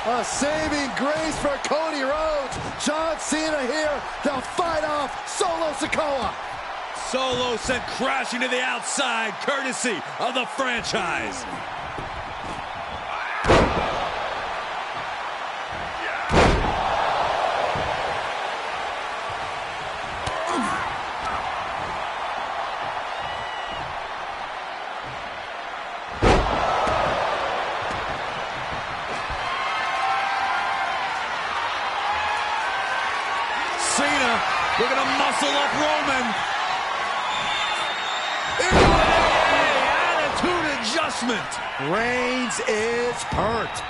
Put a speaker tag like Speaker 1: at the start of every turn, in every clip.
Speaker 1: A saving grace for Cody Rhodes. John Cena here to fight off Solo Sikoa.
Speaker 2: Solo sent crashing to the outside, courtesy of the franchise. Cena looking to muscle up Roman. Attitude adjustment.
Speaker 1: Reigns is hurt.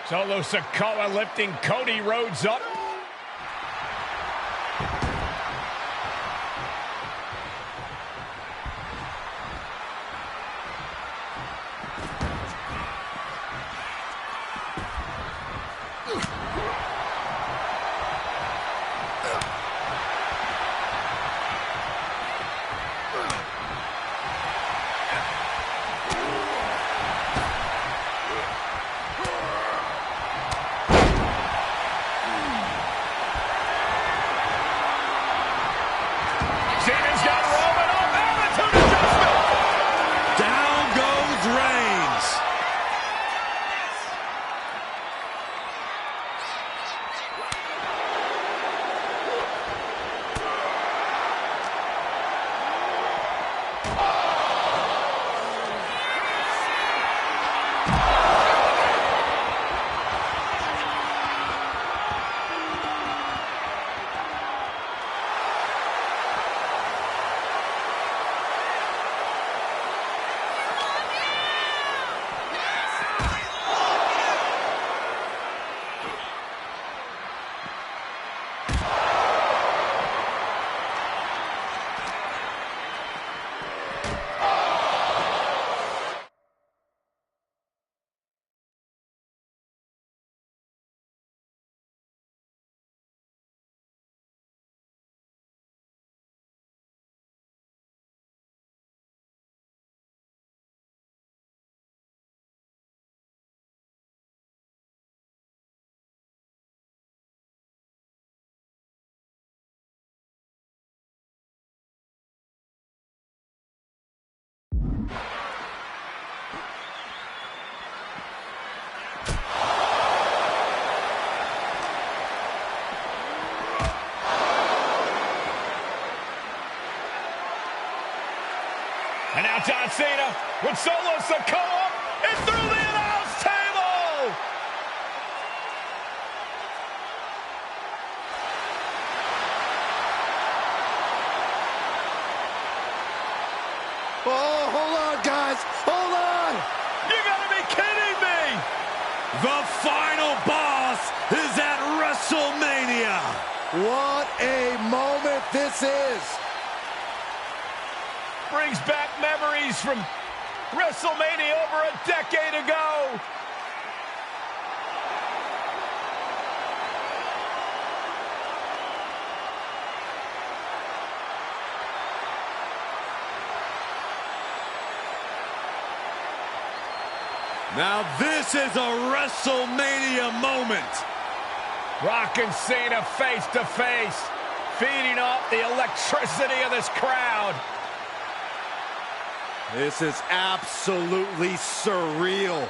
Speaker 3: Solo Sikoa lifting Cody Rhodes up. And now John Cena with Solo Sikoa and through the announce table.
Speaker 1: Oh, hold on, guys. Hold on.
Speaker 3: You gotta be kidding me.
Speaker 2: The final boss is at WrestleMania.
Speaker 1: What a moment this is.
Speaker 3: Brings back memories from WrestleMania over a decade ago.
Speaker 2: Now this is a WrestleMania moment.
Speaker 3: Rock and Cena face to face, feeding off the electricity of this crowd.
Speaker 1: This is absolutely surreal.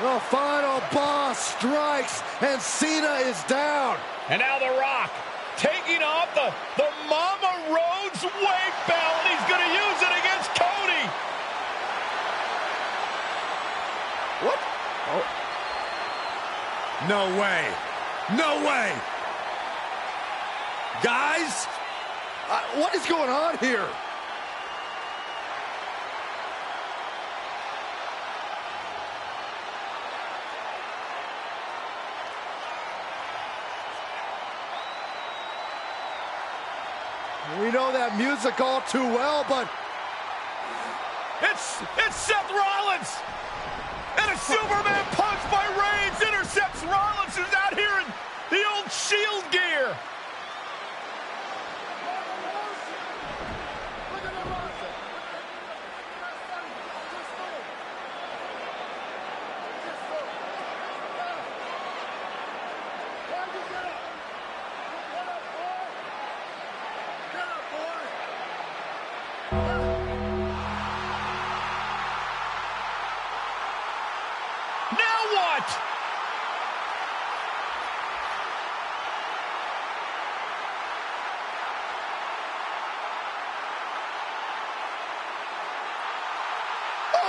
Speaker 1: The final boss strikes, and Cena is down.
Speaker 3: And now The Rock taking off the Mama Rhodes weight belt. He's going to use it against Cody.
Speaker 1: What? Oh.
Speaker 2: No way. No way. Guys?
Speaker 1: What is going on here? We know that music all too well, but
Speaker 3: it's Seth Rollins, and a Superman punch by Reigns intercepts Rollins, who's out here in the old Shield gear.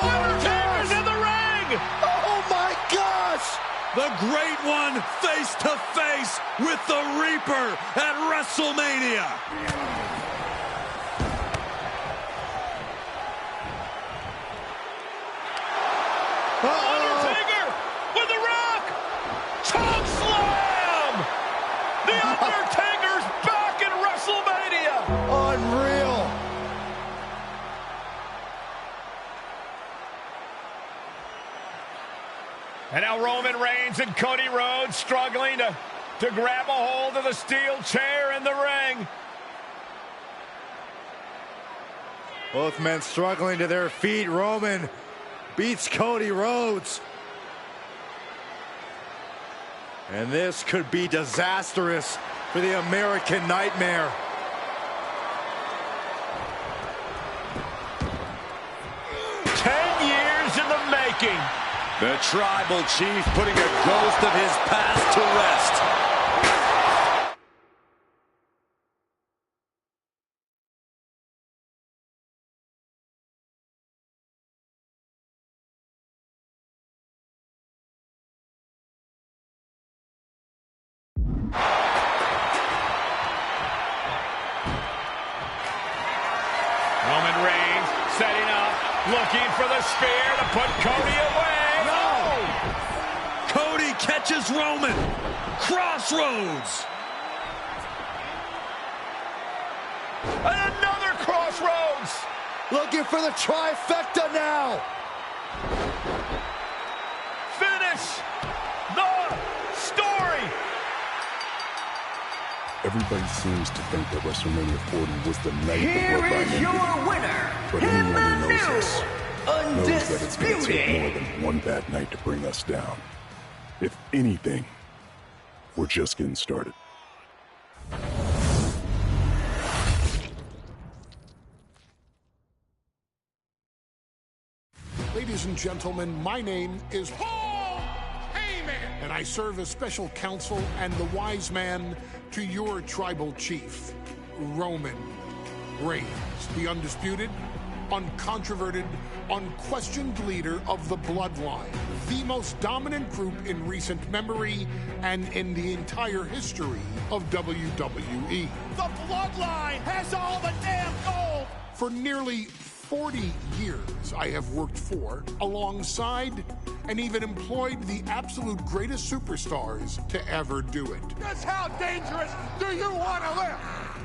Speaker 3: Undertaker's in the ring!
Speaker 1: Oh my gosh!
Speaker 2: The Great One face to face with the Reaper at WrestleMania.
Speaker 3: Undertaker with The Rock! Choke slam! The Undertaker's back in WrestleMania!
Speaker 1: Unreal!
Speaker 3: And now Roman Reigns and Cody Rhodes struggling to grab a hold of the steel chair in the ring.
Speaker 1: Both men struggling to their feet. Roman beats Cody Rhodes. And this could be disastrous for the American Nightmare.
Speaker 3: Years in the making.
Speaker 2: The Tribal Chief putting a ghost of his past to rest.
Speaker 3: Roman Reigns setting up, looking for the spear to put Cody away.
Speaker 2: Cody catches Roman. Crossroads.
Speaker 3: And another crossroads.
Speaker 1: Looking for the trifecta now.
Speaker 3: Finish the story.
Speaker 4: Everybody seems to think that WrestleMania 40 was the night
Speaker 5: Here
Speaker 4: that
Speaker 5: is your winner,
Speaker 4: but
Speaker 5: in
Speaker 4: anyone
Speaker 5: the
Speaker 4: who knows
Speaker 5: new
Speaker 4: this knows that it's going to take more than one bad night to bring us down. If anything, we're just getting started.
Speaker 5: Ladies and gentlemen, my name is Paul Heyman, and I serve as special counsel and the wise man to your tribal chief, Roman Reigns, the undisputed, uncontroverted, unquestioned leader of the Bloodline, the most dominant group in recent memory and in the entire history of WWE.
Speaker 3: The Bloodline has all the damn gold!
Speaker 5: For nearly 40 years, I have worked for, alongside, and even employed the absolute greatest superstars to ever do it.
Speaker 3: Just how dangerous do you want to live?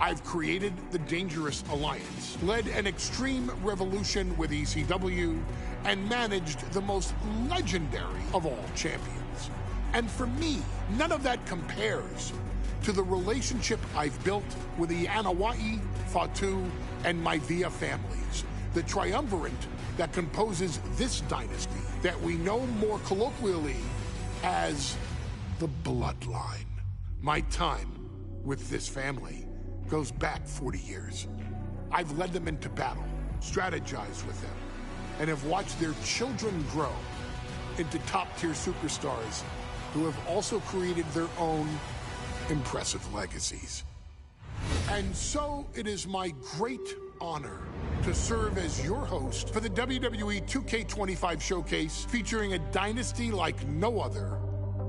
Speaker 5: I've created the Dangerous Alliance, led an extreme revolution with ECW, and managed the most legendary of all champions. And for me, none of that compares to the relationship I've built with the Anoa'i, Fatu, and Maivia families, the triumvirate that composes this dynasty that we know more colloquially as the Bloodline. My time with this family goes back 40 years. I've led them into battle, strategized with them, and have watched their children grow into top-tier superstars who have also created their own impressive legacies. And so it is my great honor to serve as your host for the WWE 2K25 showcase featuring a dynasty like no other,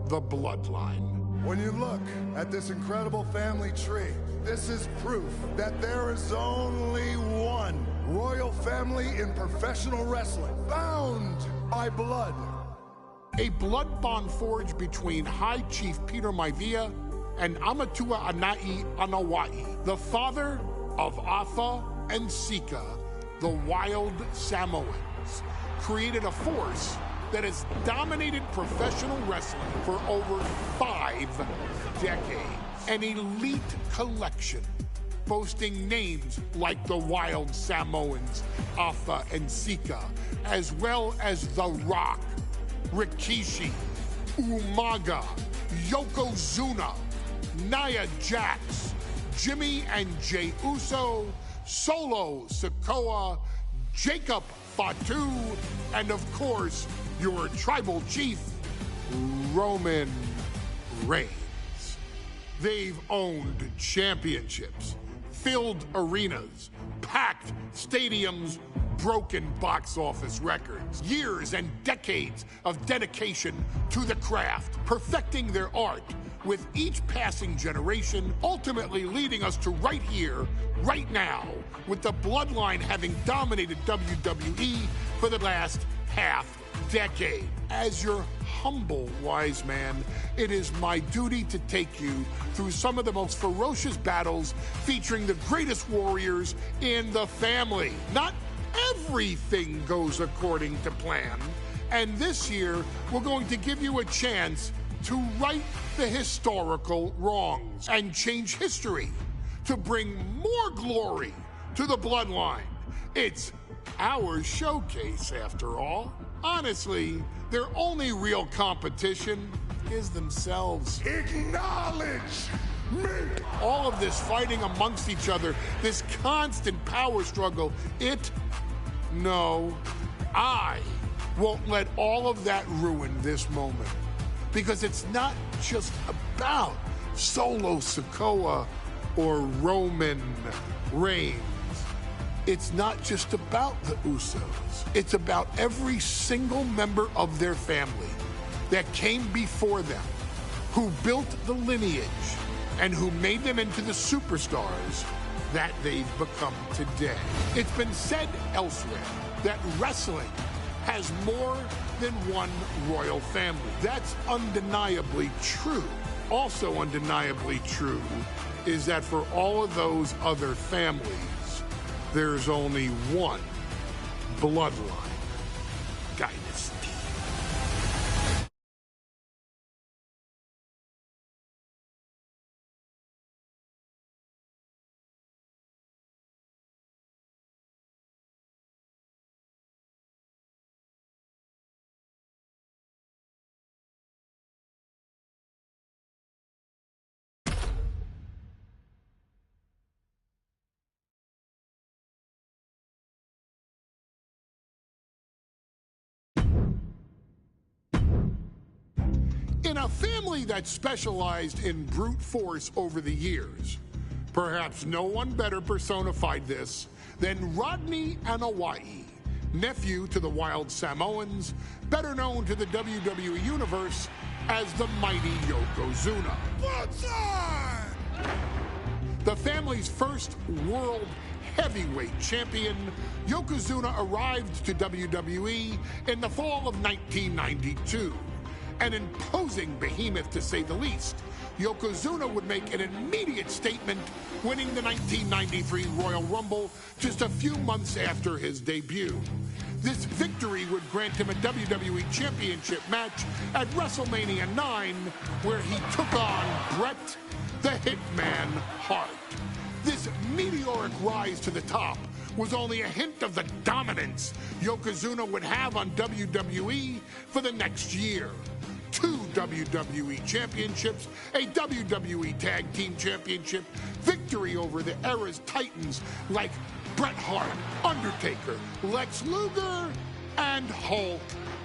Speaker 5: the Bloodline.
Speaker 1: When you look at this incredible family tree, this is proof that there is only one royal family in professional wrestling, bound by blood.
Speaker 5: A blood bond forged between High Chief Peter Maivia and Amatua Anai Anoa'i, the father of Afa and Sika, the Wild Samoans, created a force that has dominated professional wrestling for over 5 decades. An elite collection boasting names like the Wild Samoans, Afa and Sika, as well as The Rock, Rikishi, Umaga, Yokozuna, Nia Jax, Jimmy and Jey Uso, Solo Sikoa, Jacob Fatu, and of course, your tribal chief, Roman Reigns. They've owned championships, filled arenas, packed stadiums, broken box office records, years and decades of dedication to the craft, perfecting their art with each passing generation, ultimately leading us to right here, right now, with the Bloodline having dominated WWE for the last half decade. As your humble wise man, it is my duty to take you through some of the most ferocious battles featuring the greatest warriors in the family. Not everything goes according to plan, and this year we're going to give you a chance to right the historical wrongs and change history to bring more glory to the Bloodline. It's our showcase, after all. Honestly, their only real competition is themselves.
Speaker 1: Acknowledge me!
Speaker 5: All of this fighting amongst each other, this constant power struggle, I won't let all of that ruin this moment. Because it's not just about Solo Sikoa or Roman Reigns. It's not just about the Usos. It's about every single member of their family that came before them, who built the lineage and who made them into the superstars that they've become today. It's been said elsewhere that wrestling has more than one royal family. That's undeniably true. Also undeniably true is that for all of those other families, there's only one Bloodline dynasty. in a family that specialized in brute force over the years. Perhaps no one better personified this than Rodney Anoa'i, nephew to the Wild Samoans, better known to the WWE Universe as the mighty Yokozuna. The family's first world heavyweight champion, Yokozuna arrived to WWE in the fall of 1992. An imposing behemoth, to say the least, Yokozuna would make an immediate statement, winning the 1993 Royal Rumble just a few months after his debut. This victory would grant him a WWE Championship match at WrestleMania 9, where he took on Bret the Hitman Hart. This meteoric rise to the top was only a hint of the dominance Yokozuna would have on WWE for the next year. 2 WWE Championships, a WWE Tag Team Championship, victory over the era's titans like Bret Hart, Undertaker, Lex Luger, and Hulk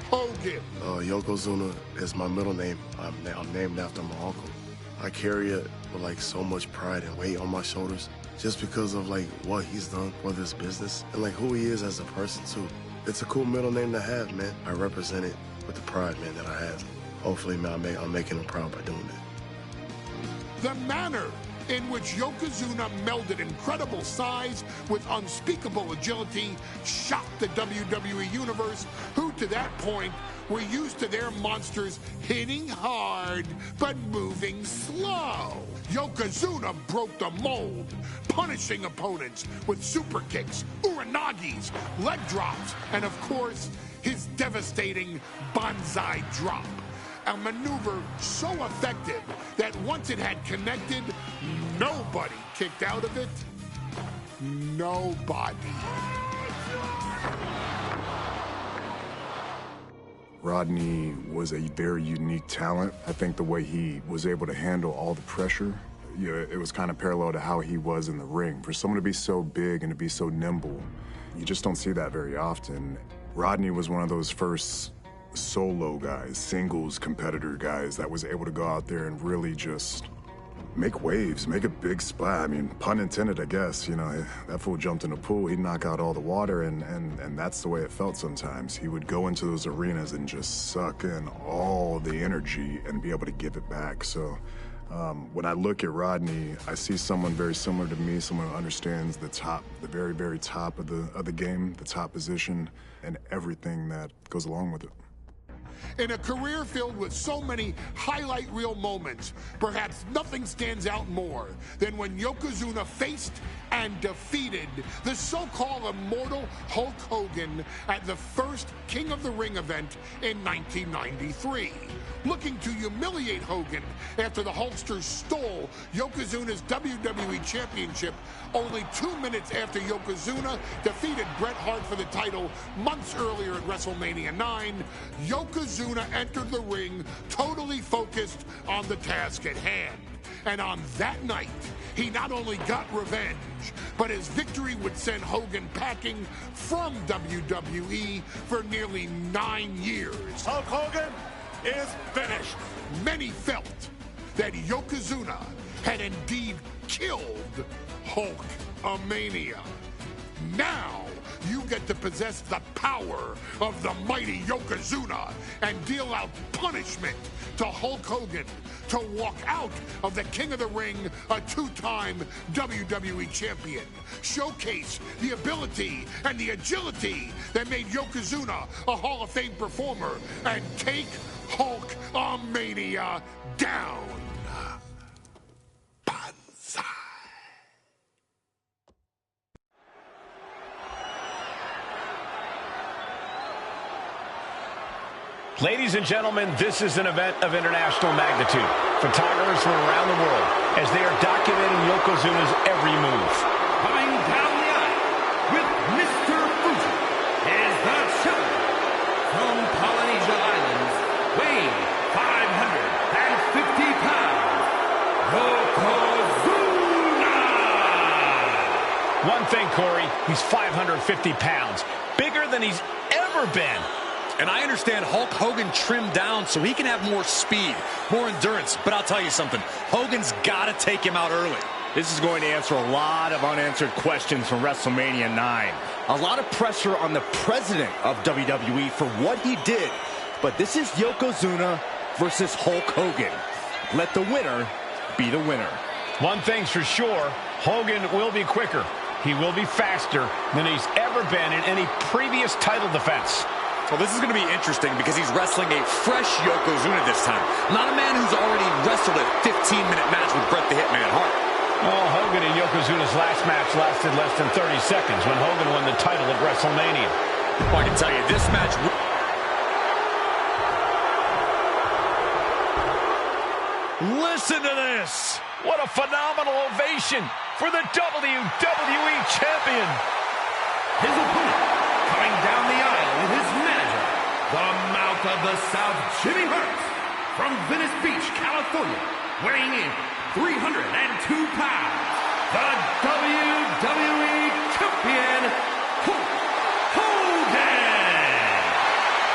Speaker 5: Hogan.
Speaker 6: Yokozuna is my middle name. I'm named after my uncle. I carry it with like so much pride and weight on my shoulders just because of like what he's done for this business and like who he is as a person too. It's a cool middle name to have, man. I represent it with the pride, man, that I have. Hopefully, man, I'm making him proud by doing it.
Speaker 5: The manner in which Yokozuna melded incredible size with unspeakable agility shocked the WWE Universe, who to that point were used to their monsters hitting hard but moving slow. Yokozuna broke the mold, punishing opponents with super kicks, uranagis, leg drops, and of course, his devastating Banzai drop. A maneuver so effective that once it had connected, nobody kicked out of it. Nobody.
Speaker 4: Rodney was a very unique talent. I think the way he was able to handle all the pressure, it was kind of parallel to how he was in the ring. For someone to be so big and to be so nimble, you just don't see that very often. Rodney was one of those first solo guys, singles competitor guys that was able to go out there and really just make waves, make a big splash. I mean, pun intended, I guess. You know, that fool jumped in the pool, he'd knock out all the water, and that's the way it felt sometimes. He would go into those arenas and just suck in all the energy and be able to give it back. So when I look at Rodney, I see someone very similar to me, someone who understands the top, the very, very top of the game, the top position, and everything that goes along with it.
Speaker 5: In a career filled with so many highlight reel moments, perhaps nothing stands out more than when Yokozuna faced and defeated the so-called immortal Hulk Hogan at the first King of the Ring event in 1993. Looking to humiliate Hogan after the Hulkster stole Yokozuna's WWE Championship only 2 minutes after Yokozuna defeated Bret Hart for the title months earlier at WrestleMania 9, Yokozuna entered the ring totally focused on the task at hand. And on that night, he not only got revenge, but his victory would send Hogan packing from WWE for nearly 9 years.
Speaker 3: Hulk Hogan is finished.
Speaker 5: Many felt that Yokozuna had indeed killed Hulkamania. Now, you get to possess the power of the mighty Yokozuna and deal out punishment to Hulk Hogan to walk out of the King of the Ring a 2-time WWE champion. Showcase the ability and the agility that made Yokozuna a Hall of Fame performer and take Hulkamania down. Banzai.
Speaker 3: Ladies and gentlemen, this is an event of international magnitude. Photographers from around the world as they are documenting Yokozuna's every move.
Speaker 2: Coming down the aisle with Mr. Fuji is the champion from Polynesia Islands, weighing 550 pounds, Yokozuna!
Speaker 3: One thing, Corey, he's 550 pounds, bigger than he's ever been.
Speaker 7: And I understand Hulk Hogan trimmed down so he can have more speed, more endurance. But I'll tell you something, Hogan's got to take him out early.
Speaker 3: This is going to answer a lot of unanswered questions from WrestleMania 9.
Speaker 8: A lot of pressure on the president of WWE for what he did. But this is Yokozuna versus Hulk Hogan. Let the winner be the winner.
Speaker 3: One thing's for sure, Hogan will be quicker. He will be faster than he's ever been in any previous title defense.
Speaker 7: Well, this is going to be interesting because he's wrestling a fresh Yokozuna this time. Not a man who's already wrestled a 15-minute match with Bret the Hitman Hart.
Speaker 3: Well, Hogan and Yokozuna's last match lasted less than 30 seconds when Hogan won the title at WrestleMania.
Speaker 7: Well, I can tell you, this match...
Speaker 3: Listen to this! What a phenomenal ovation for the WWE Champion!
Speaker 2: His opponent, coming down the aisle with his manager, the Mouth of the South, Jimmy Hart, from Venice Beach, California, weighing in 302 pounds, the WWE Champion, Hulk Hogan!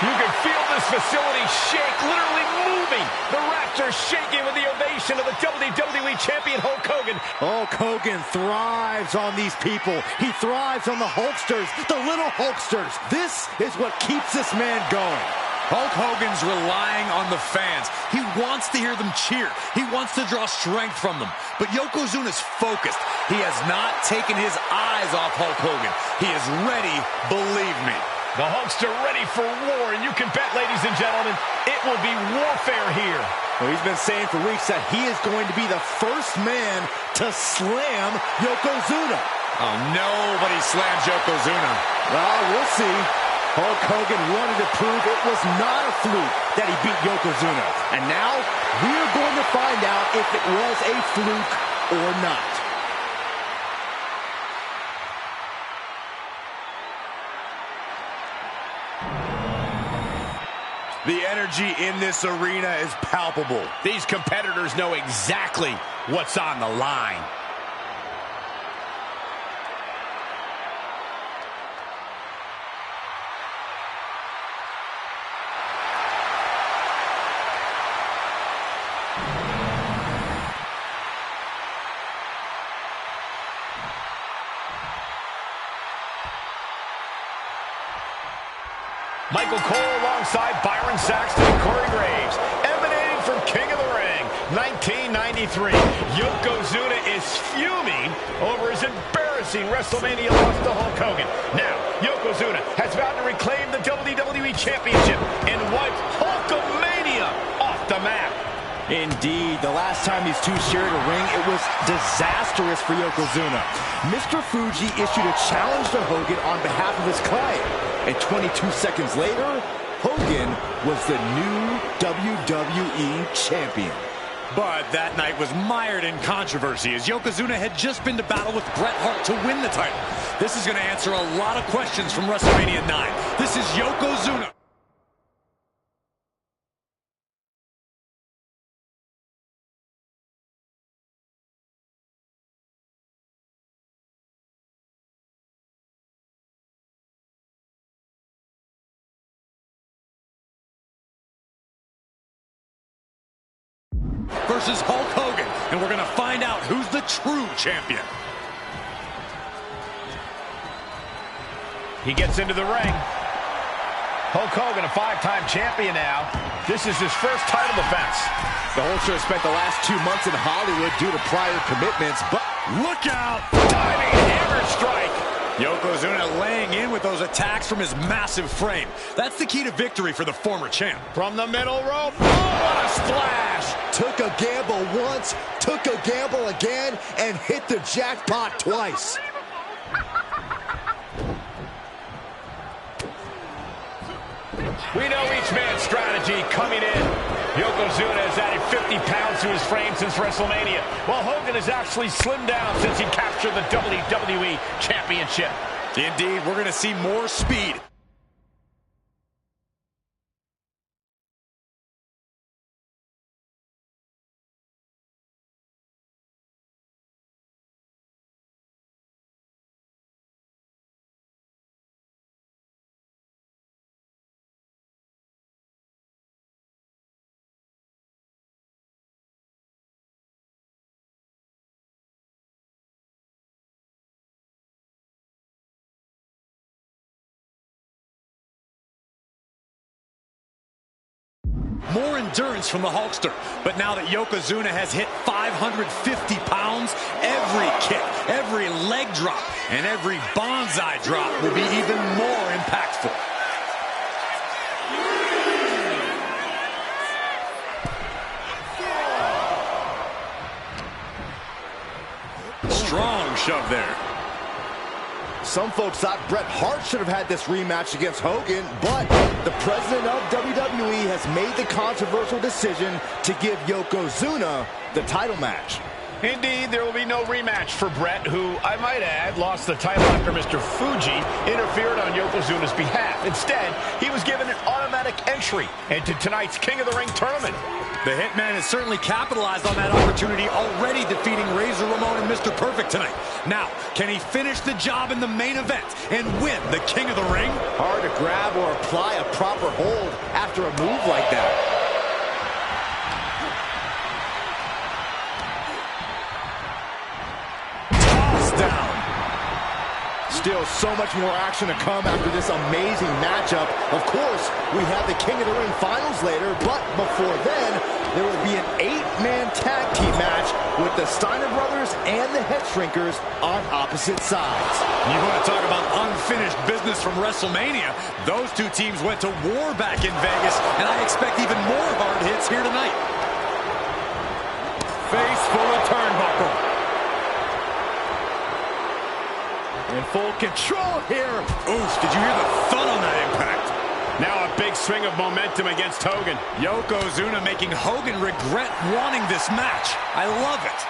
Speaker 3: You can feel this facility shake, literally moving. The Raptors shaking with the ovation of the WWE Champion Hulk Hogan.
Speaker 8: Hulk Hogan thrives on these people. He thrives on the Hulksters, the little Hulksters. This is what keeps this man going.
Speaker 7: Hulk Hogan's relying on the fans. He wants to hear them cheer. He wants to draw strength from them. But Yokozuna's focused. He has not taken his eyes off Hulk Hogan. He is ready, believe me.
Speaker 3: The Hulkster ready for war, and you can bet, ladies and gentlemen, it will be warfare here.
Speaker 8: Well, he's been saying for weeks that he is going to be the first man to slam Yokozuna.
Speaker 7: Oh, nobody slams Yokozuna.
Speaker 8: Well, we'll see. Hulk Hogan wanted to prove it was not a fluke that he beat Yokozuna. And now, we're going to find out if it was a fluke or not.
Speaker 3: The energy in this arena is palpable. These competitors know exactly what's on the line. Michael Cole alongside Byron Saxton and Corey Graves, emanating from King of the Ring, 1993. Yokozuna is fuming over his embarrassing WrestleMania loss to Hulk Hogan. Now, Yokozuna has vowed to reclaim the WWE Championship and wipe Hulkamania off the map.
Speaker 8: Indeed, the last time these two shared a ring, it was disastrous for Yokozuna. Mr. Fuji issued a challenge to Hogan on behalf of his client. And 22 seconds later, Hogan was the new WWE Champion.
Speaker 7: But that night was mired in controversy as Yokozuna had just been to battle with Bret Hart to win the title. This is going to answer a lot of questions from WrestleMania 9. This is Yokozuna. Versus Hulk Hogan, and we're going to find out who's the true champion.
Speaker 3: He gets into the ring. Hulk Hogan, a five-time champion now. This is his first title defense.
Speaker 8: The Hulkster spent the last 2 months in Hollywood due to prior commitments, but
Speaker 7: look out!
Speaker 3: Diving hammer strike.
Speaker 7: Yokozuna laying in with those attacks from his massive frame. That's the key to victory for the former champ.
Speaker 3: From the middle rope. Oh, what a splash!
Speaker 8: Took a gamble once, took a gamble again, and hit the jackpot twice.
Speaker 3: We know each man's strategy coming in. Yokozuna has added 50 pounds to his frame since WrestleMania, while Hogan has actually slimmed down since he captured the WWE Championship.
Speaker 7: Indeed, we're going to see more speed. more endurance from the Hulkster. But now that Yokozuna has hit 550 pounds, every kick, every leg drop, and every bonsai drop will be even more impactful. Strong shove there.
Speaker 8: Some folks thought Bret Hart should have had this rematch against Hogan, but the president of WWE has made the controversial decision to give Yokozuna the title match.
Speaker 3: Indeed, there will be no rematch for Bret, who, I might add, lost the title after Mr. Fuji interfered on Yokozuna's behalf. Instead, he was given an automatic entry into tonight's King of the Ring tournament.
Speaker 7: The Hitman has certainly capitalized on that opportunity, already defeating Razor Ramon and Mr. Perfect tonight. Now, can he finish the job in the main event and win the King of the Ring?
Speaker 8: Hard to grab or apply a proper hold after a move like that. Still so much more action to come after this amazing matchup. Of course, we have the King of the Ring finals later, but before then, there will be an 8-man tag team match with the Steiner brothers and the Head Shrinkers on opposite sides.
Speaker 7: You want to talk about unfinished business from WrestleMania? Those two teams went to war back in Vegas, and I expect even more hard hits here tonight. Face full of turnbuckle.
Speaker 8: In full control here.
Speaker 7: Oof, did you hear the thud on that impact?
Speaker 3: Now a big swing of momentum against Hogan.
Speaker 7: Yokozuna making Hogan regret wanting this match. I love it.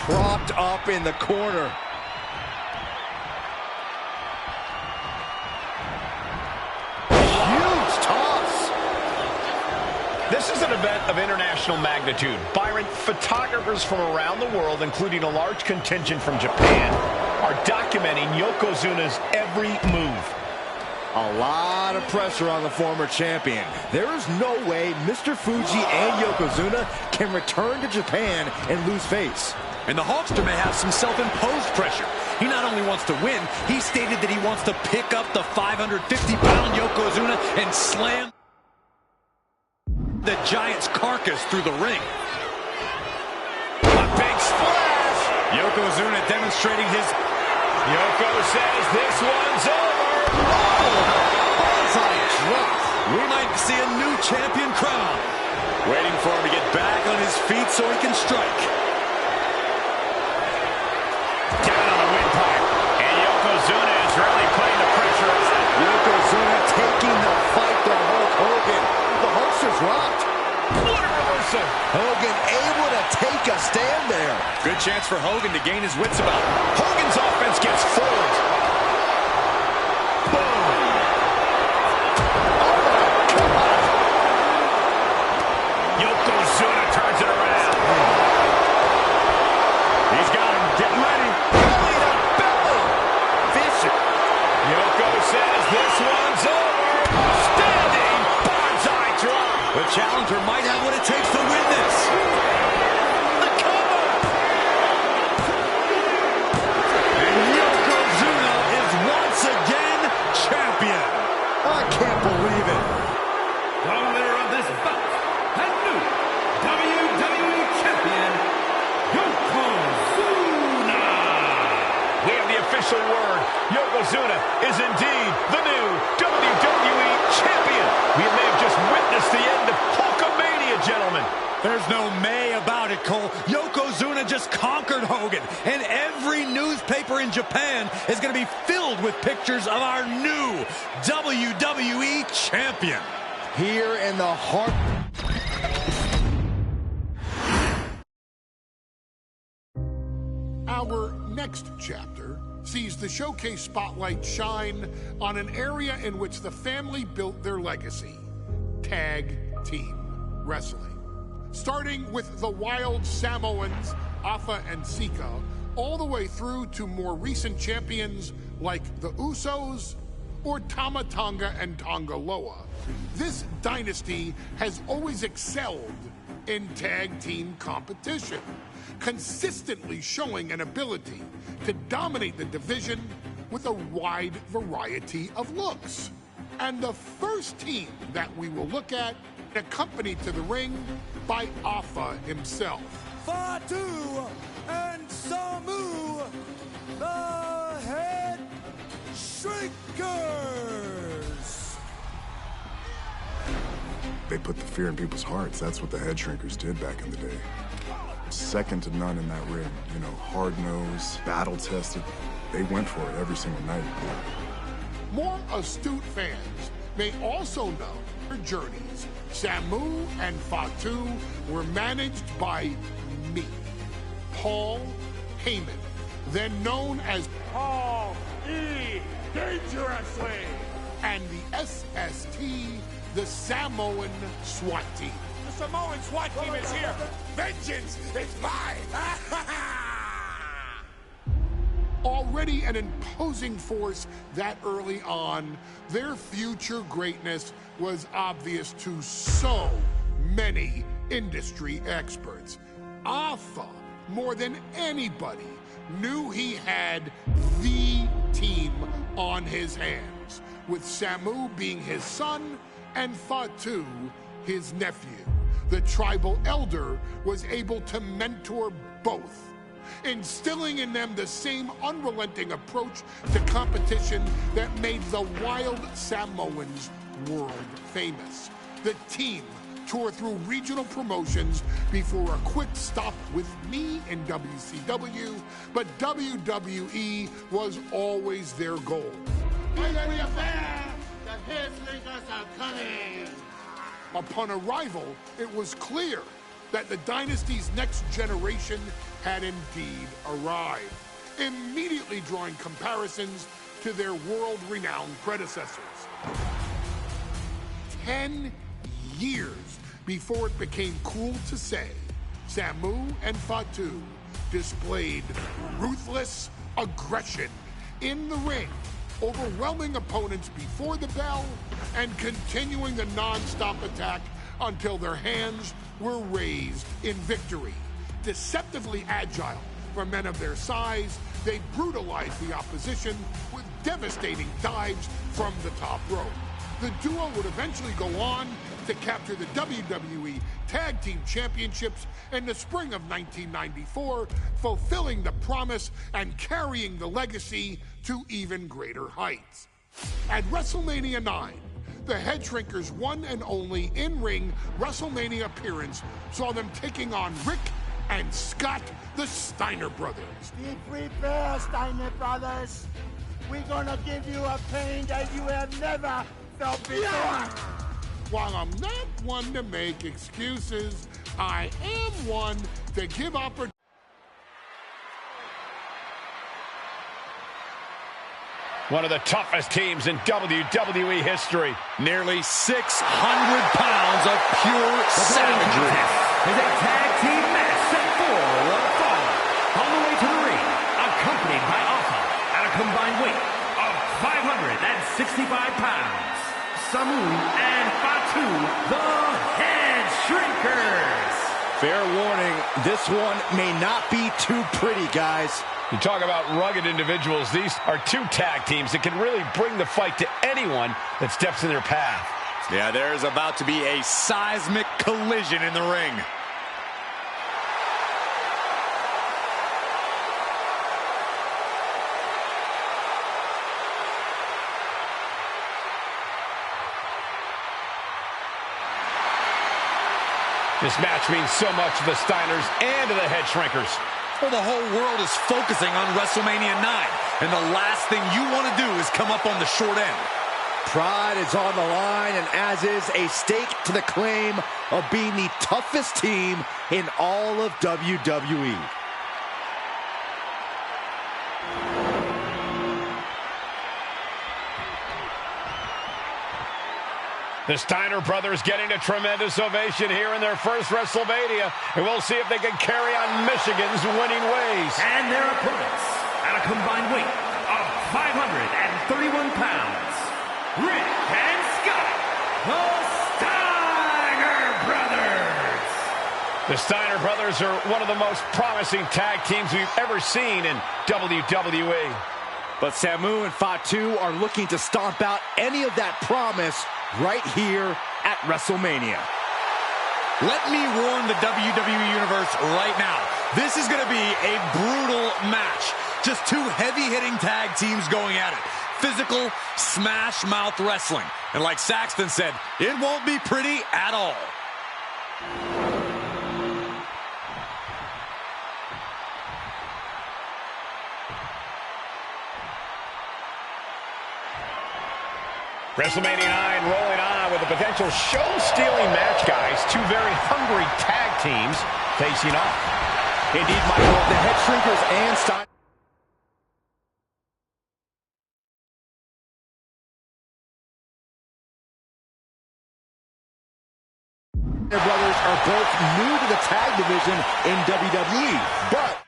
Speaker 8: Propped up in the corner. Huge toss.
Speaker 3: This is an event of international magnitude. Byron, photographers from around the world, including a large contingent from Japan, are documenting Yokozuna's every move.
Speaker 8: A lot of pressure on the former champion. There is no way Mr. Fuji and Yokozuna can return to Japan and lose face.
Speaker 7: And the Hulkster may have some self-imposed pressure. He not only wants to win, he stated that he wants to pick up the 550-pound Yokozuna and slam the Giant's carcass through the ring.
Speaker 3: A big splash!
Speaker 7: Yokozuna demonstrating his...
Speaker 3: Yoko says this one's over.
Speaker 8: Bonsai drop.
Speaker 7: We might see a new champion crown. Waiting for him to get back on his feet so he can strike.
Speaker 3: Down on the windpipe. And Yokozuna is really putting the pressure on.
Speaker 8: Yokozuna taking the fight to Hulk Hogan. The Hulkster's rocked.
Speaker 3: What a reversal.
Speaker 8: Hogan able to take a stand there.
Speaker 7: Good chance for Hogan to gain his wits about it.
Speaker 3: Hogan's offense gets forward. Boom.
Speaker 8: Oh my God.
Speaker 3: Yokozuna turns it around. He's got him getting ready.
Speaker 8: Belly to belly. Vicious.
Speaker 3: Yoko says this one's over. Standing
Speaker 7: challenger might have what it takes to win this. The cover! And Yokozuna is once again champion. I can't believe it.
Speaker 2: The winner of this bout and new WWE Champion, Yokozuna.
Speaker 3: We have the official word. Yokozuna is indeed the new WWE Champion. We may have just witnessed the end of Hulkamania, gentlemen.
Speaker 7: There's no may about it, Cole. Yokozuna just conquered Hogan, and every newspaper in Japan is going to be filled with pictures of our new WWE Champion.
Speaker 8: Here in the heart.
Speaker 5: Our next chapter sees the showcase spotlight shine on an area in which the family built their legacy: tag team wrestling. Starting with the Wild Samoans, Afa and Sika, all the way through to more recent champions like the Usos or Tama Tonga and Tonga Loa. This dynasty has always excelled in tag team competition, consistently showing an ability to dominate the division with a wide variety of looks. And the first team that we will look at, accompanied to the ring by Afa himself.
Speaker 9: Fatu and Samu, the Head Shrinkers.
Speaker 4: They put the fear in people's hearts. That's what the Head Shrinkers did back in the day. Second to none in that ring. You know, hard-nosed, battle-tested. They went for it every single night.
Speaker 5: More astute fans may also know their journeys. Samu and Fatu were managed by me, Paul Heyman, then known as Paul E. Dangerously, and the SST, the Samoan SWAT team.
Speaker 9: The Samoan SWAT team is here. Vengeance is mine.
Speaker 5: Already an imposing force that early on, their future greatness was obvious to so many industry experts. Afa, more than anybody, knew he had the team on his hands, with Samu being his son and Fatu his nephew. The tribal elder was able to mentor both, instilling in them the same unrelenting approach to competition that made the Wild Samoans world famous. The team toured through regional promotions before a quick stop with me in WCW, but WWE was always their goal. Upon arrival, it was clear that the dynasty's next generation had indeed arrived, immediately drawing comparisons to their world-renowned predecessors. 10 years before it became cool to say, Samu and Fatu displayed ruthless aggression in the ring, overwhelming opponents before the bell and continuing the non-stop attack until their hands were raised in victory. Deceptively agile for men of their size, they brutalized the opposition with devastating dives from the top rope. The duo would eventually go on to capture the WWE Tag Team Championships in the spring of 1994, fulfilling the promise and carrying the legacy to even greater heights. At WrestleMania 9, the Head Shrinkers' one and only in-ring WrestleMania appearance saw them taking on Rick and Scott, the Steiner brothers.
Speaker 9: Be prepared, Steiner brothers. We're gonna give you a pain that you have never felt before.
Speaker 5: While I'm not one to make excuses, I am one to give opportunity.
Speaker 3: One of the toughest teams in WWE history.
Speaker 7: Nearly 600 pounds of pure savagery.
Speaker 2: Is a tag team match set for one fall. On the way to the ring, accompanied by Afa at a combined weight of 565 pounds. Samu and Fatu, the Head
Speaker 8: Fair warning, this one may not be too pretty, guys.
Speaker 3: You talk about rugged individuals. These are two tag teams that can really bring the fight to anyone that steps in their path.
Speaker 7: Yeah, there's about to be a seismic collision in the ring.
Speaker 3: This match means so much to the Steiners and to the Head Shrinkers.
Speaker 7: Well, the whole world is focusing on WrestleMania 9, and the last thing you want to do is come up on the short end.
Speaker 8: Pride is on the line, and as is a stake to the claim of being the toughest team in all of WWE.
Speaker 3: The Steiner brothers getting a tremendous ovation here in their first WrestleMania, and we'll see if they can carry on Michigan's winning ways.
Speaker 2: And their opponents, at a combined weight of 531 pounds, Rick and Scott, the Steiner Brothers.
Speaker 3: The Steiner brothers are one of the most promising tag teams we've ever seen in WWE.
Speaker 8: But Samu and Fatu are looking to stomp out any of that promise right here at WrestleMania.
Speaker 7: Let me warn the WWE Universe right now. This is going to be a brutal match. Just two heavy-hitting tag teams going at it. Physical, smash-mouth wrestling. And like Saxton said, it won't be pretty at all.
Speaker 3: WrestleMania 9 rolling on with a potential show-stealing match, guys. Two very hungry tag teams facing off.
Speaker 8: Indeed, Michael, the Head Shrinkers and Steiner brothers are both new to the tag division in WWE, but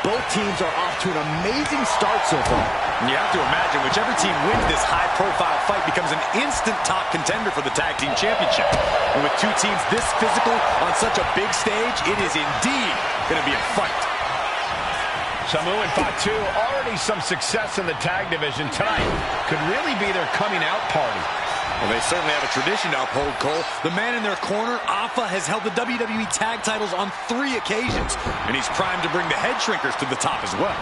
Speaker 8: both teams are off to an amazing start so far.
Speaker 7: And you have to imagine whichever team wins this high-profile fight becomes an instant top contender for the Tag Team Championship. And with two teams this physical on such a big stage, it is indeed going to be a fight.
Speaker 3: Samu and Fatu, already some success in the tag division tonight, could really be their coming-out party.
Speaker 7: Well, they certainly have a tradition to uphold, Cole. The man in their corner, Alpha, has held the WWE Tag titles on 3 occasions, and he's primed to bring the Head Shrinkers to the top as well.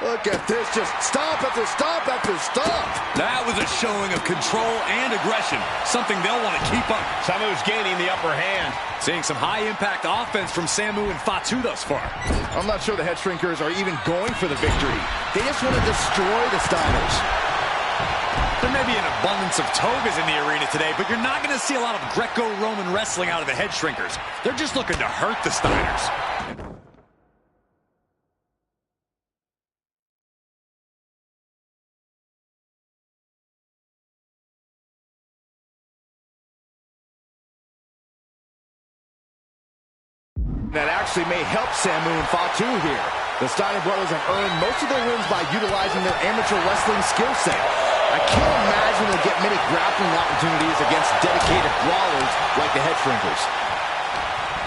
Speaker 8: Look at this, just stomp after stomp after stomp.
Speaker 7: That was a showing of control and aggression, something they'll want to keep up.
Speaker 3: Samu's gaining the upper hand.
Speaker 7: Seeing some high-impact offense from Samu and Fatu thus far.
Speaker 8: I'm not sure the Head Shrinkers are even going for the victory. They just want to destroy the Steiners.
Speaker 7: There may be an abundance of togas in the arena today, but you're not going to see a lot of Greco-Roman wrestling out of the Head Shrinkers. They're just looking to hurt the Steiners.
Speaker 8: That actually may help Samu and Fatu here. The Steiner brothers have earned most of their wins by utilizing their amateur wrestling skill set. I can't imagine they'll get many grappling opportunities against dedicated brawlers like the Head Shrinkers.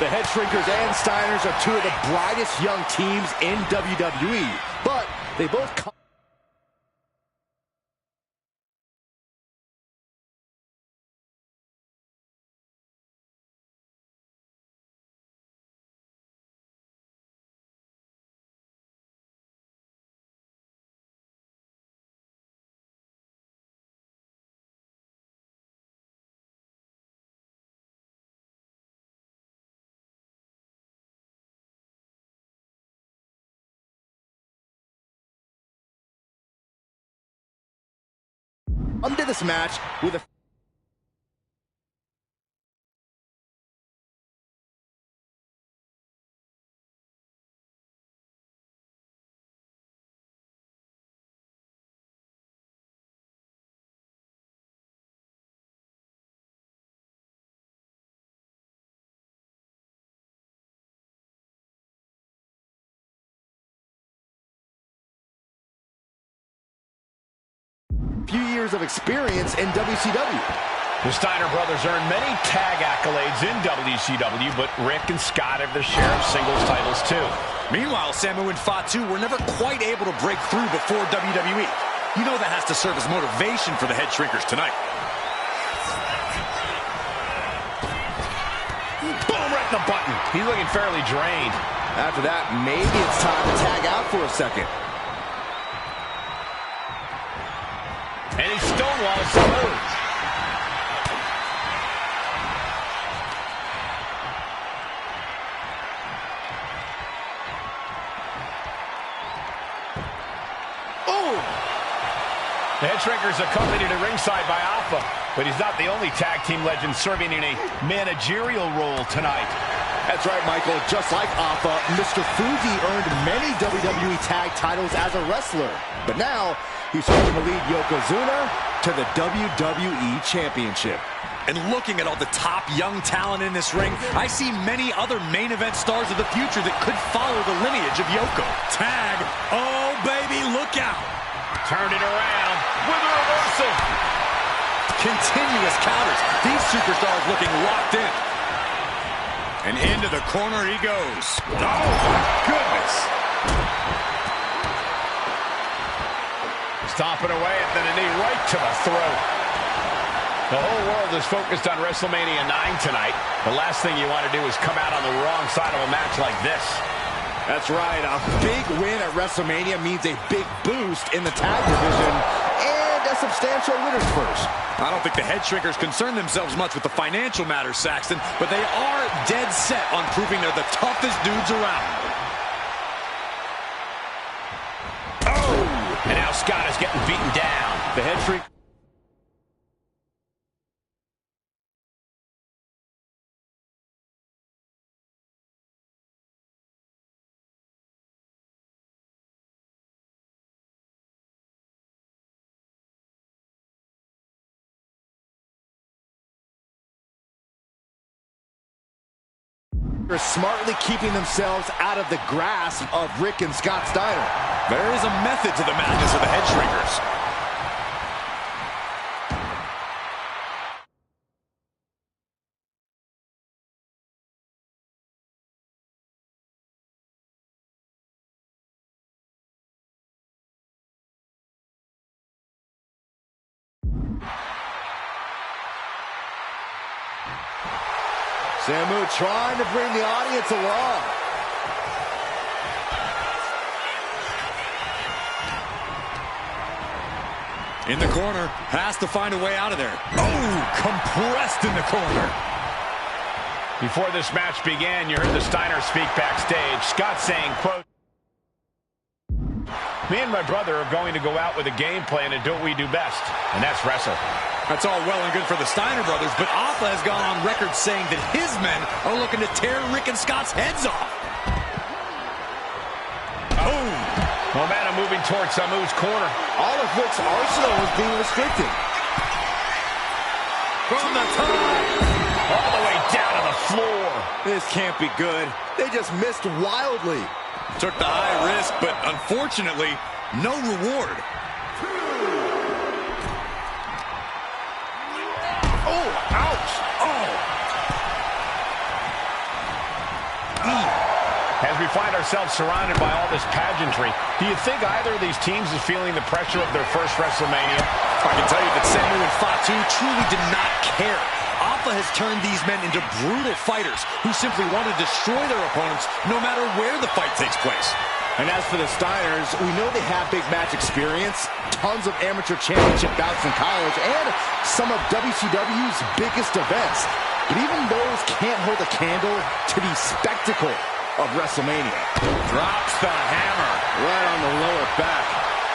Speaker 8: The Head Shrinkers and Steiners are two of the brightest young teams in WWE, but they both come into this match with a years of experience in WCW.
Speaker 3: The Steiner brothers earned many tag accolades in WCW, but Rick and Scott have their share of singles titles too.
Speaker 7: Meanwhile, Samu and Fatu were never quite able to break through before WWE. You know that has to serve as motivation for the Head Shrinkers tonight.
Speaker 3: Boom, right in the button. He's looking fairly drained.
Speaker 8: After that, maybe it's time to tag out for a second.
Speaker 3: And he stonewalls Samu. The Head Shrinkers accompanied at ringside by Alpha, but he's not the only tag team legend serving in a managerial role tonight.
Speaker 8: That's right, Michael. Just like Alpha, Mr. Fuji earned many WWE tag titles as a wrestler. But now, he's hoping to lead Yokozuna to the WWE Championship.
Speaker 7: And looking at all the top young talent in this ring, I see many other main event stars of the future that could follow the lineage of Yoko. Tag, oh baby, look out.
Speaker 3: Turned it around with a reversal.
Speaker 7: Continuous counters. These superstars looking locked in. And into the corner he goes. Oh, my goodness.
Speaker 3: Stomping away and then a knee right to the throat. The whole world is focused on WrestleMania 9 tonight. The last thing you want to do is come out on the wrong side of a match like this.
Speaker 8: That's right. A big win at WrestleMania means a big boost in the tag division and a substantial winner's purse.
Speaker 7: I don't think the Head Shrinkers concern themselves much with the financial matters, Saxton, but they are dead set on proving they're the toughest dudes around.
Speaker 3: Oh! And now Scott is getting beaten down.
Speaker 8: The Head Shrinkers. Are smartly keeping themselves out of the grasp of Rick and Scott Steiner.
Speaker 7: There is a method to the madness of the Head Shrinkers.
Speaker 8: Samu trying to bring the audience along.
Speaker 7: In the corner, has to find a way out of there. Oh, compressed in the corner.
Speaker 3: Before this match began, you heard the Steiners speak backstage. Scott saying, quote, "Me and my brother are going to go out with a game plan and do what we do best, and that's wrestle."
Speaker 7: That's all well and good for the Steiner brothers, but Alpha has gone on record saying that his men are looking to tear Rick and Scott's heads off.
Speaker 3: Oh! Momentum moving towards Samu's corner.
Speaker 8: All of Rick's arsenal is being restricted.
Speaker 7: From the top.
Speaker 3: All the way down to the floor.
Speaker 8: This can't be good. They just missed wildly.
Speaker 7: Took the high risk, but unfortunately, no reward.
Speaker 3: Oh, ouch! Oh! As we find ourselves surrounded by all this pageantry, do you think either of these teams is feeling the pressure of their first WrestleMania?
Speaker 7: I can tell you that Samu and Fatu truly did not care. Alpha has turned these men into brutal fighters who simply want to destroy their opponents no matter where the fight takes place.
Speaker 8: And as for the Steiners, we know they have big match experience, tons of amateur championship bouts in college, and some of WCW's biggest events. But even those can't hold a candle to the spectacle of WrestleMania.
Speaker 7: Drops the hammer.
Speaker 8: Right on the lower back.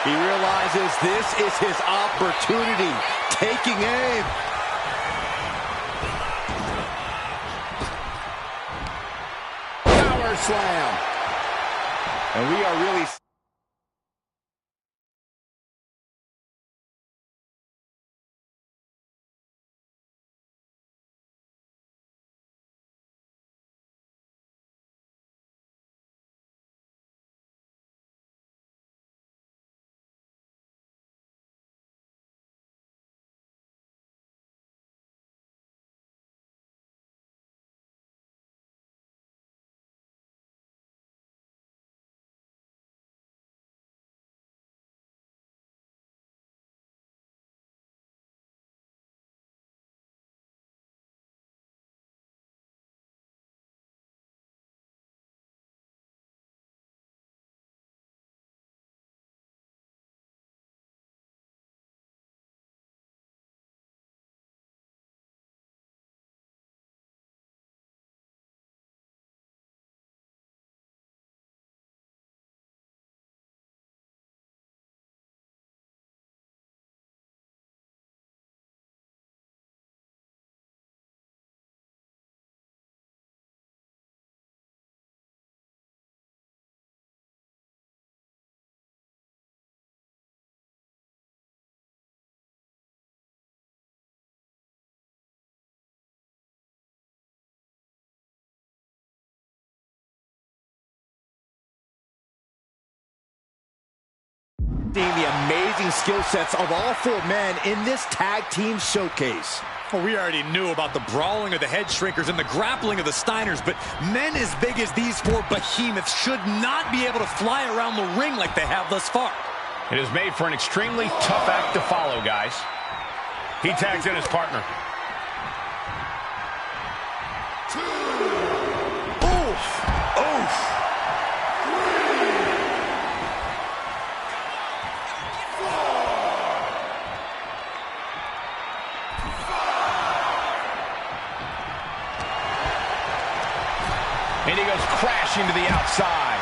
Speaker 8: He realizes this is his opportunity. Taking aim. Power slam. And we are really... seeing the amazing skill sets of all four men in this tag team showcase.
Speaker 7: Well, we already knew about the brawling of the Head Shrinkers and the grappling of the Steiners, but men as big as these four behemoths should not be able to fly around the ring like they have thus far.
Speaker 3: It is made for an extremely tough act to follow, guys. He tags in his partner. And he goes crashing to the outside.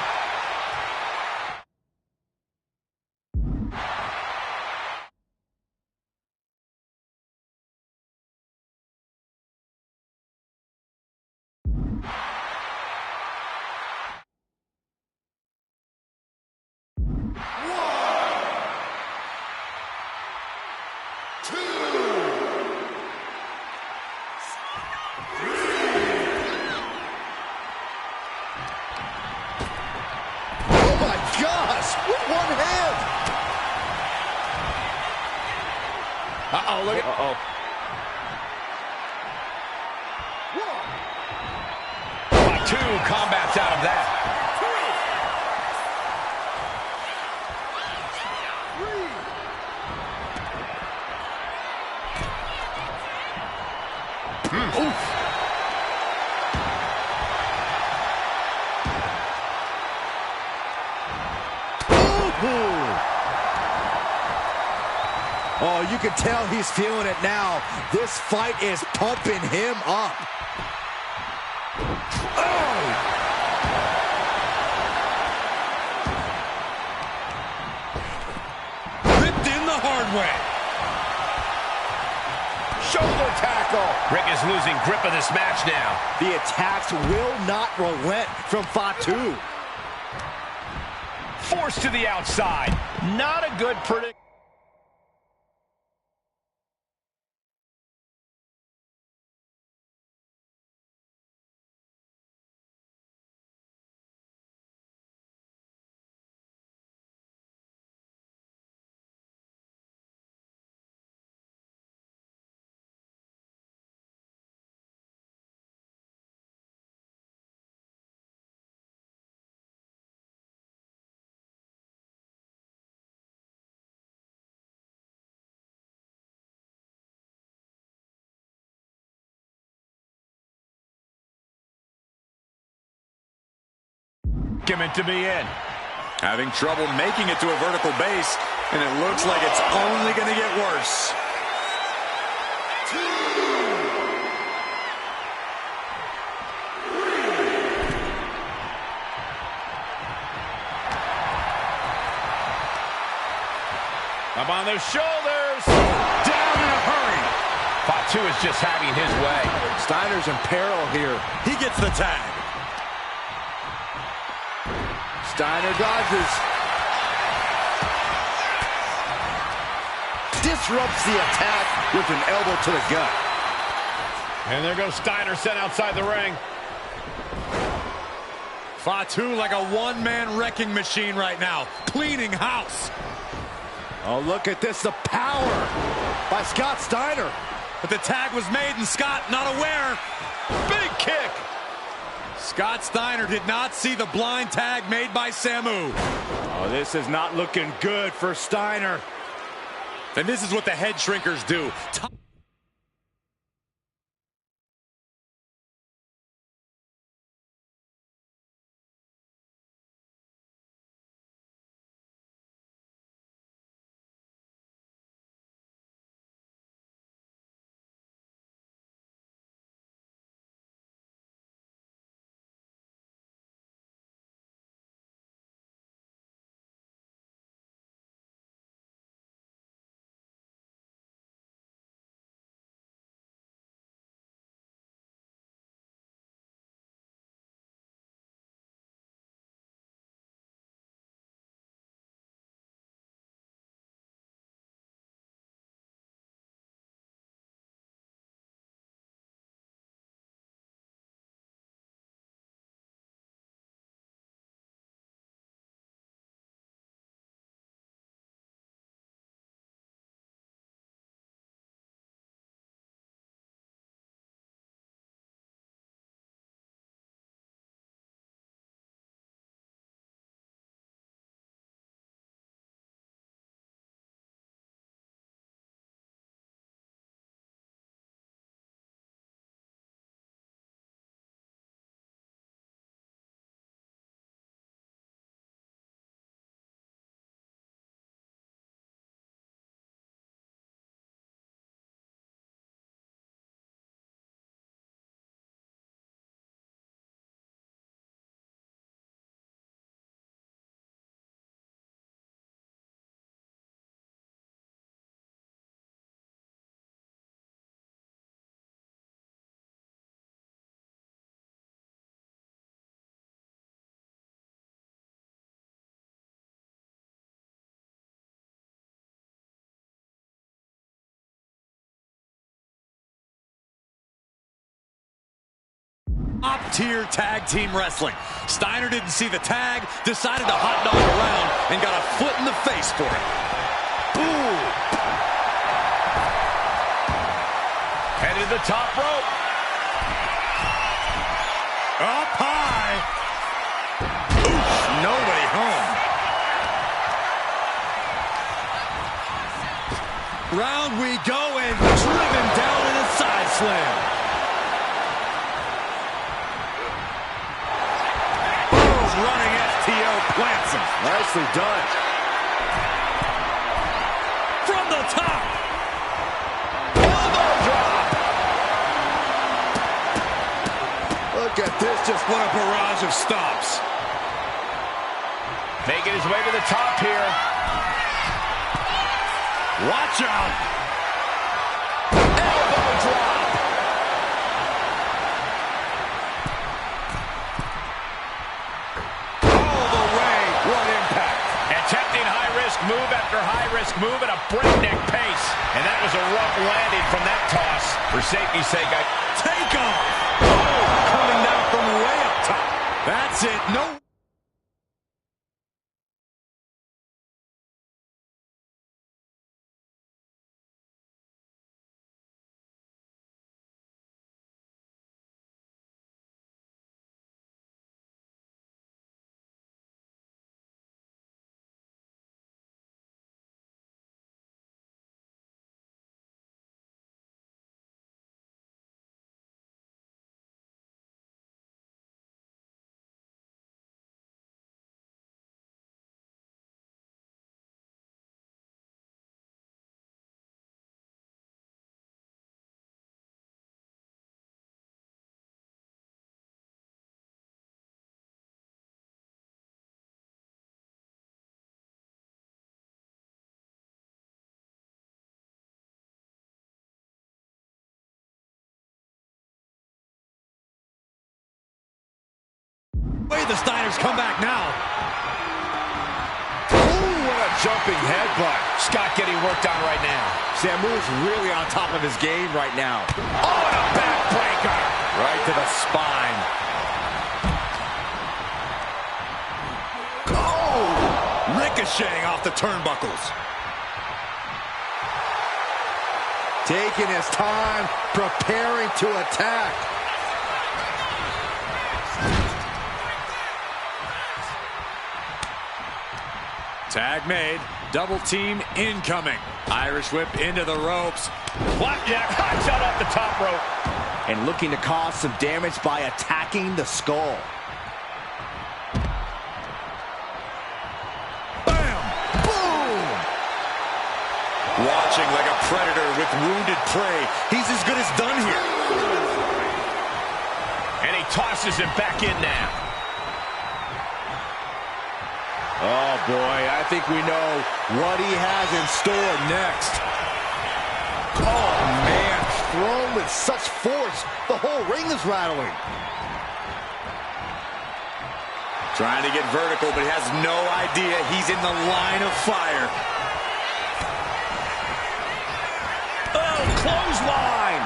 Speaker 8: Uh-oh, look at...
Speaker 3: Fatu combats out of that.
Speaker 8: Oh, you can tell he's feeling it now. This fight is pumping him up. Oh!
Speaker 7: Ripped in the hard way.
Speaker 3: Shoulder tackle. Rick is losing grip of this match now.
Speaker 8: The attacks will not relent from Fatu.
Speaker 3: Forced to the outside. Not a good prediction. Meant to be in.
Speaker 7: Having trouble making it to a vertical base, and it looks like it's only going to get worse.
Speaker 3: Up on their shoulders. Down in a hurry. Fatu is just having his way.
Speaker 8: Steiner's in peril here.
Speaker 7: He gets the tag.
Speaker 8: Steiner dodges. Disrupts the attack with an elbow to the gut.
Speaker 3: And there goes Steiner sent outside the ring.
Speaker 7: Fatu like a one-man wrecking machine right now. Cleaning house.
Speaker 8: Oh, look at this. The power by Scott Steiner.
Speaker 7: But the tag was made and Scott not aware.
Speaker 3: Big kick.
Speaker 7: Scott Steiner did not see the blind tag made by Samu.
Speaker 8: Oh, this is not looking good for Steiner.
Speaker 7: And this is what the Head Shrinkers do. Top-tier tag team wrestling. Steiner didn't see the tag, decided to hot dog around, and got a foot in the face for it. Ooh.
Speaker 3: Headed to the top rope.
Speaker 7: Up high. Oof, nobody home. Round we go, and driven down in a side slam. Running STO plants him.
Speaker 8: Nicely done.
Speaker 7: From the top.
Speaker 3: Elbow drop.
Speaker 7: Look at this, just what a barrage of stops.
Speaker 3: Making his way to the top here.
Speaker 7: Watch out.
Speaker 3: Elbow drop. Move after high-risk move at a breakneck pace. And that was a rough landing from that toss. For safety's sake,
Speaker 7: take off. Oh, coming down from way up top. That's it. No. The Steiners come back now.
Speaker 3: Ooh, what a jumping headbutt. Scott getting worked on right now.
Speaker 8: Samu is really on top of his game right now.
Speaker 3: Oh, and a backbreaker.
Speaker 7: Right to the spine. Oh! Ricocheting off the turnbuckles.
Speaker 8: Taking his time, preparing to attack.
Speaker 7: Tag made. Double team incoming. Irish whip into the ropes.
Speaker 3: Flapjack hot shot off the top rope.
Speaker 8: And looking to cause some damage by attacking the skull.
Speaker 7: Bam! Boom! Watching like a predator with wounded prey. He's as good as done here.
Speaker 3: And he tosses him back in now.
Speaker 8: Oh, boy, I think we know what he has in store next. Oh, man, thrown with such force, the whole ring is rattling.
Speaker 7: Trying to get vertical, but he has no idea he's in the line of fire.
Speaker 3: Oh, clothesline!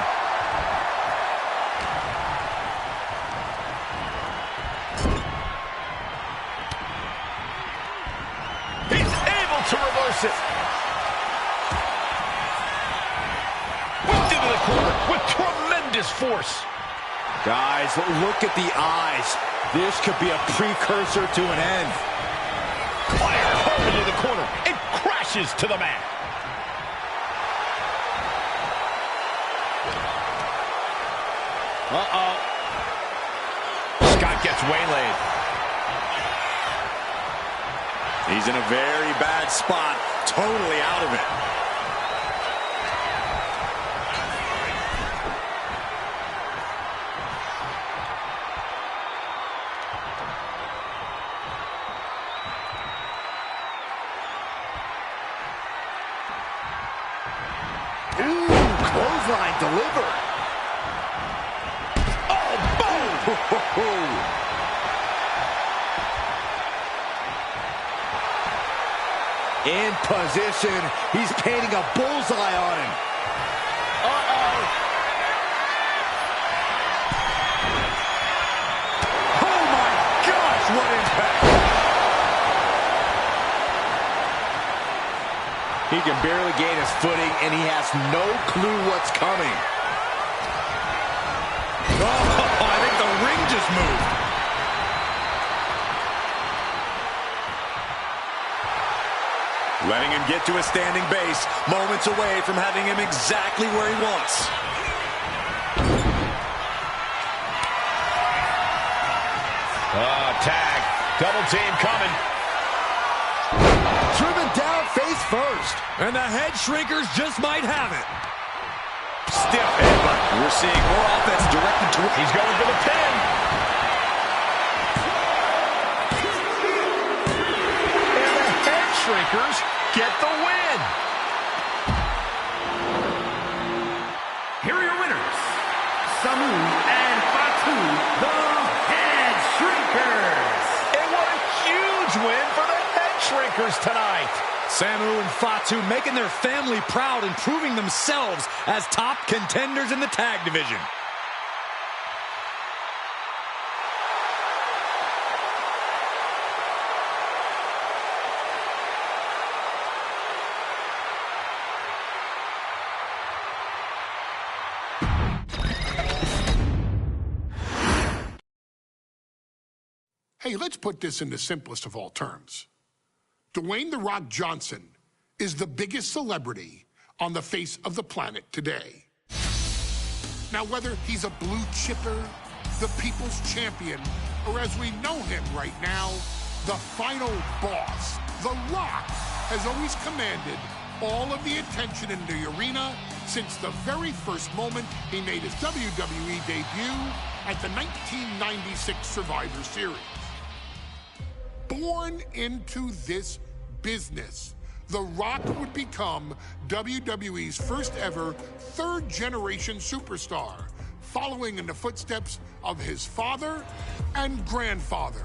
Speaker 3: To reverse it. Whipped into the corner with tremendous force.
Speaker 8: Guys, look at the eyes. This could be a precursor to an end.
Speaker 3: Fire hard into the corner. It crashes to the mat. Uh-oh. Scott gets waylaid.
Speaker 7: He's in a very bad spot, totally out of it.
Speaker 8: Ooh, clothesline delivered.
Speaker 3: Oh, boom!
Speaker 8: In position, he's painting a bullseye on him.
Speaker 3: Uh-oh.
Speaker 8: He can barely gain his footing, and he has no clue what's coming.
Speaker 7: Oh, I think the ring just moved. Letting him get to a standing base, moments away from having him exactly where he wants.
Speaker 3: Tag. Double team coming.
Speaker 8: Driven down face first.
Speaker 7: And the head shrinkers just might have it.
Speaker 3: Stiff headbutt.
Speaker 7: We're seeing more offense directed to...
Speaker 3: He's going for the pin. And the head shrinkers get the win.
Speaker 2: Here are your winners, Samu and Fatu, the Head Shrinkers.
Speaker 3: And what a huge win for the Head Shrinkers tonight.
Speaker 7: Samu and Fatu making their family proud and proving themselves as top contenders in the tag division.
Speaker 5: Hey, let's put this in the simplest of all terms. Dwayne "The Rock" Johnson is the biggest celebrity on the face of the planet today. Now, whether he's a blue chipper, the people's champion, or as we know him right now, the final boss, The Rock has always commanded all of the attention in the arena since the very first moment he made his WWE debut at the 1996 Survivor Series. Born into this business, The Rock would become WWE's first ever third-generation superstar, following in the footsteps of his father and grandfather.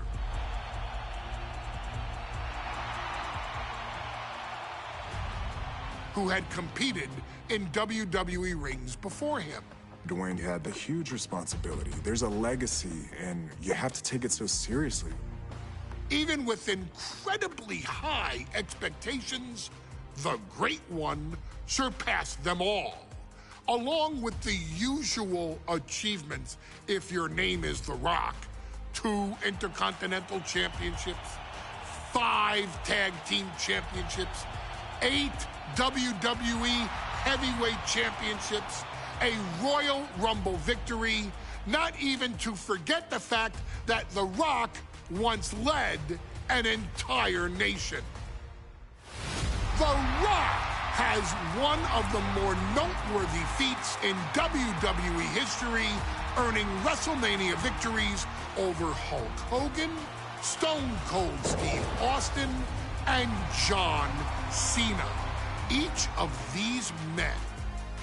Speaker 5: Who had competed in WWE rings before him.
Speaker 4: Dwayne had the huge responsibility. There's a legacy, and you have to take it so seriously.
Speaker 5: Even with incredibly high expectations, the Great One surpassed them all, along with the usual achievements if your name is The Rock: 2 Intercontinental Championships, 5 Tag Team Championships, 8 WWE Heavyweight Championships, a Royal Rumble victory, not even to forget the fact that The Rock once led an entire nation. The Rock has one of the more noteworthy feats in WWE history, earning WrestleMania victories over Hulk Hogan, Stone Cold Steve Austin, and John Cena. Each of these men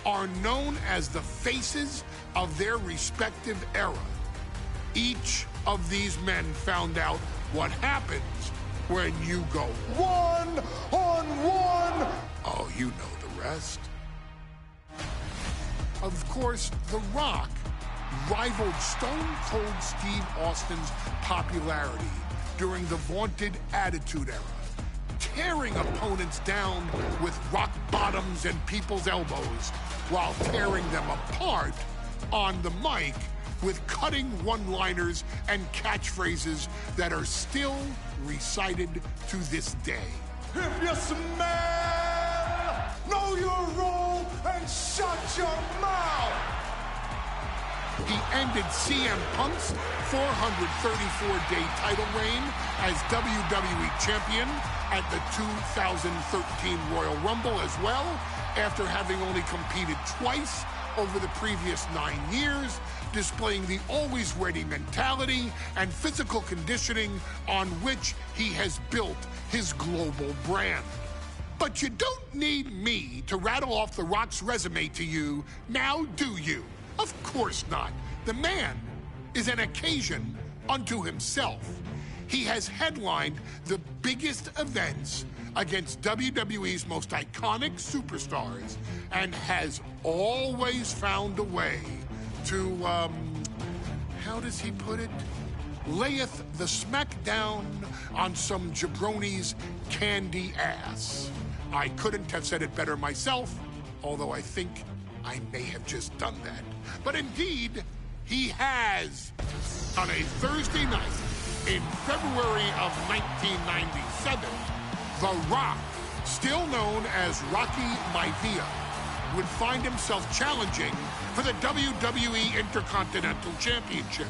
Speaker 5: are known as the faces of their respective era. Each of these men found out what happens when you go one-on-one. Oh, you know the rest. Of course, The Rock rivaled Stone Cold Steve Austin's popularity during the vaunted Attitude Era, tearing opponents down with rock bottoms and people's elbows while tearing them apart on the mic with cutting one-liners and catchphrases that are still recited to this day.
Speaker 1: If you smell, know your role and shut your mouth.
Speaker 5: He ended CM Punk's 434-day title reign as WWE Champion at the 2013 Royal Rumble as well, after having only competed twice over the previous 9 years, displaying the always ready mentality and physical conditioning on which he has built his global brand. But you don't need me to rattle off The Rock's resume to you, now do you? Of course not. The man is an occasion unto himself. He has headlined the biggest events against WWE's most iconic superstars and has always found a way to, how does he put it? Layeth the smackdown on some jabroni's candy ass. I couldn't have said it better myself, although I think I may have just done that. But indeed, he has. On a Thursday night in February of 1997, The Rock, still known as Rocky Maivia, would find himself challenging for the WWE Intercontinental Championship.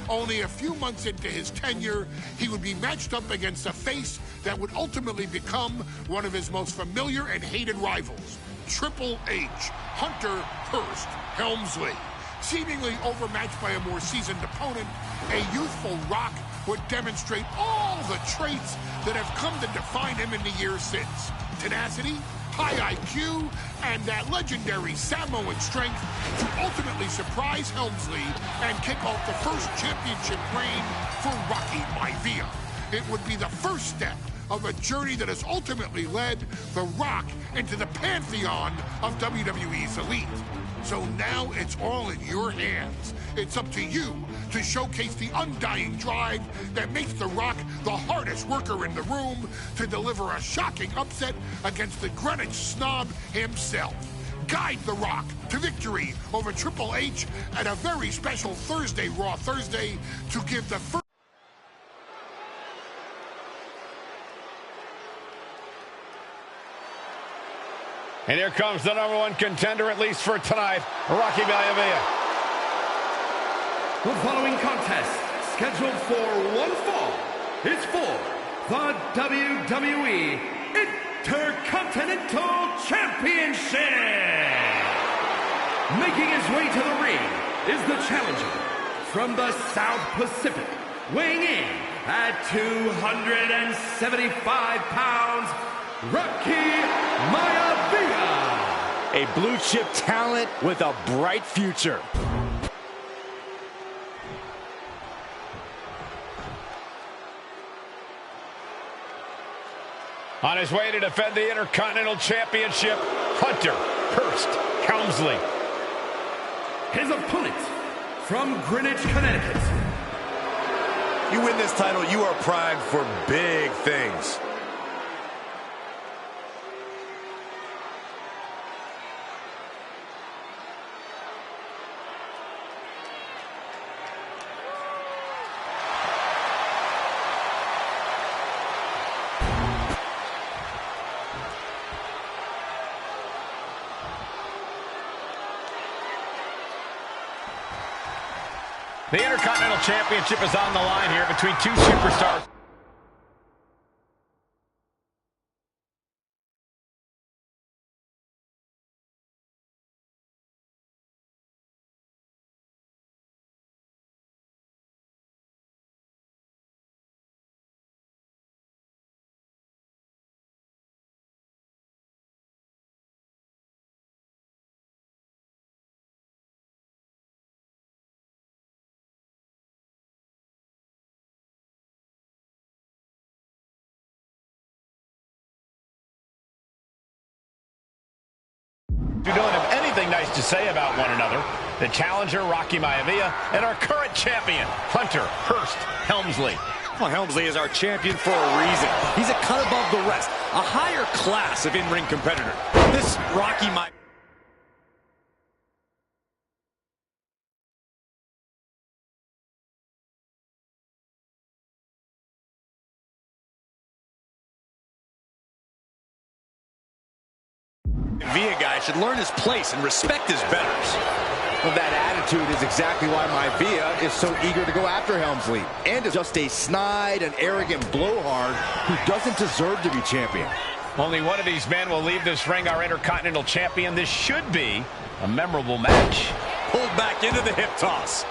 Speaker 5: Only a few months into his tenure, he would be matched up against a face that would ultimately become one of his most familiar and hated rivals, Triple H, Hunter Hearst Helmsley. Seemingly overmatched by a more seasoned opponent, a youthful Rock would demonstrate all the traits that have come to define him in the years since. Tenacity, high IQ, and that legendary Samoan strength to ultimately surprise Helmsley and kick off the first championship reign for Rocky Maivia. It would be the first step of a journey that has ultimately led The Rock into the pantheon of WWE's elite. So now it's all in your hands. It's up to you to showcase the undying drive that makes The Rock the hardest worker in the room to deliver a shocking upset against the Greenwich snob himself. Guide The Rock to victory over Triple H at a very special Thursday, Raw Thursday, to give the first.
Speaker 3: And here comes the #1 contender, at least for tonight, Rocky Maivia.
Speaker 2: The following contest, scheduled for one fall, is for the WWE Intercontinental Championship. Making his way to the ring is the challenger from the South Pacific, weighing in at 275 pounds, Rocky Maivia.
Speaker 8: A blue chip talent with a bright future.
Speaker 3: On his way to defend the Intercontinental Championship, Hunter Hearst Helmsley.
Speaker 2: His opponent from Greenwich, Connecticut.
Speaker 7: You win this title, you are primed for big things.
Speaker 3: The Intercontinental Championship is on the line here between two superstars. Who don't have anything nice to say about one another. The challenger, Rocky Maivia, and our current champion, Hunter Hearst Helmsley.
Speaker 7: Well, Helmsley is our champion for a reason. He's a cut above the rest, a higher class of in-ring competitor. This Rocky Maivia. Via guy should learn his place and respect his betters.
Speaker 8: Well, that attitude is exactly why Maivia is so eager to go after Helmsley. And is just a snide and arrogant blowhard who doesn't deserve to be champion.
Speaker 3: Only one of these men will leave this ring our Intercontinental Champion. This should be a memorable match.
Speaker 7: Pulled back into the hip toss.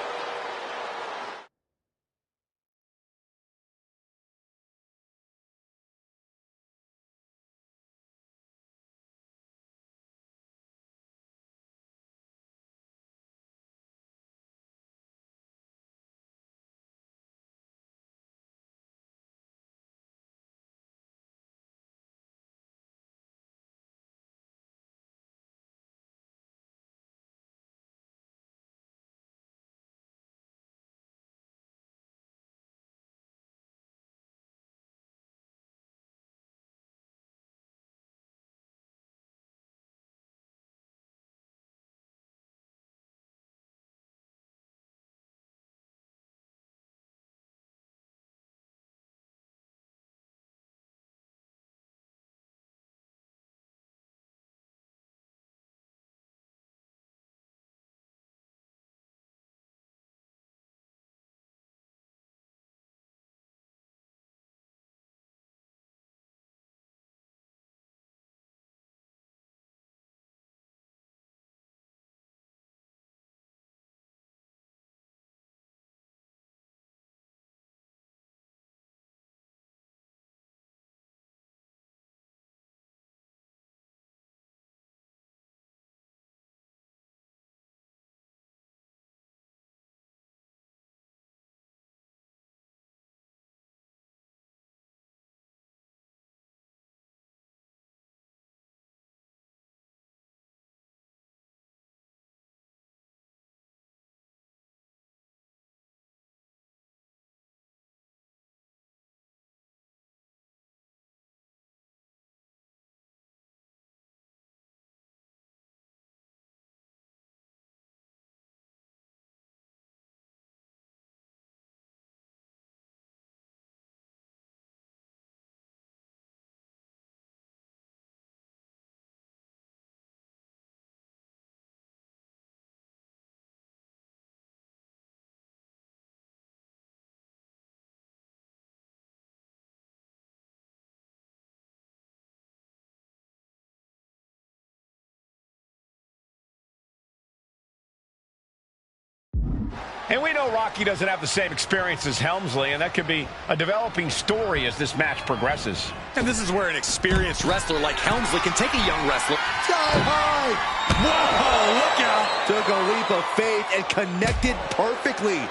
Speaker 3: And we know Rocky doesn't have the same experience as Helmsley, and that could be a developing story as this match progresses.
Speaker 7: And this is where an experienced wrestler like Helmsley can take a young wrestler.
Speaker 8: Sky high!
Speaker 7: Whoa, look out!
Speaker 8: Took a leap of faith and connected perfectly.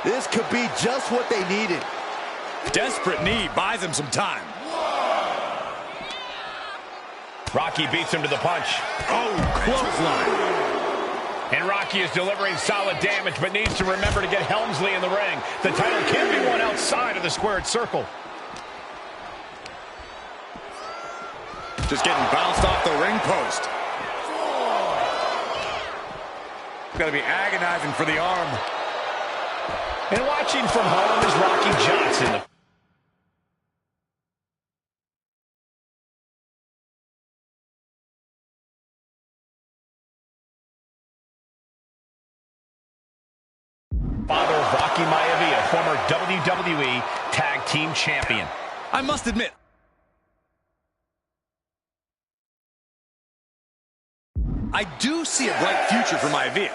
Speaker 8: This could be just what they needed.
Speaker 7: Desperate knee buys him some time.
Speaker 3: Rocky beats him to the punch.
Speaker 7: Oh, clothesline.
Speaker 3: And Rocky is delivering solid damage, but needs to remember to get Helmsley in the ring. The title can be won outside of the squared circle.
Speaker 7: Just getting bounced off the ring post. Got to be agonizing for the arm.
Speaker 3: And watching from home is Rocky Johnson. Father of Rocky Maivia, former WWE Tag Team Champion.
Speaker 7: I must admit, I do see a bright future for Maivia.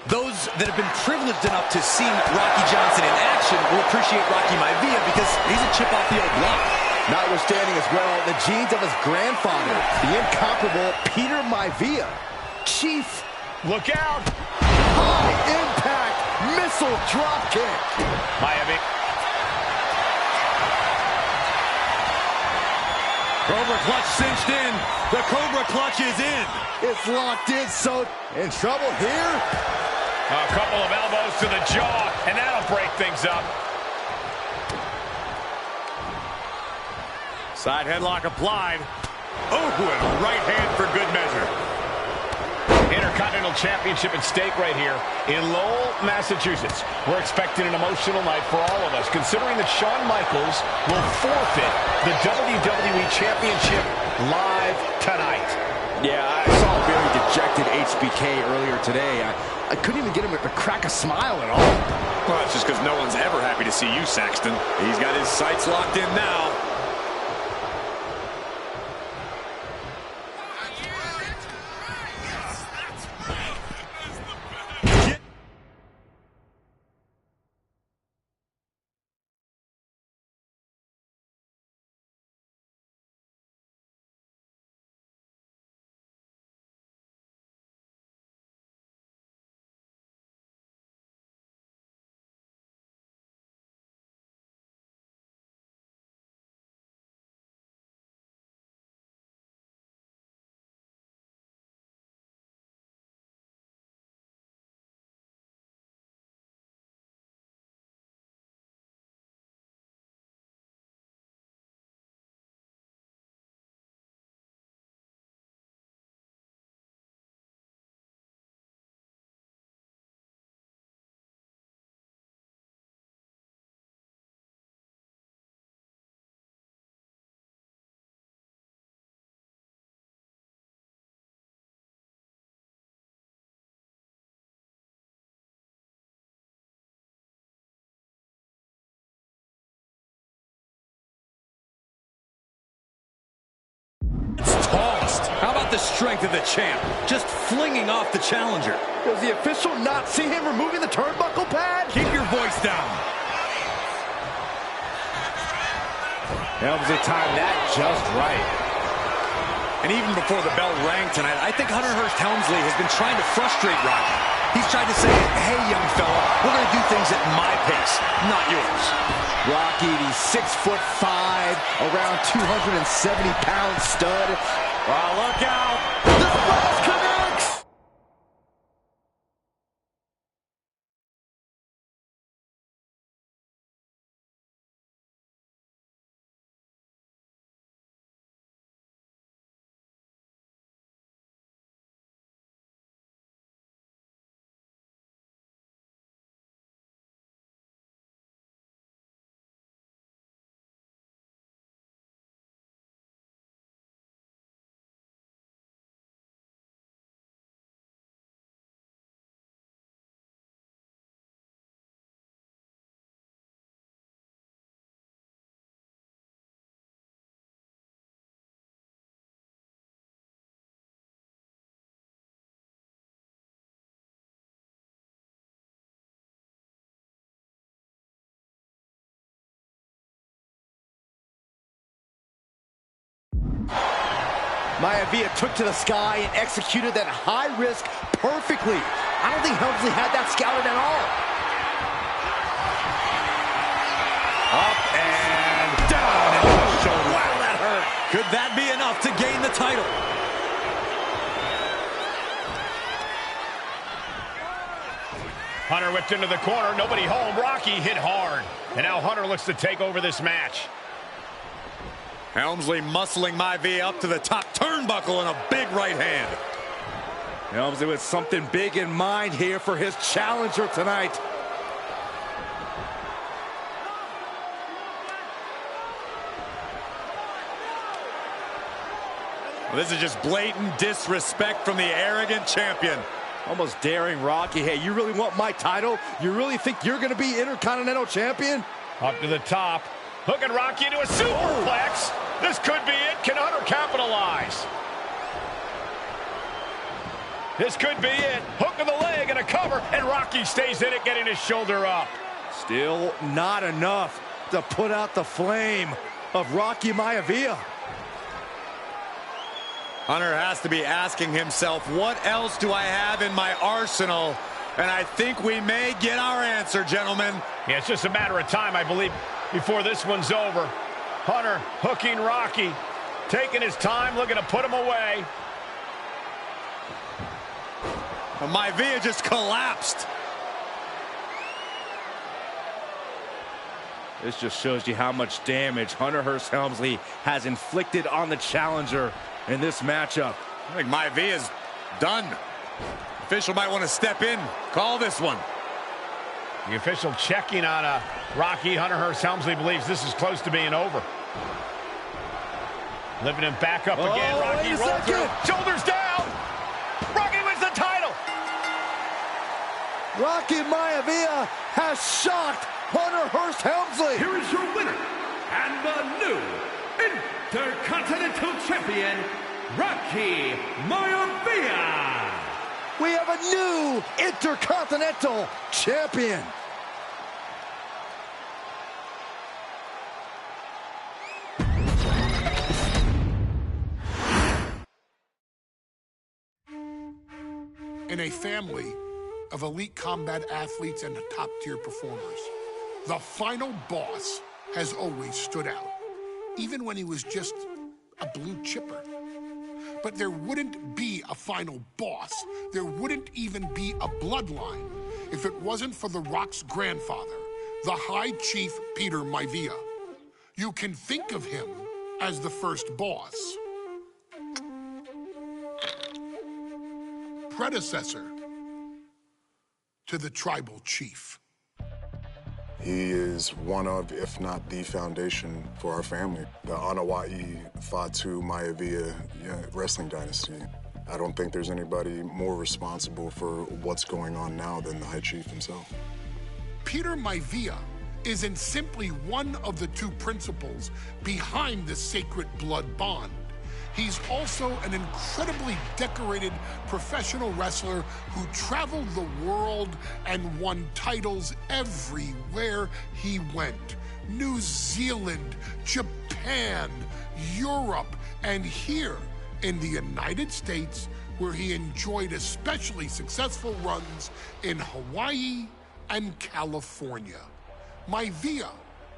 Speaker 7: Those that have been privileged enough to see Rocky Johnson in action will appreciate Rocky Maivia because he's a chip off the old block.
Speaker 8: Notwithstanding as well the genes of his grandfather, the incomparable Peter Maivia. Chief,
Speaker 3: look out!
Speaker 8: High impact missile drop kick.
Speaker 3: Maivia.
Speaker 7: Cobra clutch cinched in. The Cobra clutch is in.
Speaker 8: It's locked in, so in trouble here.
Speaker 3: A couple of elbows to the jaw, and that'll break things up.
Speaker 7: Side headlock applied. Oh, and a right hand for good measure.
Speaker 3: Intercontinental Championship at stake right here in Lowell, Massachusetts. We're expecting an emotional night for all of us, considering that Shawn Michaels will forfeit the WWE Championship live tonight.
Speaker 8: Yeah, I saw a very dejected HBK earlier today. I couldn't even get him to crack a smile at all.
Speaker 7: Well, it's just because no one's ever happy to see you, Saxton. He's got his sights locked in now. Tossed. How about the strength of the champ? Just flinging off the challenger.
Speaker 8: Does the official not see him removing the turnbuckle pad?
Speaker 7: Keep your voice down.
Speaker 8: Helmsley timed that just right.
Speaker 7: And even before the bell rang tonight, I think Hunter Hearst Helmsley has been trying to frustrate Rocky. He's tried to say, hey, young fella, we're going to do things at my pace, not yours.
Speaker 8: Rocky, the 6'5", around 270-pound stud.
Speaker 7: Well, look out.
Speaker 8: The cross connects. Maivia took to the sky and executed that high risk perfectly. I don't think Helmsley had that scouted at all.
Speaker 7: Up and down into the shoulder. Wow, that hurt. Could that be enough to gain the title?
Speaker 3: Hunter whipped into the corner. Nobody home. Rocky hit hard. And now Hunter looks to take over this match.
Speaker 7: Helmsley muscling Maivia up to the top turnbuckle and a big right hand.
Speaker 8: Helmsley with something big in mind here for his challenger tonight.
Speaker 7: Well, this is just blatant disrespect from the arrogant champion.
Speaker 8: Almost daring Rocky. Hey, you really want my title? You really think you're going to be Intercontinental Champion?
Speaker 3: Up to the top. Hooking Rocky into a superplex. This could be it. Can Hunter capitalize? This could be it. Hook of the leg and a cover. And Rocky stays in it, getting his shoulder up.
Speaker 8: Still not enough to put out the flame of Rocky Maivia.
Speaker 7: Hunter has to be asking himself, what else do I have in my arsenal? And I think we may get our answer, gentlemen.
Speaker 3: Yeah, it's just a matter of time, I believe, before this one's over. Hunter hooking Rocky, taking his time, looking to put him away.
Speaker 7: Maivia just collapsed.
Speaker 8: This just shows you how much damage Hunter Hearst Helmsley has inflicted on the challenger in this matchup.
Speaker 7: I think Maivia's done. Official might want to step in, call this one.
Speaker 3: The official checking on Rocky. Hunter Hearst Helmsley believes this is close to being over. Lifting him back up again. Rocky rolls through. Shoulders down. Rocky wins the title.
Speaker 8: Rocky Maivia has shocked Hunter Hearst Helmsley.
Speaker 2: Here is your winner and the new Intercontinental Champion, Rocky Maivia.
Speaker 8: We have a new Intercontinental Champion.
Speaker 5: In a family of elite combat athletes and top-tier performers, the final boss has always stood out, even when he was just a blue chipper. But there wouldn't be a final boss. There wouldn't even be a bloodline if it wasn't for The Rock's grandfather, the High Chief Peter Maivia. You can think of him as the first boss. Predecessor to the tribal chief.
Speaker 4: He is one of, if not the foundation for our family. The Anoa'i Fatu Maivia wrestling dynasty. I don't think there's anybody more responsible for what's going on now than the High Chief himself.
Speaker 5: Peter Maivia isn't simply one of the two principals behind the sacred blood bond. He's also an incredibly decorated professional wrestler who traveled the world and won titles everywhere he went. New Zealand, Japan, Europe, and here in the United States, where he enjoyed especially successful runs in Hawaii and California. Maivia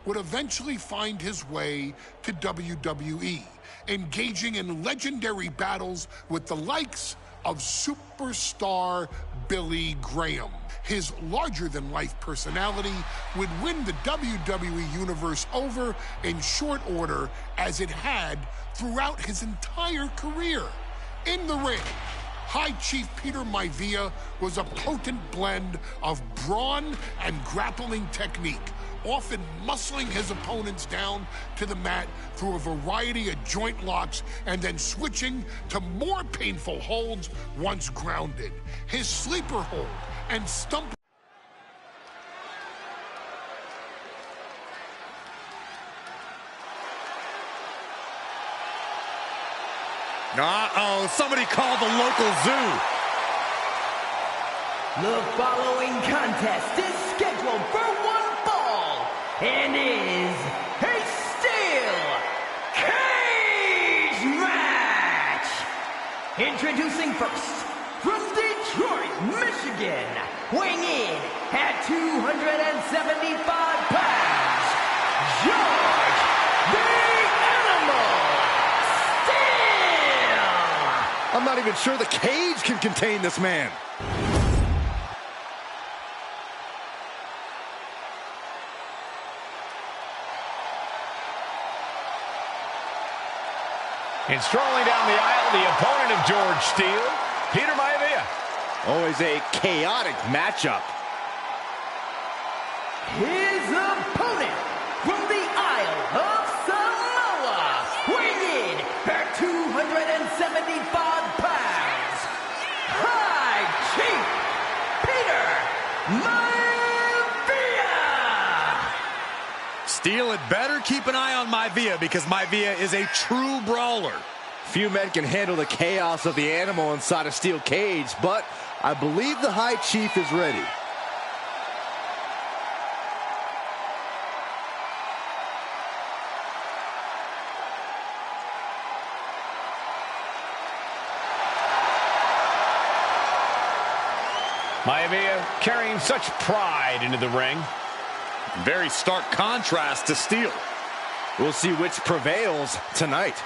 Speaker 5: would eventually find his way to WWE, engaging in legendary battles with the likes of superstar Billy Graham. His larger-than-life personality would win the WWE Universe over in short order, as it had throughout his entire career. In the ring, High Chief Peter Maivia was a potent blend of brawn and grappling technique, often muscling his opponents down to the mat through a variety of joint locks and then switching to more painful holds once grounded. His sleeper hold and stump.
Speaker 7: Uh-oh, somebody call the local zoo.
Speaker 10: The following contest is scheduled for one fall and is a steel cage match. Introducing first, from Detroit, Michigan, weighing in at 275 pounds, George the Animal Steele!
Speaker 8: I'm not even sure the cage can contain this man.
Speaker 3: And strolling down the aisle, the opponent of George Steele, Peter Maivia.
Speaker 8: Always a chaotic matchup.
Speaker 10: His opponent from the Isle of Samoa, weighing in at 275 pounds, High Chief Peter Maivia!
Speaker 7: Steele had better keep an eye on Maivia because Maivia is a true brawler.
Speaker 8: Few men can handle the chaos of the animal inside a steel cage, but I believe the High Chief is ready.
Speaker 3: Maivia carrying such pride into the ring.
Speaker 7: Very stark contrast to Steele.
Speaker 8: We'll see which prevails tonight.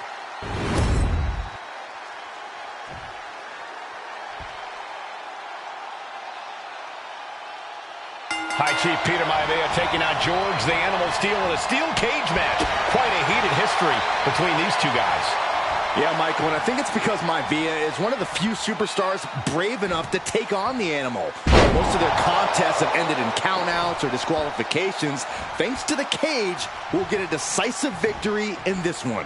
Speaker 3: High Chief Peter Maivia taking on George the Animal Steele in a steel cage match. Quite a heated history between these two guys.
Speaker 8: Yeah, Michael, and I think it's because Maivia is one of the few superstars brave enough to take on the animal. Most of their contests have ended in countouts or disqualifications. Thanks to the cage, we'll get a decisive victory in this one.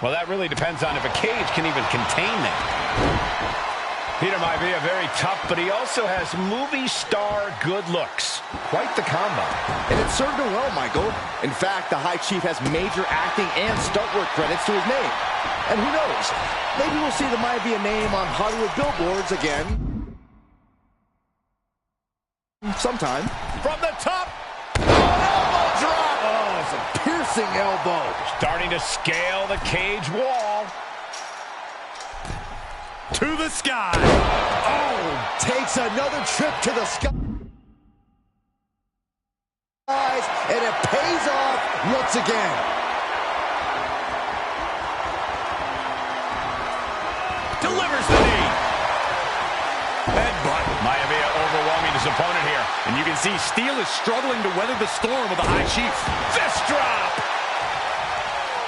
Speaker 3: Well, that really depends on if a cage can even contain them. Peter Maivia, very tough, but he also has movie star good looks. Quite the combo.
Speaker 8: And it served him well, Michael. In fact, the High Chief has major acting and stunt work credits to his name. And who knows? Maybe we'll see the Maivia name on Hollywood billboards again sometime.
Speaker 3: From the top. Elbow drop.
Speaker 8: Oh, it's a piercing elbow.
Speaker 3: Starting to scale the cage wall.
Speaker 7: To the sky.
Speaker 8: Oh, takes another trip to the sky. And it pays off once again.
Speaker 7: Delivers the knee.
Speaker 3: Headbutt. Maivia overwhelming his opponent here.
Speaker 7: And you can see Steele is struggling to weather the storm of the High Chief.
Speaker 3: Fist drop.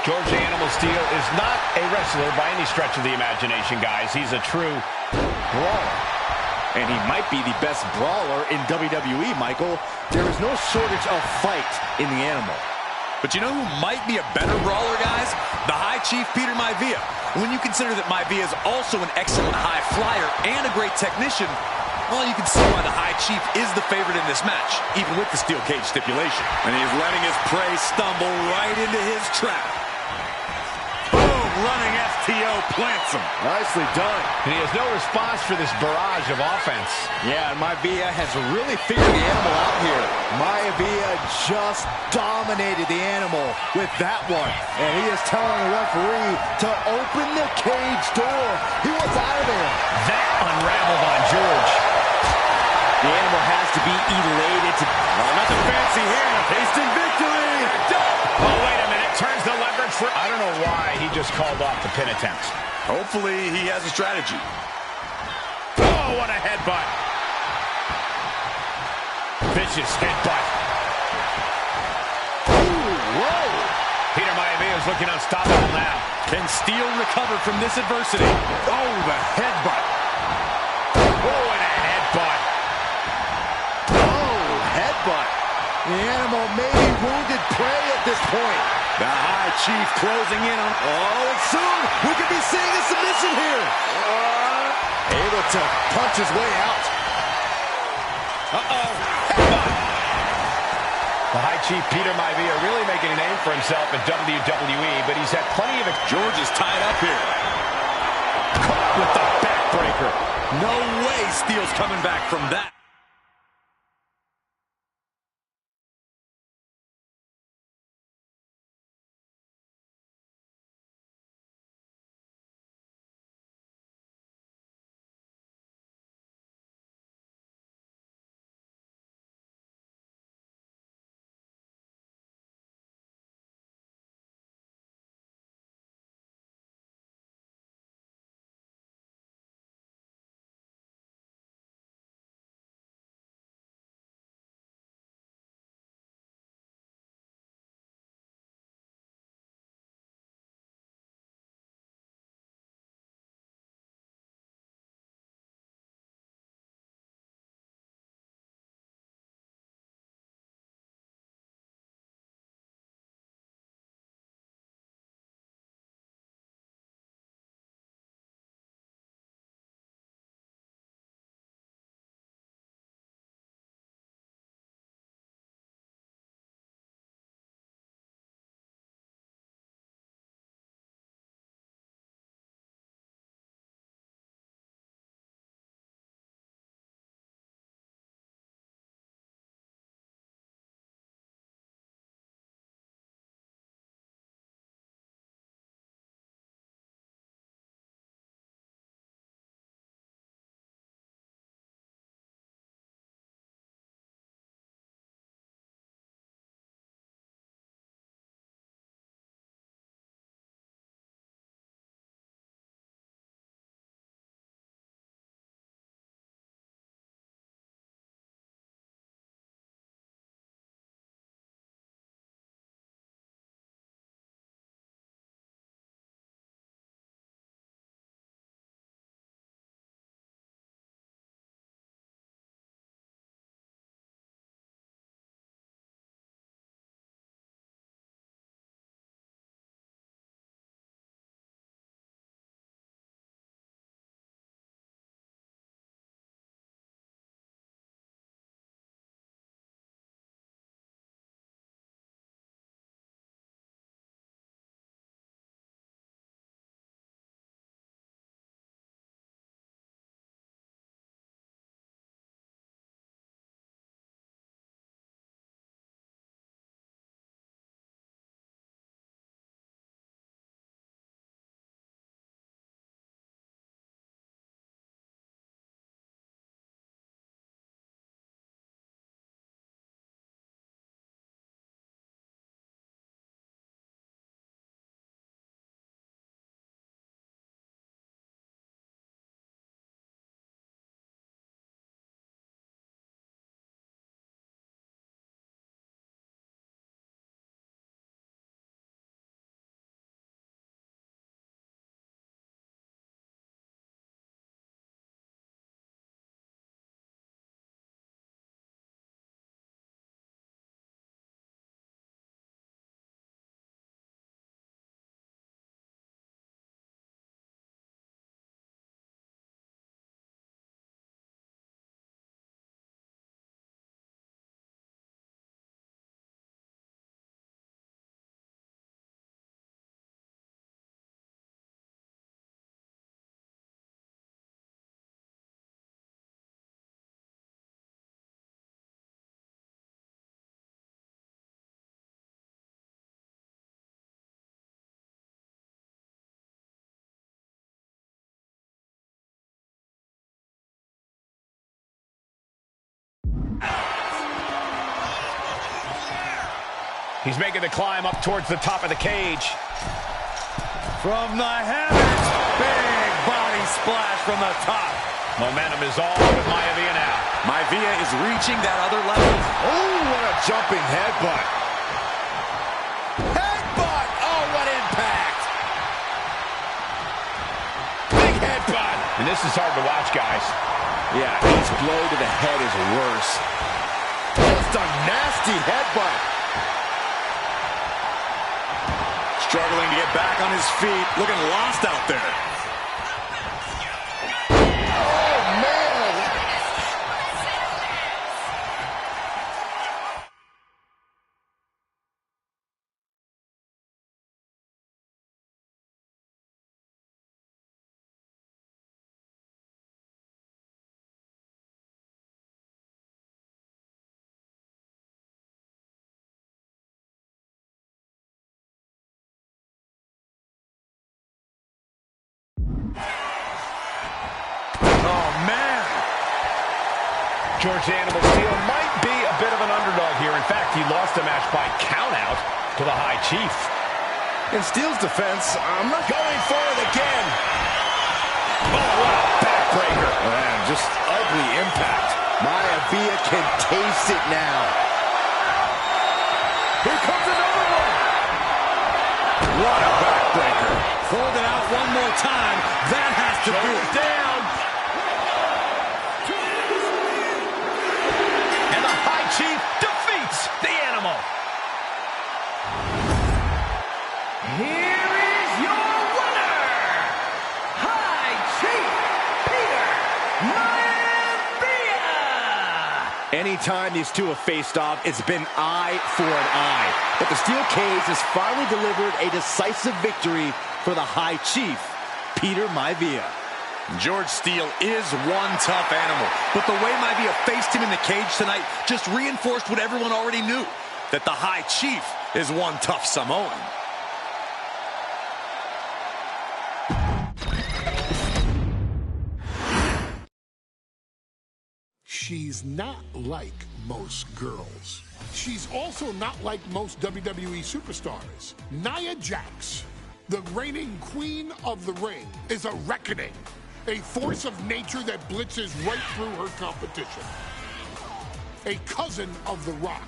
Speaker 3: George the Animal Steele is not a wrestler by any stretch of the imagination, guys. He's a true brawler.
Speaker 8: And he might be the best brawler in WWE, Michael. There is no shortage of fight in the Animal.
Speaker 7: But you know who might be a better brawler, guys? The High Chief, Peter Maivia. When you consider that Maivia is also an excellent high flyer and a great technician, well, you can see why the High Chief is the favorite in this match, even with the steel cage stipulation.
Speaker 2: And he's letting his prey stumble right into his trap. Running FTO plants him.
Speaker 8: Nicely done.
Speaker 3: And he has no response for this barrage of offense.
Speaker 8: Yeah, and Maivia has really figured the Animal out here. Maivia just dominated the Animal with that one. And he is telling the referee to open the cage door. He wants out of there.
Speaker 3: That unraveled on George.
Speaker 8: The Animal has to be elated to...
Speaker 2: Oh, nothing fancy here. Hasting victory.
Speaker 3: Oh, wait a minute. Turns the leverage for... I don't know why he just called off the pin attempt.
Speaker 2: Hopefully he has a strategy.
Speaker 3: Oh, what a headbutt. Vicious headbutt.
Speaker 8: Ooh, whoa.
Speaker 3: Peter Maivia is looking unstoppable now.
Speaker 7: Can Steele recover from this adversity?
Speaker 2: Oh, the headbutt.
Speaker 3: Oh, and a headbutt.
Speaker 8: Oh, headbutt. The Animal may be wounded prey at this point.
Speaker 2: The High Chief closing in on...
Speaker 8: Oh, and soon we could be seeing a submission here. Able to punch his way out.
Speaker 3: Uh-oh. The High Chief, Peter Maivia, really making a name for himself in WWE, but he's had plenty of...
Speaker 7: George is tied up here.
Speaker 3: Caught with the backbreaker.
Speaker 7: No way Steele's coming back from that.
Speaker 3: He's making the climb up towards the top of the cage.
Speaker 7: From the heavens, big body splash from the top.
Speaker 3: Momentum is all with Maivia now.
Speaker 7: Maivia is reaching that other level.
Speaker 8: Oh, what a jumping headbutt. Headbutt! Oh, what impact!
Speaker 3: Big headbutt. And this is hard to watch, guys.
Speaker 8: Yeah, each blow to the head is worse. Just a nasty headbutt.
Speaker 7: Struggling to get back on his feet, looking lost out there.
Speaker 3: George Animal Steel might be a bit of an underdog here. In fact, he lost the match by countout to the High Chief.
Speaker 8: In Steel's defense, I'm not
Speaker 3: going for it again. Oh, what a backbreaker.
Speaker 8: Man, just ugly impact. Maivia can taste it now.
Speaker 3: Here comes another one.
Speaker 8: What a backbreaker.
Speaker 7: Hold it out one more time. That has to do it.
Speaker 3: Down. And the High Chief defeats the Animal.
Speaker 10: Here is your winner, High Chief Peter Maivia.
Speaker 8: Anytime these two have faced off, it's been eye for an eye. But the steel cage has finally delivered a decisive victory for the High Chief, Peter Maivia.
Speaker 7: George Steele is one tough animal, but the way Maivia faced him in the cage tonight just reinforced what everyone already knew, that the High Chief is one tough Samoan.
Speaker 5: She's not like most girls. She's also not like most WWE superstars. Nia Jax, the reigning queen of the ring, is a reckoning, a force of nature that blitzes right through her competition. A cousin of The Rock,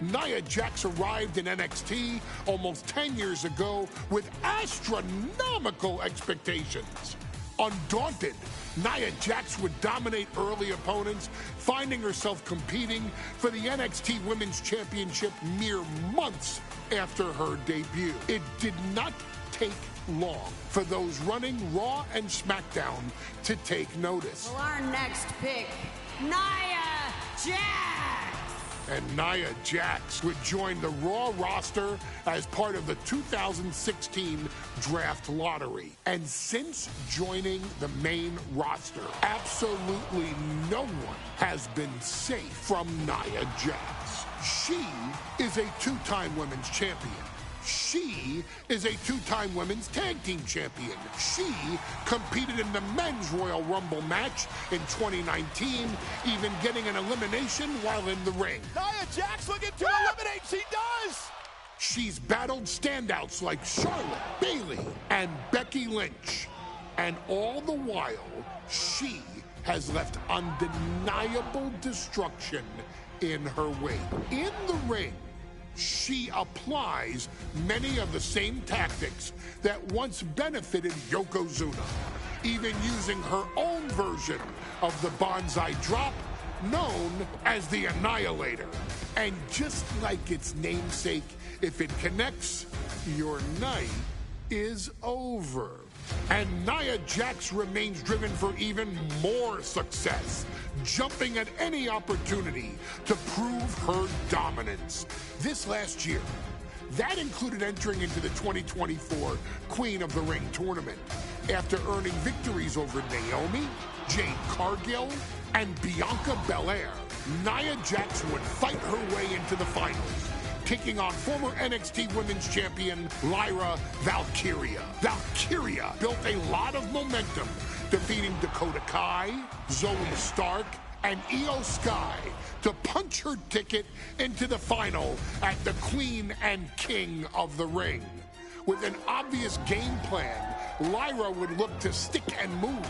Speaker 5: Nia Jax arrived in NXT almost 10 years ago with astronomical expectations. Undaunted, Nia Jax would dominate early opponents, finding herself competing for the NXT Women's Championship mere months after her debut. It did not take long for those running Raw and SmackDown to take notice.
Speaker 11: Well, our next pick, Nia Jax.
Speaker 5: And Nia Jax would join the Raw roster as part of the 2016 Draft Lottery. And since joining the main roster, absolutely no one has been safe from Nia Jax. She is a two-time women's champion. She is a two-time women's tag team champion. She competed in the men's Royal Rumble match in 2019, even getting an elimination while in the ring.
Speaker 3: Nia Jax looking to eliminate. She does.
Speaker 5: She's battled standouts like Charlotte, Bayley, and Becky Lynch. And all the while, she has left undeniable destruction in her wake. In the ring, she applies many of the same tactics that once benefited Yokozuna, even using her own version of the Banzai Drop, known as the Annihilator. And just like its namesake, if it connects, your night is over. And Nia Jax remains driven for even more success, jumping at any opportunity to prove her dominance. This last year, that included entering into the 2024 Queen of the Ring tournament after earning victories over Naomi, Jade Cargill, and Bianca Belair. Nia Jax would fight her way into the finals, taking on former NXT Women's Champion Lyra Valkyria. Valkyria built a lot of momentum, defeating Dakota Kai, Zoe Stark, and Io Sky to punch her ticket into the final at the Queen and King of the Ring. With an obvious game plan, Lyra would look to stick and move,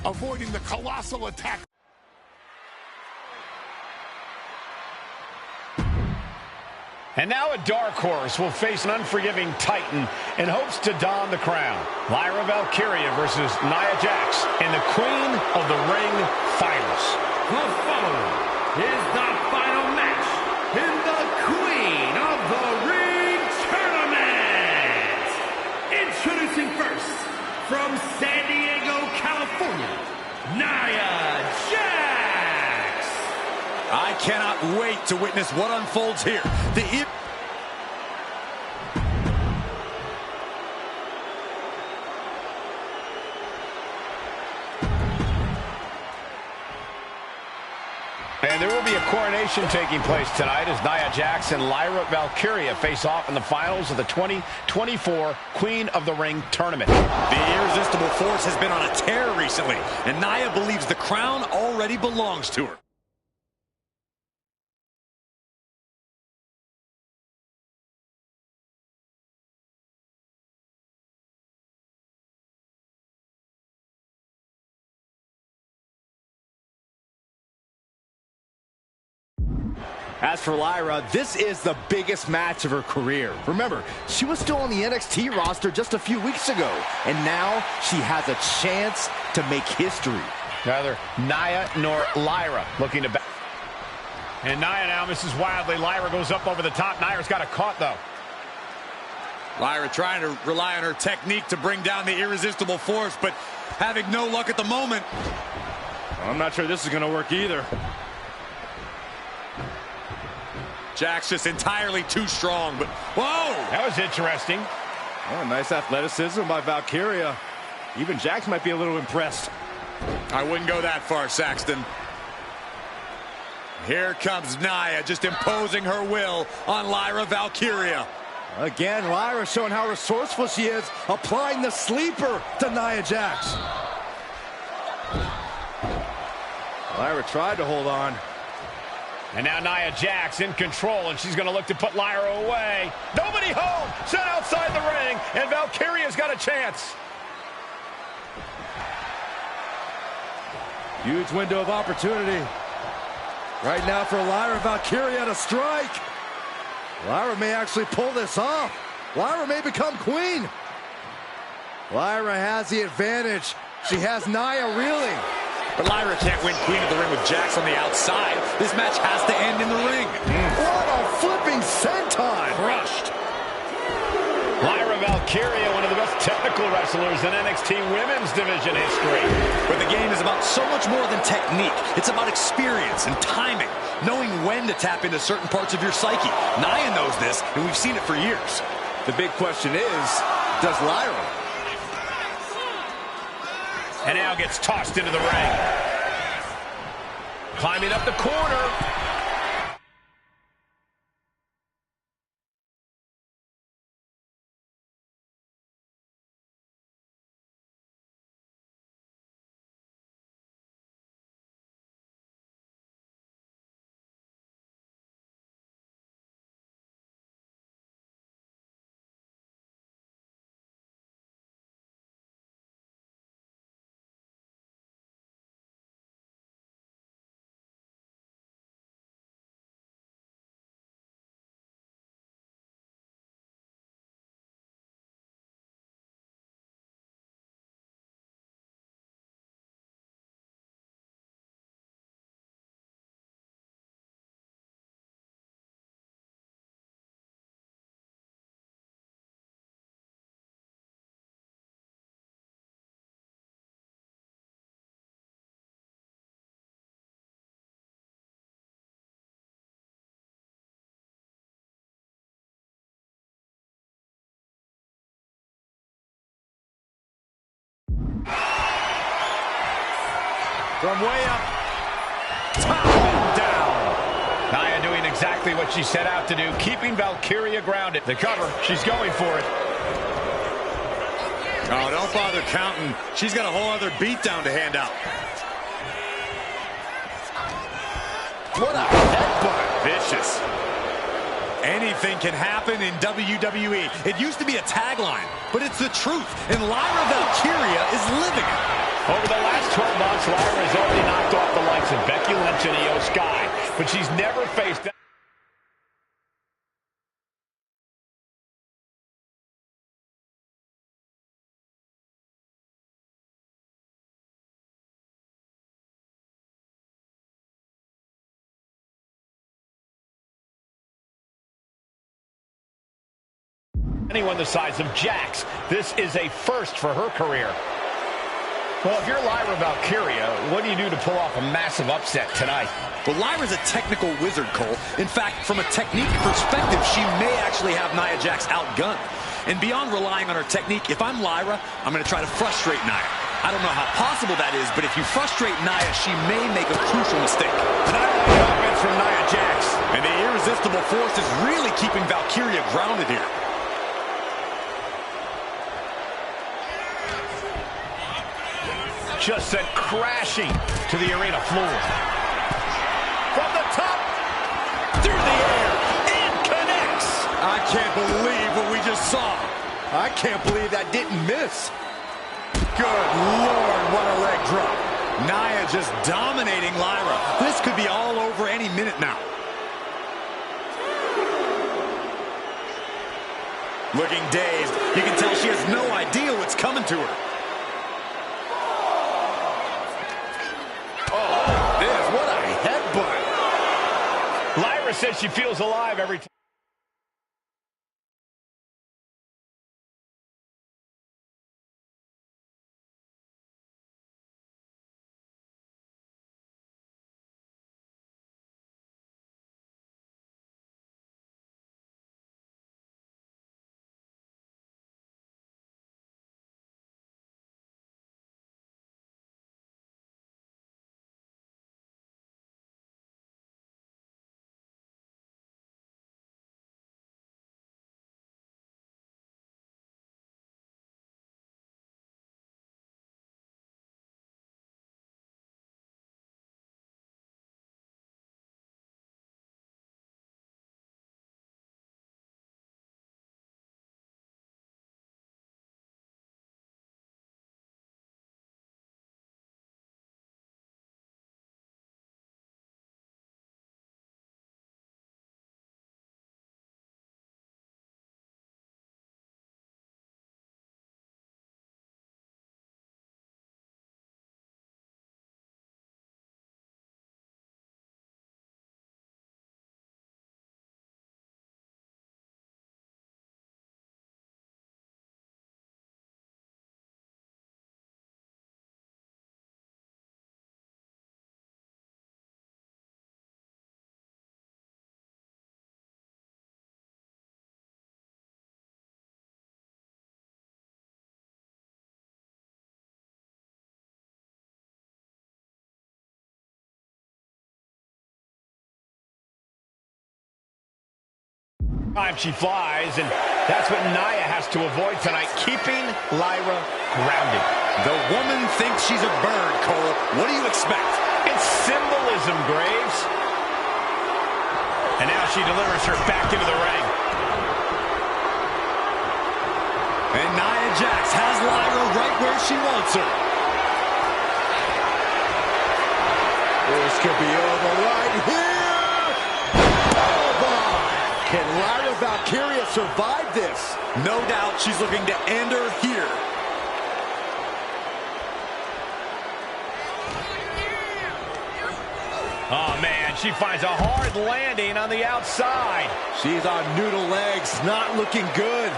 Speaker 5: avoiding the colossal attack.
Speaker 3: And now a dark horse will face an unforgiving titan in hopes to don the crown. Lyra Valkyria versus Nia Jax in the Queen of the Ring finals.
Speaker 2: The following is the final match in the Queen of the Ring tournament. Introducing first, from San Diego, California, Nia Jax.
Speaker 7: I cannot wait to witness what unfolds here.
Speaker 3: And there will be a coronation taking place tonight as Nia Jax and Lyra Valkyria face off in the finals of the 2024 Queen of the Ring tournament.
Speaker 7: The Irresistible Force has been on a tear recently, and Nia believes the crown already belongs to her.
Speaker 8: As for Lyra, this is the biggest match of her career. Remember, she was still on the NXT roster just a few weeks ago, and now she has a chance to make history.
Speaker 3: Neither Nia nor Lyra looking to back. And Nia now misses wildly. Lyra goes up over the top. Nia's got it caught, though.
Speaker 7: Lyra trying to rely on her technique to bring down the Irresistible Force, but having no luck at the moment.
Speaker 8: I'm not sure this is going to work either.
Speaker 7: Jax just entirely too strong, but whoa!
Speaker 3: That was interesting.
Speaker 8: Oh, nice athleticism by Valkyria. Even Jax might be a little impressed.
Speaker 7: I wouldn't go that far, Saxton. Here comes Nia, just imposing her will on Lyra Valkyria.
Speaker 8: Again, Lyra showing how resourceful she is, applying the sleeper to Nia Jax. Lyra tried to hold on.
Speaker 3: And now Nia Jax in control, and she's going to look to put Lyra away. Nobody home! Set outside the ring, and Valkyria's got a chance.
Speaker 8: Huge window of opportunity. Right now for Lyra Valkyria to strike. Lyra may actually pull this off. Lyra may become queen. Lyra has the advantage. She has Nia reeling.
Speaker 7: But Lyra can't win Queen of the Ring with Jax on the outside. This match has to end in the ring.
Speaker 8: What a flipping senton!
Speaker 7: Crushed.
Speaker 3: Lyra Valkyria, one of the best technical wrestlers in NXT Women's Division history.
Speaker 7: But the game is about so much more than technique. It's about experience and timing, knowing when to tap into certain parts of your psyche. Nia knows this, and we've seen it for years.
Speaker 8: The big question is, does Lyra?
Speaker 3: And now gets tossed into the ring. Climbing up the corner. From way up, top and down. Nia doing exactly what she set out to do, keeping Valkyria grounded. The cover, she's going for it.
Speaker 7: Oh, don't bother counting. She's got a whole other beatdown to hand out. What a headbutt. Vicious. Anything can happen in WWE. It used to be a tagline, but it's the truth, and Lyra Valkyria is living it.
Speaker 3: Over the last 12 months, Lyra has already knocked off the likes of Becky Lynch and Io Sky, but she's never faced anyone the size of Jax. This is a first for her career. Well, if you're Lyra Valkyria, what do you do to pull off a massive upset tonight?
Speaker 7: Well, Lyra's a technical wizard, Cole. In fact, from a technique perspective, she may actually have Nia Jax outgunned. And beyond relying on her technique, if I'm Lyra, I'm going to try to frustrate Nia. I don't know how possible that is, but if you frustrate Nia, she may make a crucial mistake.
Speaker 3: Tonight, the offense from Nia Jax.
Speaker 7: And the irresistible force is really keeping Valkyria grounded here.
Speaker 3: Just sent crashing to the arena floor. From the top, through the air, and connects.
Speaker 7: I can't believe what we just saw. I can't believe that didn't miss. Good Lord, what a leg drop. Nia just dominating Lyra. This could be all over any minute now. Looking dazed. You can tell she has no idea what's coming to her. What a headbutt.
Speaker 3: Lyra says she feels alive every time. Time she flies, and that's what Nia has to avoid tonight, keeping Lyra grounded.
Speaker 7: The woman thinks she's a bird, Cole. What do you expect?
Speaker 3: It's symbolism, Graves. And now she delivers her back into the ring.
Speaker 7: And Nia Jax has Lyra right where she wants her. This could be over right here. Can Lyra Valkyria survive this? No doubt she's looking to end her here.
Speaker 3: Oh, man, she finds a hard landing on the outside.
Speaker 7: She's on noodle legs, not looking good.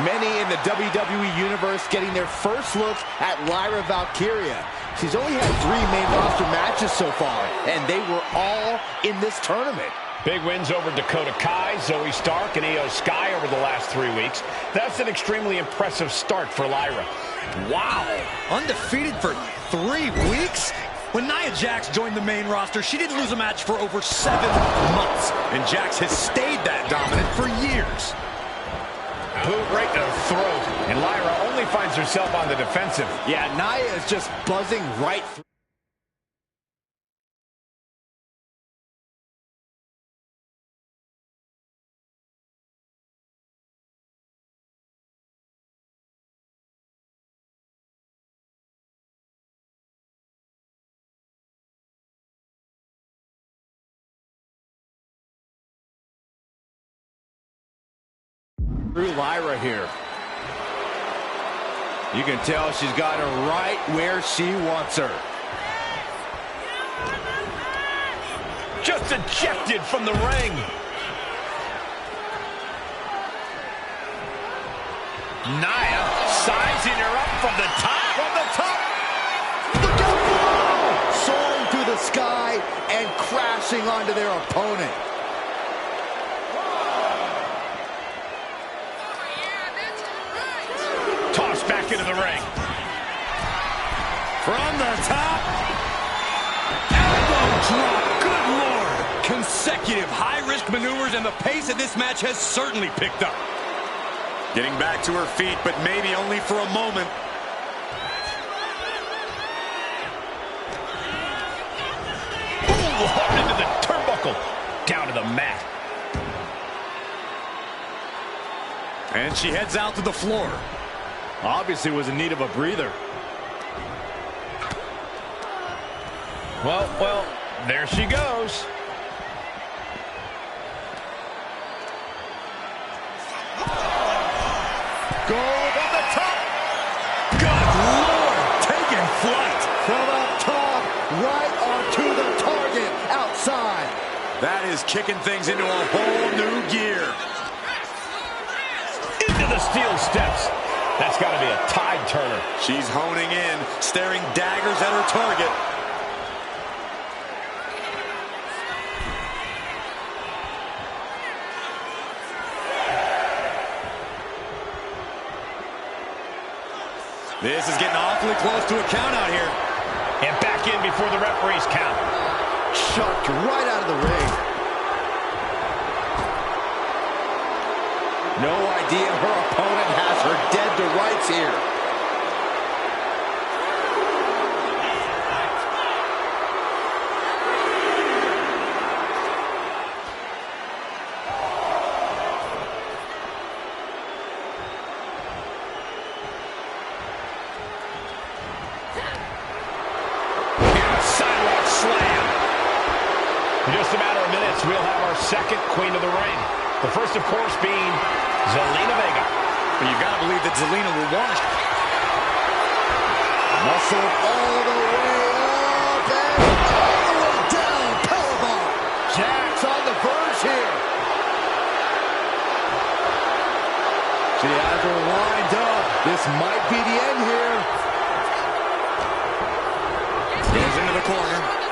Speaker 7: Many in the WWE Universe getting their first look at Lyra Valkyria. She's only had 3 main roster matches so far, and they were all in this tournament.
Speaker 3: Big wins over Dakota Kai, Zoe Stark, and Io Sky over the last 3 weeks. That's an extremely impressive start for Lyra.
Speaker 7: Wow, undefeated for 3 weeks? When Nia Jax joined the main roster, she didn't lose a match for over 7 months. And Jax has stayed that dominant for years.
Speaker 3: Boot right to the throat. And Lyra only finds herself on the defensive.
Speaker 8: Yeah, Nia is just buzzing right through. Lyra here. You can tell she's got her right where she wants her.
Speaker 3: Just ejected from the ring. Nia sizing her up from the top.
Speaker 8: From the top. Look out below! Soaring through the sky and crashing onto their opponent.
Speaker 3: Tossed back into the ring.
Speaker 7: From the top. Elbow drop. Good Lord. Consecutive high-risk maneuvers, and the pace of this match has certainly picked up. Getting back to her feet, but maybe only for a moment.
Speaker 3: Ooh, hard into the turnbuckle. Down to the mat.
Speaker 7: And she heads out to the floor.
Speaker 8: Obviously was in need of a breather.
Speaker 3: Well, there she goes.
Speaker 8: Go from the top.
Speaker 7: Good Lord, taking flight.
Speaker 8: From up top, right onto the target, outside.
Speaker 7: That is kicking things into a whole new gear.
Speaker 3: Into the steel steps. That's got to be a tide turner.
Speaker 7: She's honing in, staring daggers at her target. This is getting awfully close to a count out here.
Speaker 3: And back in before the referee's count.
Speaker 8: Shoved right out of the ring. No idea her opponent has her dead to rights here.
Speaker 3: Sidewalk slam. In just a matter of minutes, we'll have our second Queen of the Ring. The first, of course, being Zelina Vega.
Speaker 7: But you've got to believe that Zelina will want to.
Speaker 8: Muscle all the way up and all the way down. Powerbomb. Jax on the verge here. She has her lined up. This might be the end here.
Speaker 7: Goes into the corner.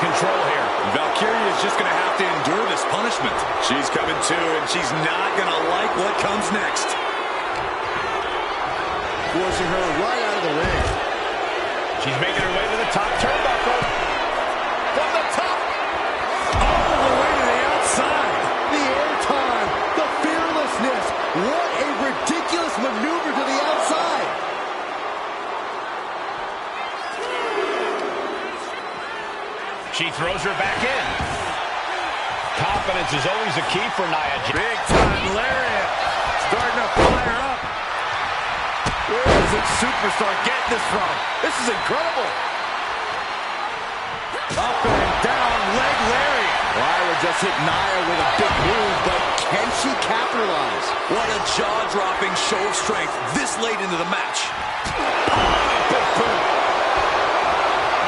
Speaker 3: Control here.
Speaker 7: Valkyria is just going to have to endure this punishment. She's coming to, and she's not going to like what comes next.
Speaker 8: Forcing her right out of the ring.
Speaker 3: She's making her way to the top turnbuckle. From the top.
Speaker 7: All the way to the outside.
Speaker 8: The airtime. The fearlessness. What a ridiculous maneuver to the outside.
Speaker 3: She throws her back in. Confidence is always a key for Nia Jax.
Speaker 7: Big time lariat. Starting to fire up.
Speaker 8: Where does this superstar get this from? This is incredible.
Speaker 7: Up and down, leg lariat.
Speaker 8: Lyra just hit Nia with a big move, but can she capitalize?
Speaker 7: What a jaw-dropping show of strength this late into the match.
Speaker 8: Big boom.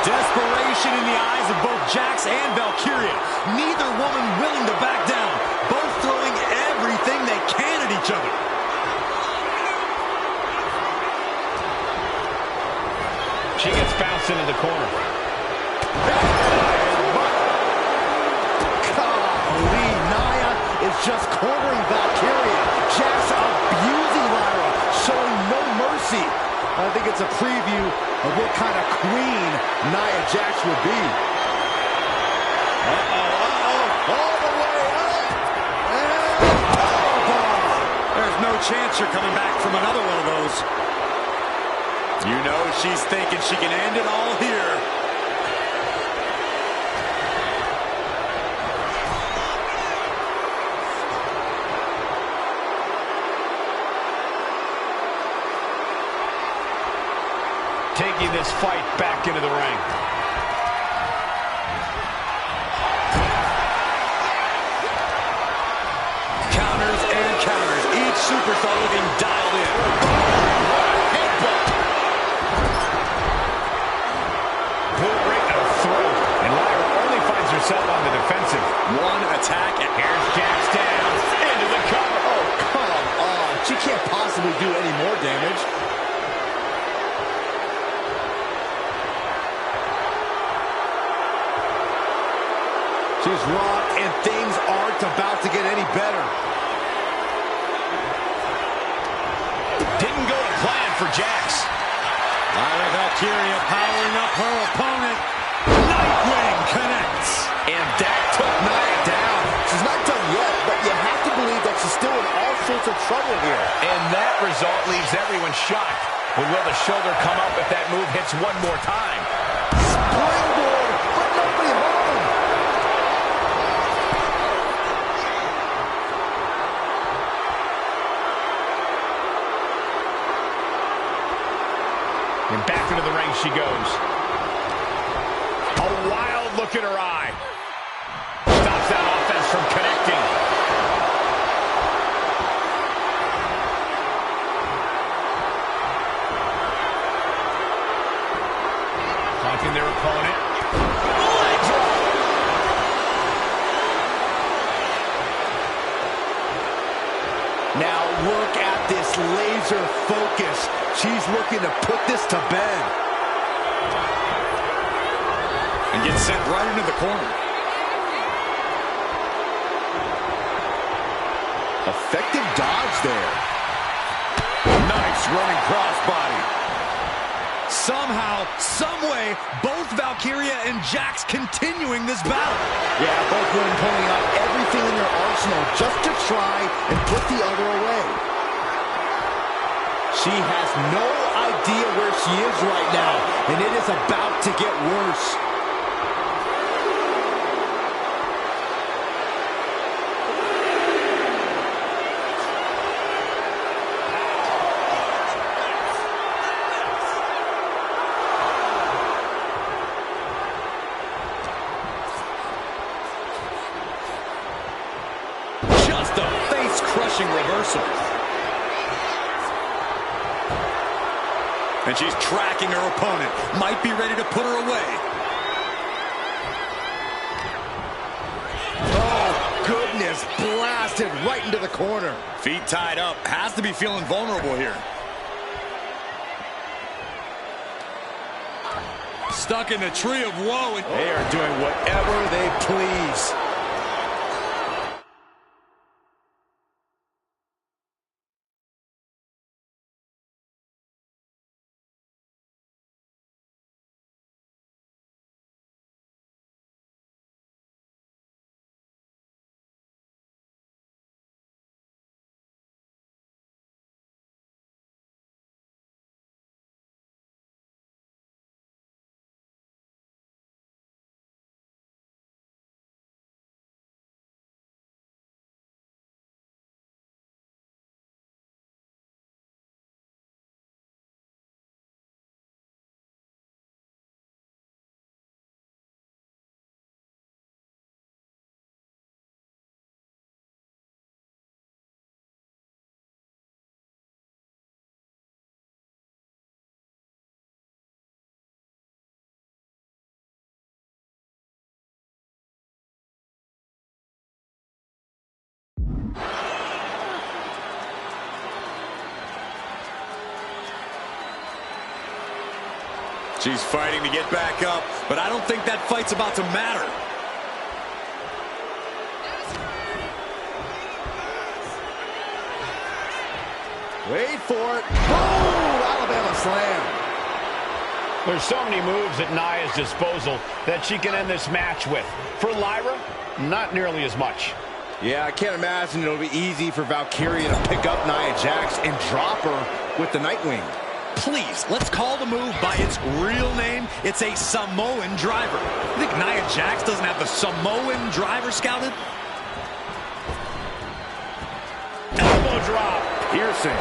Speaker 7: Desperation in the eyes of both Jax and Valkyria. Neither woman willing to back down. Both throwing everything they can at each other.
Speaker 3: She gets bounced into the corner.
Speaker 8: Golly, Nia is just cornering Valkyria. Mercy. I think it's a preview of what kind of queen Nia Jax would be.
Speaker 7: All the way up. And powerbomb. There's no chance you're coming back from another one of those. You know she's thinking she can end it all here.
Speaker 3: Taking this fight back into the ring.
Speaker 7: Counters and counters. Each superstar looking dialed in.
Speaker 3: Headbutt. Pull right to the throat. And Lyra only finds herself on the defensive.
Speaker 7: One attack, and
Speaker 3: here's Jax down. Into the cover.
Speaker 8: Oh, come on. She can't possibly do any more damage. She's rocked, and things aren't about to get any better.
Speaker 3: Didn't go to plan for Jax.
Speaker 7: Lyra Valkyria powering up her opponent. Nightwing connects.
Speaker 3: And that took Nia down.
Speaker 8: She's not done yet, but you have to believe that she's still in all sorts of trouble here.
Speaker 3: And that result leaves everyone shocked. But will the shoulder come up if that move hits one more time?
Speaker 8: Springboard, but nobody home.
Speaker 3: And back into the ring she goes. A wild look in her eye. Stops that offense from connecting. Taunting their opponent. Leg drop.
Speaker 8: Now work at this laser focus. She's looking to put this to bed.
Speaker 7: And gets sent right into the corner.
Speaker 8: Effective dodge there.
Speaker 7: Nice running crossbody. Somehow, someway, both Valkyria and Jax continuing this battle.
Speaker 8: Yeah, both women pulling out everything in their arsenal just to try and put the other away. She has no idea where she is right now, and it is about to get worse.
Speaker 7: Just a face-crushing reversal. And she's tracking her opponent. Might be ready to put her away.
Speaker 8: Oh, goodness. Blasted right into the corner.
Speaker 7: Feet tied up. Has to be feeling vulnerable here. Stuck in the tree of woe.
Speaker 8: They are doing whatever they please.
Speaker 7: She's fighting to get back up, but I don't think that fight's about to matter.
Speaker 8: Wait for it. Boom! Alabama slam.
Speaker 3: There's so many moves at Nia's disposal that she can end this match with. For Lyra, not nearly as much.
Speaker 8: Yeah, I can't imagine it'll be easy for Valkyria to pick up Nia Jax and drop her with the Nightwing.
Speaker 7: Please, let's call the move by its real name. It's a Samoan driver. You think Nia Jax doesn't have the Samoan driver scouted?
Speaker 3: Elbow drop.
Speaker 8: Piercing.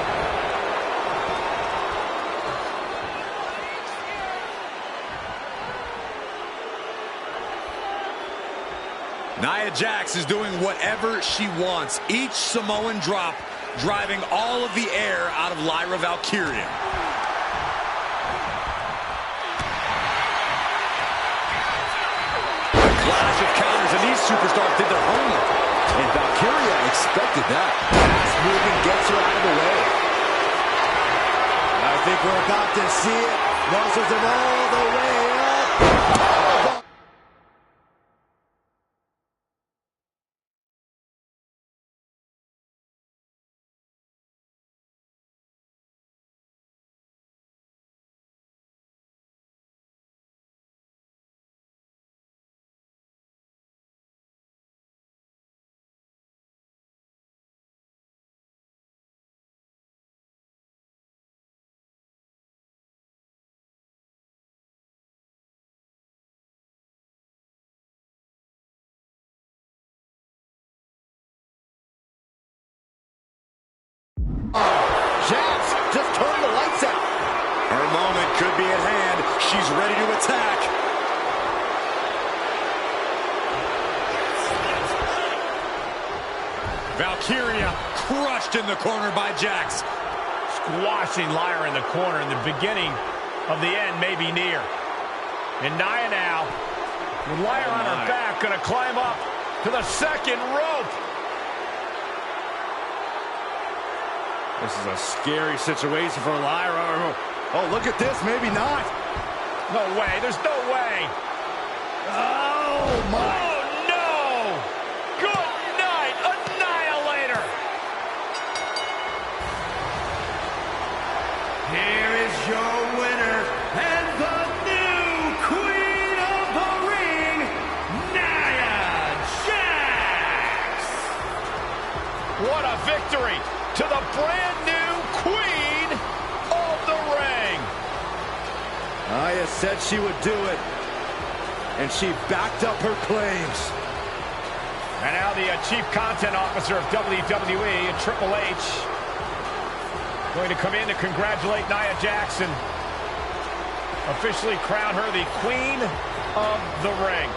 Speaker 7: Nia Jax is doing whatever she wants. Each Samoan drop driving all of the air out of Lyra Valkyria. A clash of counters, and these superstars did their homework.
Speaker 8: And Valkyria expected that. Fast moving gets her out of the way. I think we're about to see it. Muscles him all the way up. Jax just turned the lights out.
Speaker 7: Her moment could be at hand. She's ready to attack. Valkyria crushed in the corner by Jax.
Speaker 3: Squashing Lyra in the corner, and the beginning of the end may be near. And Nia now, with Lyra on her back, going to climb up to the second rope.
Speaker 8: This is a scary situation for Lyra. Oh, look at this. Maybe not.
Speaker 3: No way. There's no way.
Speaker 8: Oh, my.
Speaker 3: Oh, no. Good night, Annihilator.
Speaker 2: Here is your winner and the new Queen of the Ring, Nia Jax.
Speaker 3: What a victory to the brand new Queen of the Ring.
Speaker 8: Nia said she would do it, and she backed up her claims.
Speaker 3: And now the Chief Content Officer of WWE, Triple H, going to come in to congratulate Nia Jax, officially crown her the Queen of the Ring.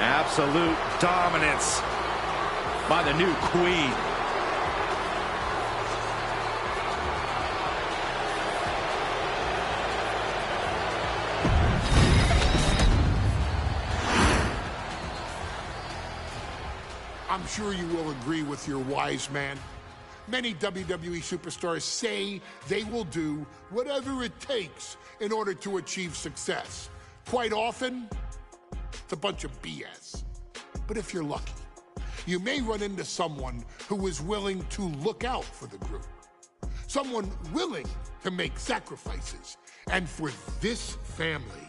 Speaker 8: Absolute dominance by the new Queen.
Speaker 5: I'm sure you will agree with your wise man. Many WWE superstars say they will do whatever it takes in order to achieve success. Quite often, it's a bunch of BS. But if you're lucky, you may run into someone who is willing to look out for the group. Someone willing to make sacrifices. And for this family,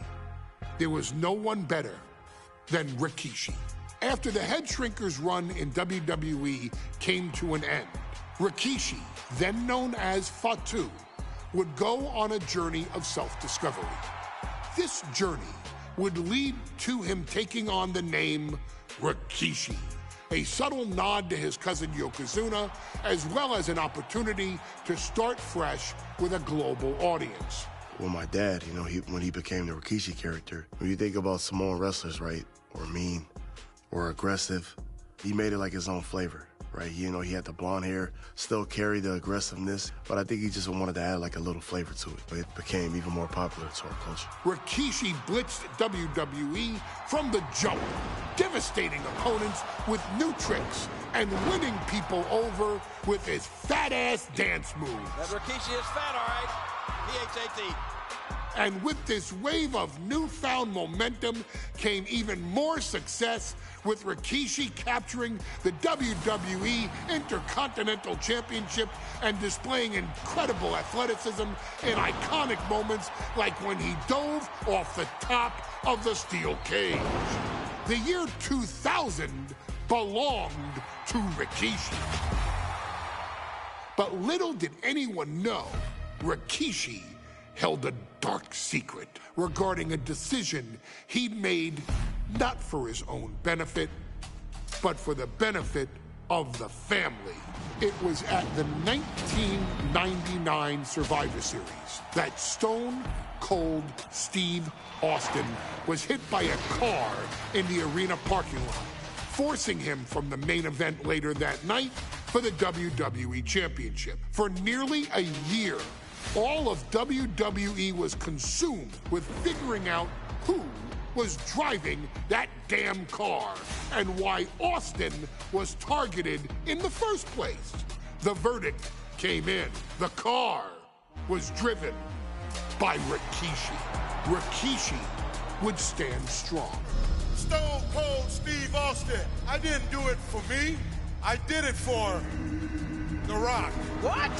Speaker 5: there was no one better than Rikishi. After the Head Shrinkers run in WWE came to an end, Rikishi, then known as Fatu, would go on a journey of self-discovery. This journey would lead to him taking on the name Rikishi, a subtle nod to his cousin Yokozuna, as well as an opportunity to start fresh with a global audience.
Speaker 6: Well, my dad, you know, when he became the Rikishi character, when you think about Samoan wrestlers, right, or mean, or aggressive, he made it like his own flavor, right? You know, he had the blonde hair, still carried the aggressiveness, but I think he just wanted to add like a little flavor to it. But it became even more popular to our culture.
Speaker 5: Rikishi blitzed WWE from the jump, devastating opponents with new tricks and winning people over with his fat-ass dance moves.
Speaker 12: That Rikishi is fat, all right. P-H-A-T.
Speaker 5: And with this wave of newfound momentum came even more success, with Rikishi capturing the WWE Intercontinental Championship and displaying incredible athleticism in iconic moments like when he dove off the top of the steel cage. The year 2000 belonged to Rikishi. But little did anyone know, Rikishi held a dark secret regarding a decision he'd made not for his own benefit, but for the benefit of the family. It was at the 1999 Survivor Series that Stone Cold Steve Austin was hit by a car in the arena parking lot, forcing him from the main event later that night for the WWE Championship. For nearly a year, all of WWE was consumed with figuring out who was driving that damn car and why Austin was targeted in the first place. The verdict came in. The car was driven by Rikishi. Rikishi would stand strong.
Speaker 12: Stone Cold Steve Austin. I didn't do it for me. I did it for The Rock.
Speaker 10: What?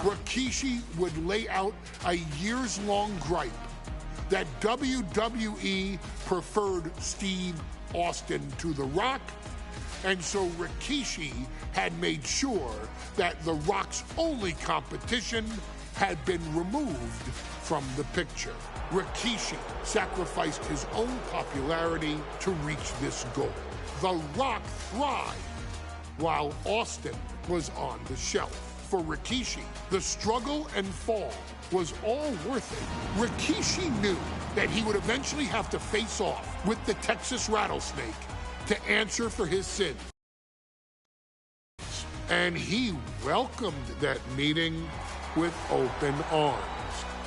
Speaker 5: Rikishi would lay out a years-long gripe that WWE preferred Steve Austin to The Rock, and so Rikishi had made sure that The Rock's only competition had been removed from the picture. Rikishi sacrificed his own popularity to reach this goal. The Rock thrived while Austin was on the shelf. For Rikishi, the struggle and fall was all worth it. Rikishi knew that he would eventually have to face off with the Texas Rattlesnake to answer for his sins. And he welcomed that meeting with open arms.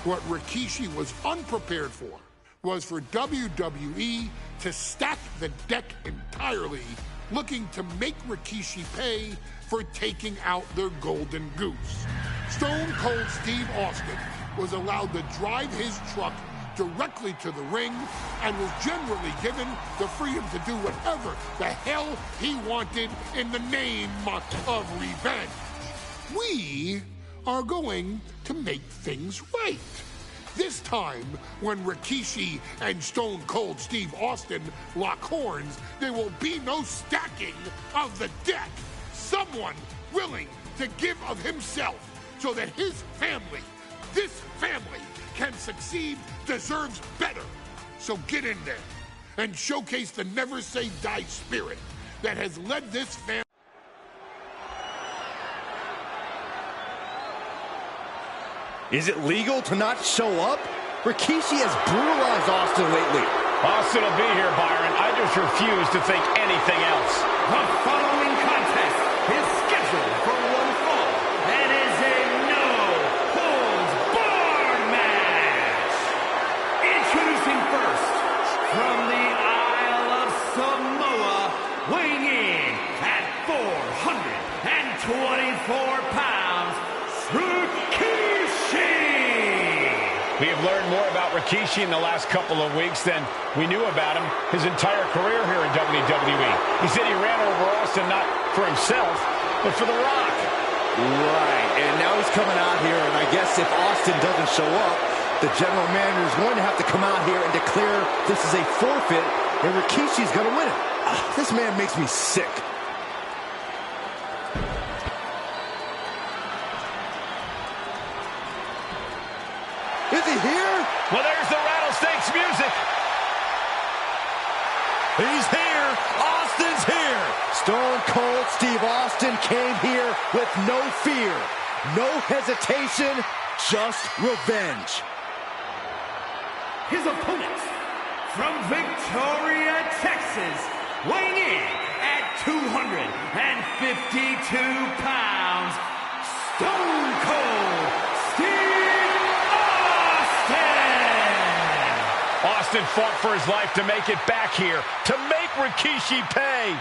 Speaker 5: What Rikishi was unprepared for was for WWE to stack the deck entirely, looking to make Rikishi pay for taking out their golden goose. Stone Cold Steve Austin was allowed to drive his truck directly to the ring and was generally given the freedom to do whatever the hell he wanted in the name of revenge. We are going to make things right. This time, when Rikishi and Stone Cold Steve Austin lock horns, there will be no stacking of the deck. Someone willing to give of himself so that his family, this family, can succeed, deserves better. So get in there and showcase the never say die spirit that has led this family.
Speaker 8: Is it legal to not show up? Rikishi has brutalized Austin lately.
Speaker 3: Austin will be here, Byron. I just refuse to think anything else.
Speaker 2: The following contest is scheduled for one fall and is a no-holds-barred match. Introducing first, from the Isle of Samoa, weighing in at 424 pounds, Rikishi!
Speaker 3: We have learned more about Rikishi in the last couple of weeks than we knew about him his entire career here in WWE. He said he ran over Austin not for himself, but for The Rock.
Speaker 8: Right, and now he's coming out here, and I guess if Austin doesn't show up, the general manager is going to have to come out here and declare this is a forfeit, and Rikishi's going to win it. This man makes me sick. Is he here?
Speaker 3: Well, there's the Rattlesnake's music.
Speaker 8: He's here. Austin's here. Stone Cold Steve Austin came here with no fear, no hesitation, just revenge.
Speaker 2: His opponent, from Victoria, Texas, weighing in at 252 pounds, Stone Cold Steve
Speaker 3: Austin fought for his life to make it back here, to make Rikishi pay.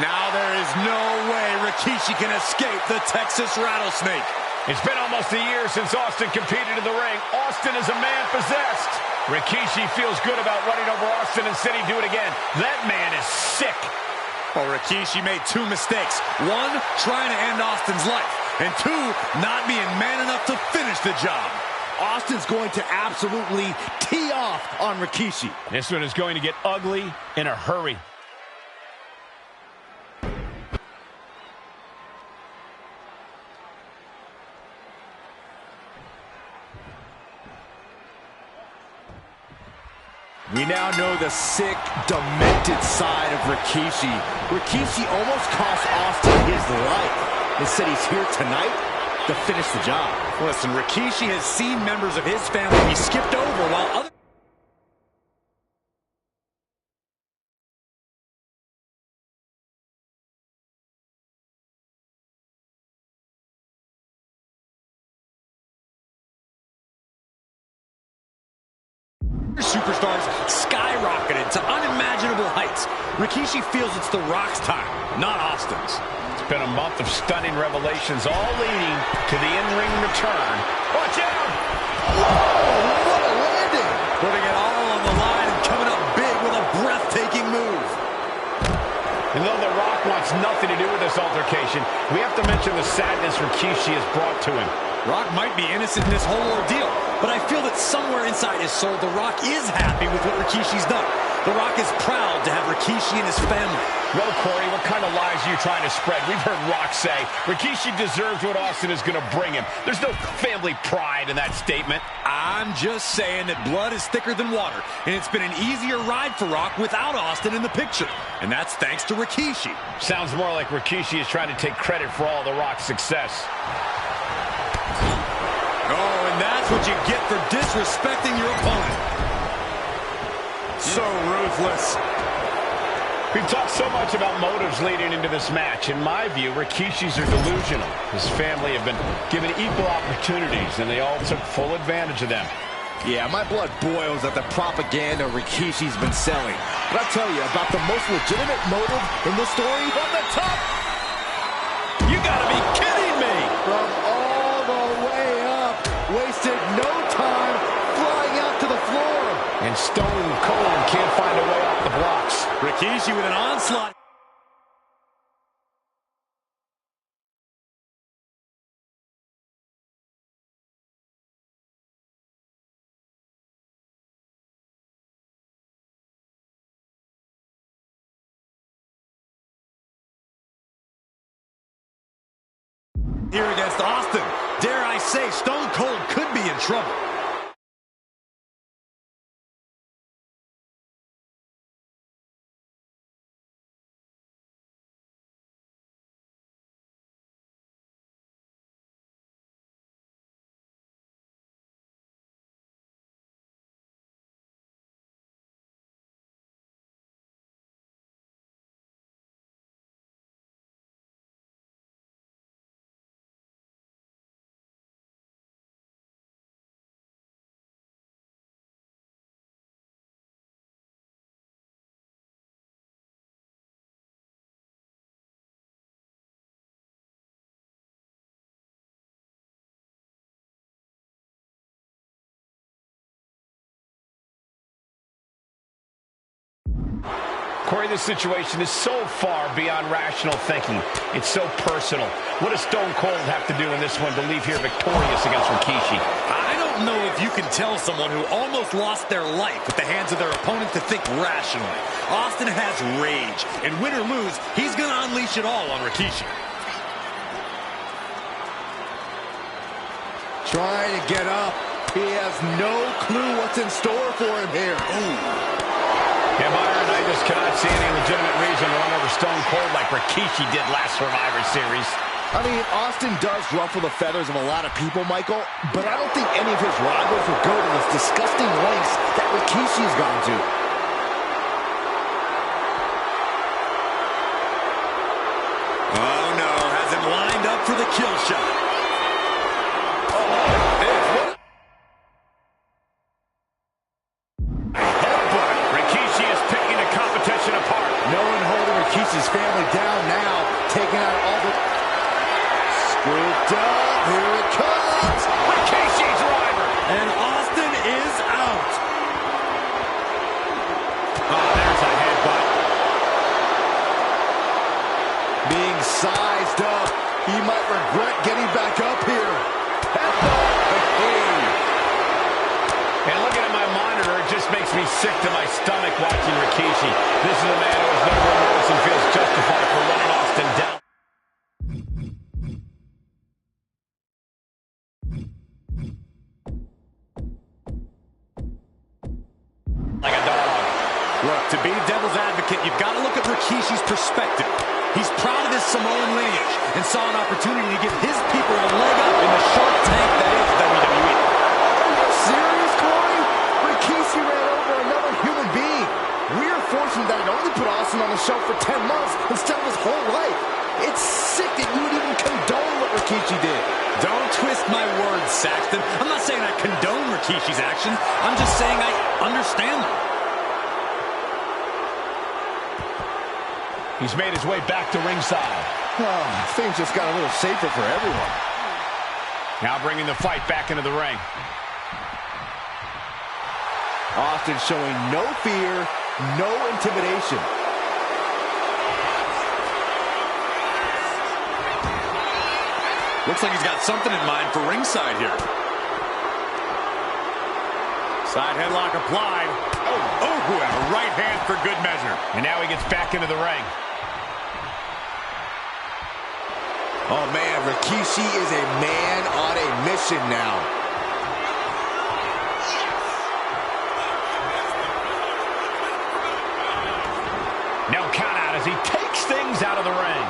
Speaker 8: Now there is no way Rikishi can escape the Texas Rattlesnake.
Speaker 3: It's been almost a year since Austin competed in the ring. Austin is a man possessed. Rikishi feels good about running over Austin and said he'd do it again. That man is sick.
Speaker 7: Well, Rikishi made two mistakes. One, trying to end Austin's life. And two, not being man enough to finish the job.
Speaker 8: Austin's going to absolutely tee off on Rikishi.
Speaker 3: This one is going to get ugly in a hurry.
Speaker 8: We now know the sick, demented side of Rikishi. Rikishi almost cost Austin his life. Instead, he's here tonight to finish the job.
Speaker 7: Listen, Rikishi has seen members of his family be skipped over while other... superstars skyrocketed to unimaginable heights. Rikishi feels it's The Rock's time, not Austin's.
Speaker 3: It's been a month of stunning revelations, all leading to the in-ring return. Watch out!
Speaker 8: Whoa, what a landing!
Speaker 7: Putting it all on the line and coming up big with a breathtaking move.
Speaker 3: And though The Rock wants nothing to do with this altercation, we have to mention the sadness Rikishi has brought to him.
Speaker 7: Rock might be innocent in this whole ordeal, but I feel that somewhere inside his soul, The Rock is happy with what Rikishi's done. The Rock is proud to have Rikishi and his family.
Speaker 3: Well, Corey, what kind of lies are you trying to spread? We've heard Rock say Rikishi deserves what Austin is going to bring him. There's no family pride in that statement.
Speaker 7: I'm just saying that blood is thicker than water, and it's been an easier ride for Rock without Austin in the picture. And that's thanks to Rikishi.
Speaker 3: Sounds more like Rikishi is trying to take credit for all The Rock's success.
Speaker 7: Oh, and that's what you get for disrespecting your opponent.
Speaker 8: So ruthless.
Speaker 3: We've talked so much about motives leading into this match. In my view, Rikishis are delusional. His family have been given equal opportunities, and they all took full advantage of them.
Speaker 8: Yeah, my blood boils at the propaganda Rikishi's been selling. But I'll tell you about the most legitimate motive in this story from the top.
Speaker 3: You gotta be kidding me!
Speaker 8: From all the way up, wasted no time flying out to the floor.
Speaker 3: And Stone Cold can't find a way off the blocks.
Speaker 7: Rikishi with an onslaught. Here against Austin. Dare I say, Stone Cold could be in trouble.
Speaker 3: Corey, this situation is so far beyond rational thinking. It's so personal. What does Stone Cold have to do in this one to leave here victorious against Rikishi?
Speaker 7: I don't know if you can tell someone who almost lost their life at the hands of their opponent to think rationally. Austin has rage, and win or lose, he's going to unleash it all on Rikishi.
Speaker 8: Trying to get up. He has no clue what's in store for him here. Ooh.
Speaker 3: Yeah, Byron, I just cannot see any legitimate reason to run over Stone Cold like Rikishi did last Survivor Series.
Speaker 8: I mean, Austin does ruffle the feathers of a lot of people, Michael, but I don't think any of his rivals would go to this disgusting lengths that Rikishi's gone to.
Speaker 7: Oh, no, has him lined up for the kill shot.
Speaker 8: Rikishi's family down now, taking out all the... Scooped up. here it comes.
Speaker 3: Rikishi driver.
Speaker 7: And Austin is out.
Speaker 3: Oh, there's a headbutt.
Speaker 8: Being sized up. He might regret getting back up here. Headbutt.
Speaker 3: And looking at my monitor, it just makes me sick to my stomach watching Rikishi. This is a man who has no remorse and feels justified for running Austin down. Like a dog.
Speaker 7: Look, to be devil's advocate, you've got to look at Rikishi's perspective. He's proud of his Samoan lineage and saw an opportunity to give his people a leg up in the Shark Tank that is WWE.
Speaker 8: Are you serious, Corey? Rikishi ran over another human being. We are fortunate that it only put Austin on the shelf for 10 months instead of his whole life. It's sick that you would even condone what Rikishi did.
Speaker 7: Don't twist my words, Saxton. I'm not saying I condone Rikishi's actions. I'm just saying I understand them.
Speaker 3: He's made his way back to ringside.
Speaker 8: Oh, things just got a little safer for everyone.
Speaker 3: Now bringing the fight back into the ring.
Speaker 8: Austin showing no fear, no intimidation.
Speaker 7: Looks like he's got something in mind for ringside here. Side headlock applied. Oh, and a right hand for good measure.
Speaker 3: And now he gets back into the ring.
Speaker 8: Oh, man, Rikishi is a man on a mission now.
Speaker 3: No count out as he takes things out of the ring.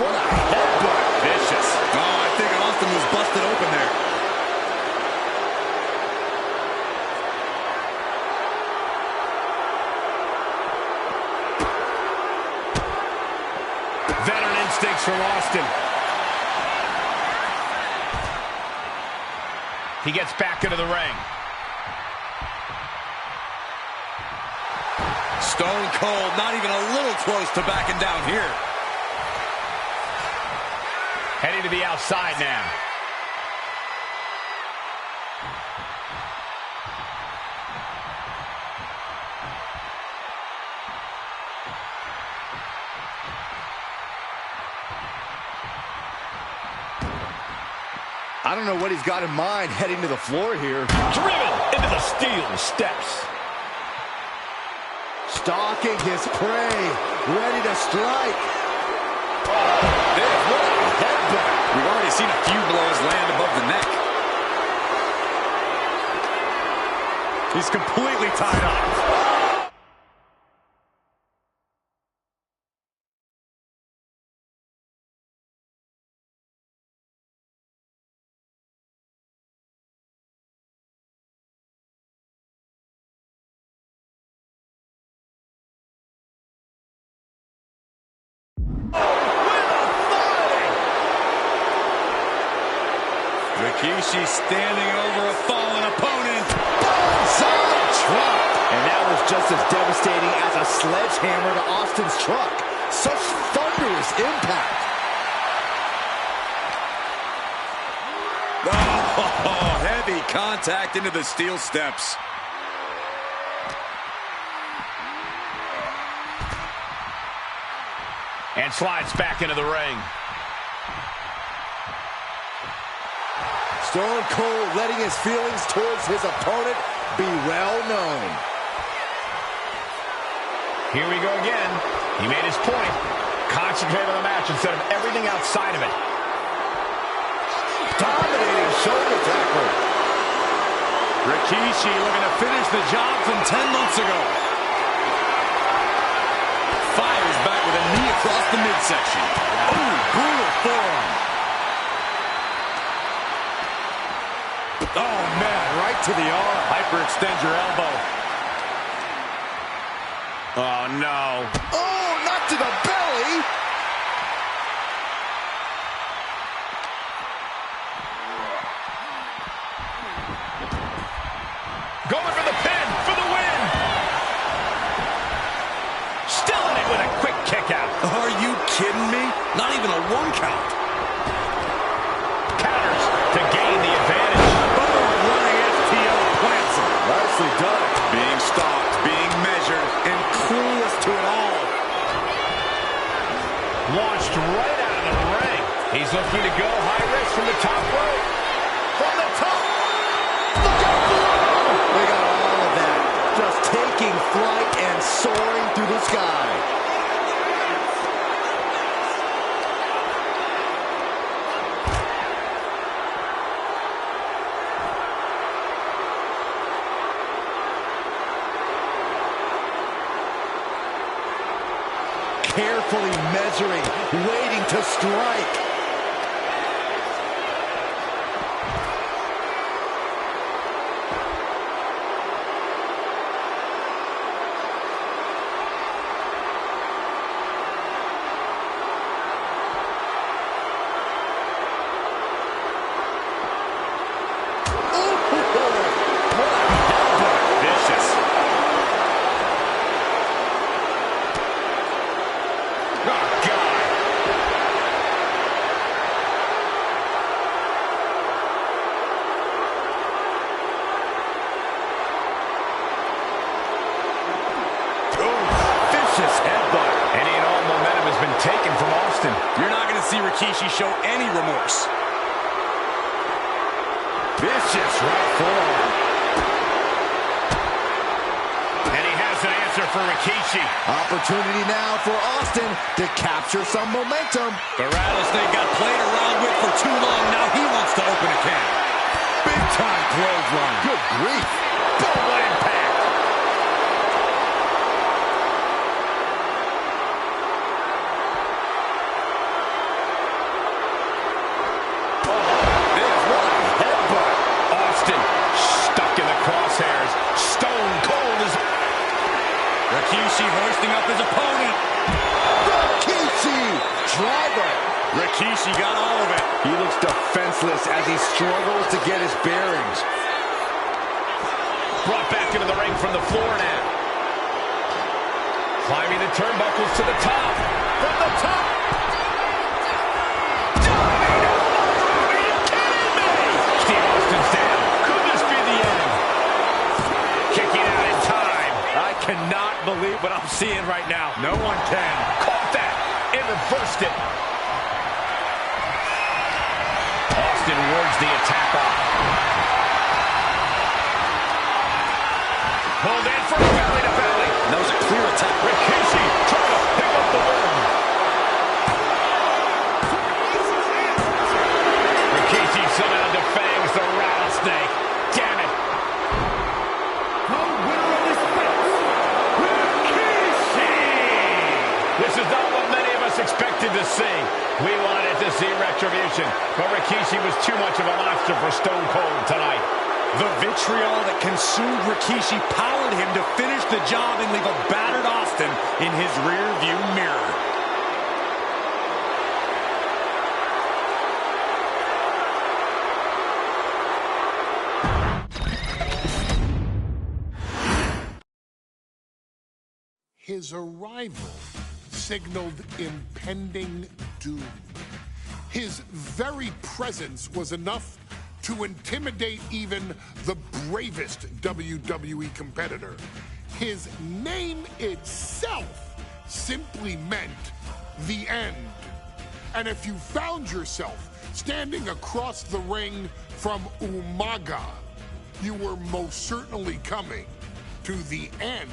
Speaker 8: What a headbutt.
Speaker 7: Vicious. Oh, I think Austin was busted open there.
Speaker 3: Veteran instincts from Austin. He gets back into the ring.
Speaker 7: Stone Cold not even a little close to backing down here.
Speaker 3: Heading to the outside now.
Speaker 8: I don't know what he's got in mind heading to the floor here.
Speaker 3: Driven into the steel steps.
Speaker 8: Stalking his prey, ready to strike.
Speaker 7: What a headbutt. We've already seen a few blows land above the neck. He's completely tied up. Rikishi standing over a fallen opponent.
Speaker 8: Bonsai truck. And that was just as devastating as a sledgehammer to Austin's truck. Such thunderous impact.
Speaker 7: Oh, heavy contact into the steel steps.
Speaker 3: And slides back into the ring.
Speaker 8: Stone Cold letting his feelings towards his opponent be well known.
Speaker 3: Here we go again. He made his point. Concentrate on the match instead of everything outside of it.
Speaker 8: Dominating shoulder tackle.
Speaker 7: Rikishi looking to finish the job from 10 months ago. Fires back with a knee across the midsection. Ooh, brutal forearm. Oh, man, right to the arm. Hyperextend your elbow.
Speaker 3: Oh, no.
Speaker 8: Oh, not to the belly.
Speaker 3: Going for the pin, for the win. Still in it with a quick kick out.
Speaker 7: Are you kidding me? Not even a 1 count.
Speaker 3: Counter pushed right out of the ring. He's looking to go high risk from the top rope. From the top. Look out below.
Speaker 8: We got all of that. Just taking flight and soaring through the sky. Carefully measuring, waiting to strike.
Speaker 7: You're not going to see Rikishi show any remorse.
Speaker 3: Vicious right forearm. And he has an answer for Rikishi.
Speaker 8: Opportunity now for Austin to capture some momentum.
Speaker 7: The Rattlesnake got played around with for too long. Now he wants to open a can. Big time clothesline.
Speaker 8: Good grief.
Speaker 3: Boom, what impact.
Speaker 7: Rikishi hoisting up his opponent.
Speaker 8: Rikishi driver.
Speaker 7: Rikishi got all of it.
Speaker 8: He looks defenseless as he struggles to get his bearings.
Speaker 3: Brought back into the ring from the floor now. Climbing the turnbuckles to the top. From the top. Steve Austin's down. Could this be the end? Kicking out in time.
Speaker 7: I cannot believe what I'm seeing right now. No one can.
Speaker 3: Caught that and reversed it. Austin wards the attack off. Pulled in for belly to belly.
Speaker 7: That was a clear attack.
Speaker 3: Rikishi trying to pick up the win. Rikishi somehow defangs the Rattlesnake. Damn it. This is not what many of us expected to see. We wanted to see retribution, but Rikishi was too much of a monster for Stone Cold tonight.
Speaker 7: The vitriol that consumed Rikishi powered him to finish the job and leave a battered Austin in his rear-view mirror.
Speaker 5: His arrival signaled impending doom. His very presence was enough to intimidate even the bravest WWE competitor. His name itself simply meant the end. And if you found yourself standing across the ring from Umaga, you were most certainly coming to the end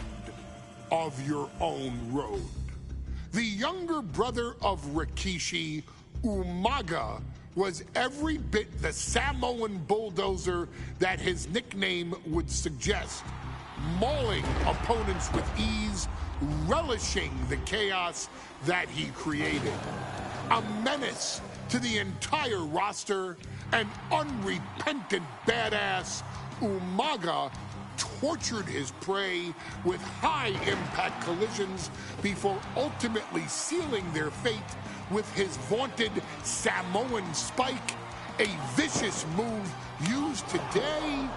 Speaker 5: of your own road. The younger brother of Rikishi, Umaga, was every bit the Samoan bulldozer that his nickname would suggest, mauling opponents with ease, relishing the chaos that he created. A menace to the entire roster, an unrepentant badass, Umaga tortured his prey with high-impact collisions before ultimately sealing their fate with his vaunted Samoan spike, a vicious move used today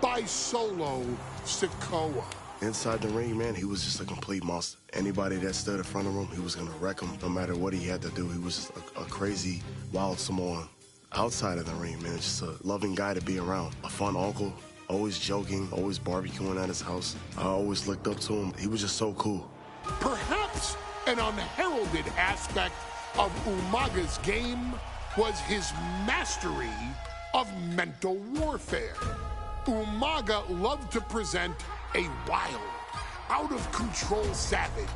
Speaker 5: by Solo Sikoa.
Speaker 6: Inside the ring, man, he was just a complete monster. Anybody that stood in front of him, he was going to wreck him no matter what he had to do. He was just a crazy, wild Samoan. Outside of the ring, man, just a loving guy to be around. A fun uncle, always joking, always barbecuing at his house. I always looked up to him. He was just so cool.
Speaker 5: Perhaps an unheralded aspect of Umaga's game was his mastery of mental warfare. Umaga loved to present a wild, out-of-control savage,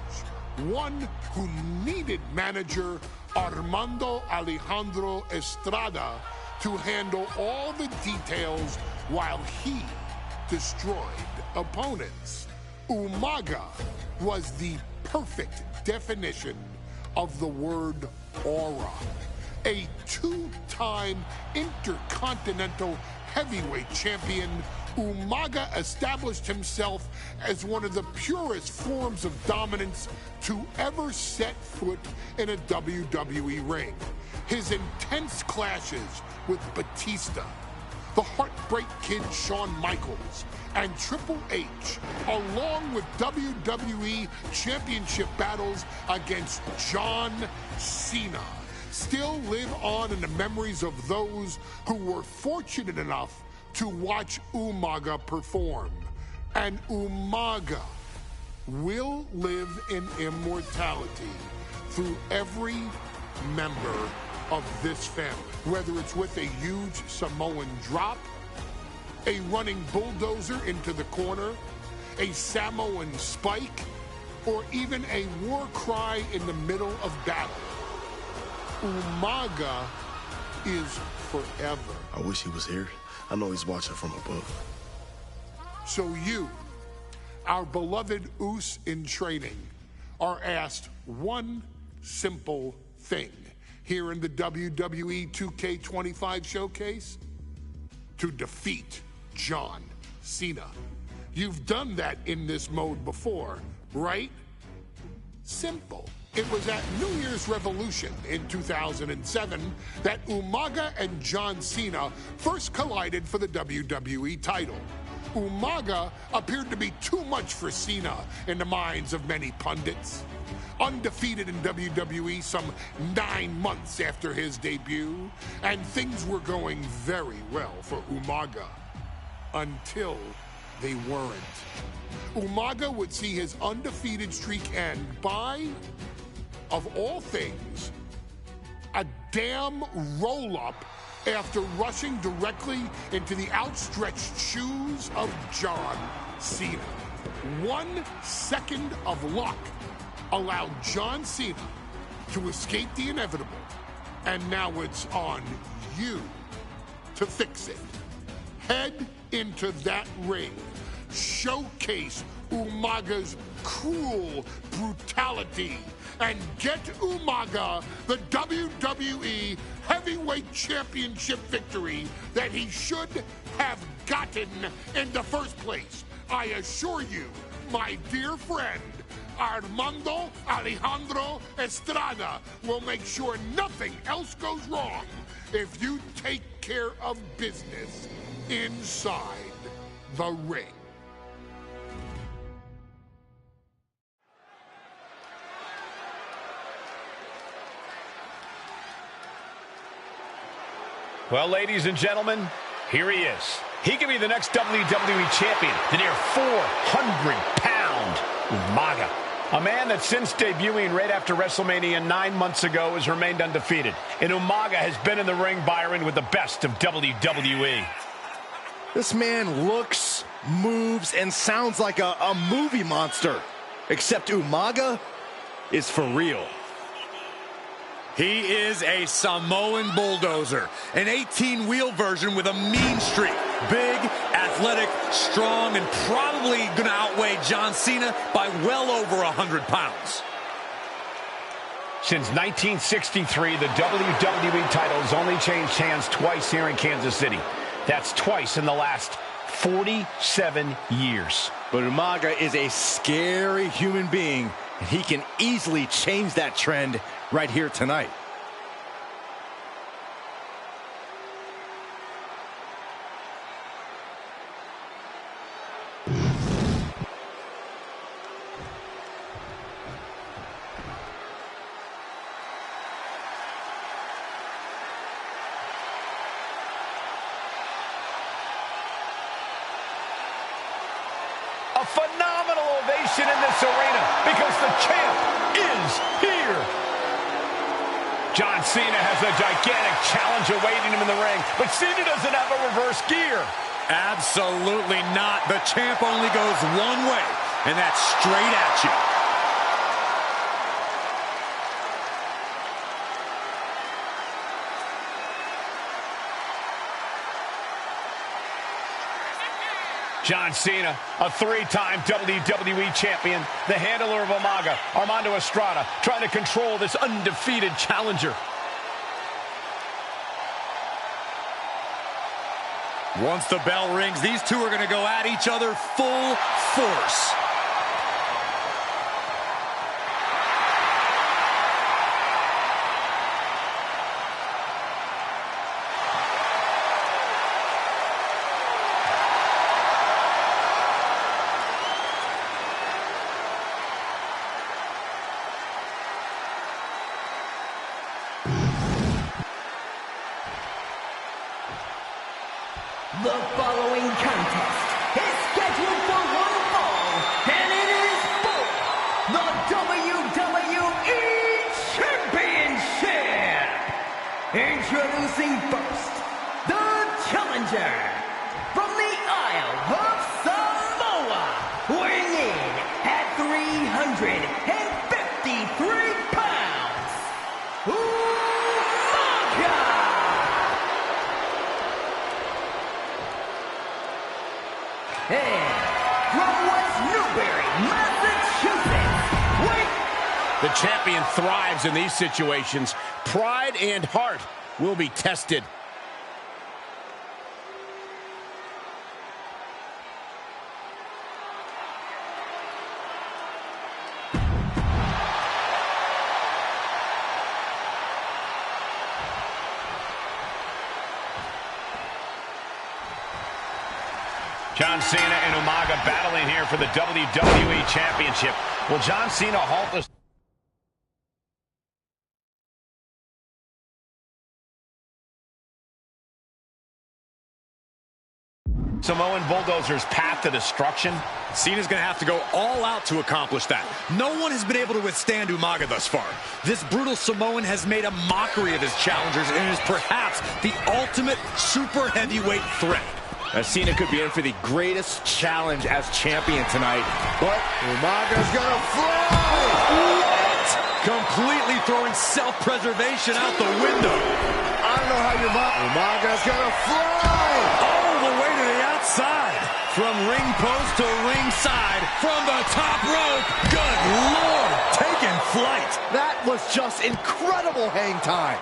Speaker 5: one who needed manager Armando Alejandro Estrada to handle all the details while he destroyed opponents. Umaga was the perfect definition of the word aura. A two-time Intercontinental Heavyweight Champion, Umaga established himself as one of the purest forms of dominance to ever set foot in a WWE ring. His intense clashes with Batista, the Heartbreak Kid Shawn Michaels, and Triple H, along with WWE Championship battles against John Cena, still live on in the memories of those who were fortunate enough to watch Umaga perform. And Umaga will live in immortality through every member of this family, whether it's with a huge Samoan drop, a running bulldozer into the corner, a Samoan spike, or even a war cry in the middle of battle. Umaga is forever.
Speaker 6: I wish he was here. I know he's watching from above.
Speaker 5: So you, our beloved Us in training, are asked one simple thing here in the WWE 2K25 showcase: to defeat John Cena. You've done that in this mode before, right? Simple. It was at New Year's Revolution in 2007 that Umaga and John Cena first collided for the WWE title. Umaga appeared to be too much for Cena in the minds of many pundits. Undefeated in WWE some 9 months after his debut, and things were going very well for Umaga. Until they weren't. Umaga would see his undefeated streak end by, of all things, a damn roll-up after rushing directly into the outstretched shoes of John Cena. 1 second of luck allowed John Cena to escape the inevitable, and now it's on you to fix it. Head into that ring. Showcase Umaga's cruel brutality and get Umaga the WWE Heavyweight Championship victory that he should have gotten in the first place. I assure you, my dear friend, Armando Alejandro Estrada will make sure nothing else goes wrong if you take care of business inside the ring.
Speaker 3: Well, ladies and gentlemen, here he is. He could be the next WWE champion, the near 400-pound Umaga. A man that since debuting right after WrestleMania 9 months ago has remained undefeated. And Umaga has been in the ring, Byron, with the best of WWE.
Speaker 8: This man looks, moves, and sounds like a movie monster. Except Umaga is for real.
Speaker 7: He is a Samoan bulldozer, an 18-wheel version with a mean streak. Big, athletic, strong, and probably going to outweigh John Cena by well over 100 pounds.
Speaker 3: Since 1963, the WWE title has only changed hands twice here in Kansas City. That's twice in the last 47 years.
Speaker 8: But Umaga is a scary human being, and he can easily change that trend right here tonight.
Speaker 3: A phenomenal ovation in this arena because the champ is here. John Cena has a gigantic challenge awaiting him in the ring, but Cena doesn't have a reverse gear.
Speaker 7: Absolutely not. The champ only goes one way, and that's straight at you.
Speaker 3: John Cena, a three-time WWE champion, the handler of Umaga, Armando Estrada, trying to control this undefeated challenger.
Speaker 7: Once the bell rings, these two are going to go at each other full force.
Speaker 10: The following contest is scheduled for one fall, and it is for the WWE Championship. Introducing first, the challenger from the Isle of Samoa, weighing in at 353 pounds, Umaga. And from West Newbury, Massachusetts,
Speaker 3: the champion thrives in these situations. Pride and heart will be tested. John Cena and Umaga battling here for the WWE Championship. Will John Cena halt this? Samoan Bulldozer's path to destruction.
Speaker 7: Cena's going to have to go all out to accomplish that. No one has been able to withstand Umaga thus far. This brutal Samoan has made a mockery of his challengers and is perhaps the ultimate super heavyweight threat.
Speaker 8: Cena could be in for the greatest challenge as champion tonight, but Umaga's gonna fly!
Speaker 7: What? Completely throwing self-preservation out the window.
Speaker 8: I don't know how Umaga's gonna fly!
Speaker 7: All the way to the outside. From ring post to ringside, from the top rope. Good Lord, taking flight.
Speaker 8: That was just incredible hang time.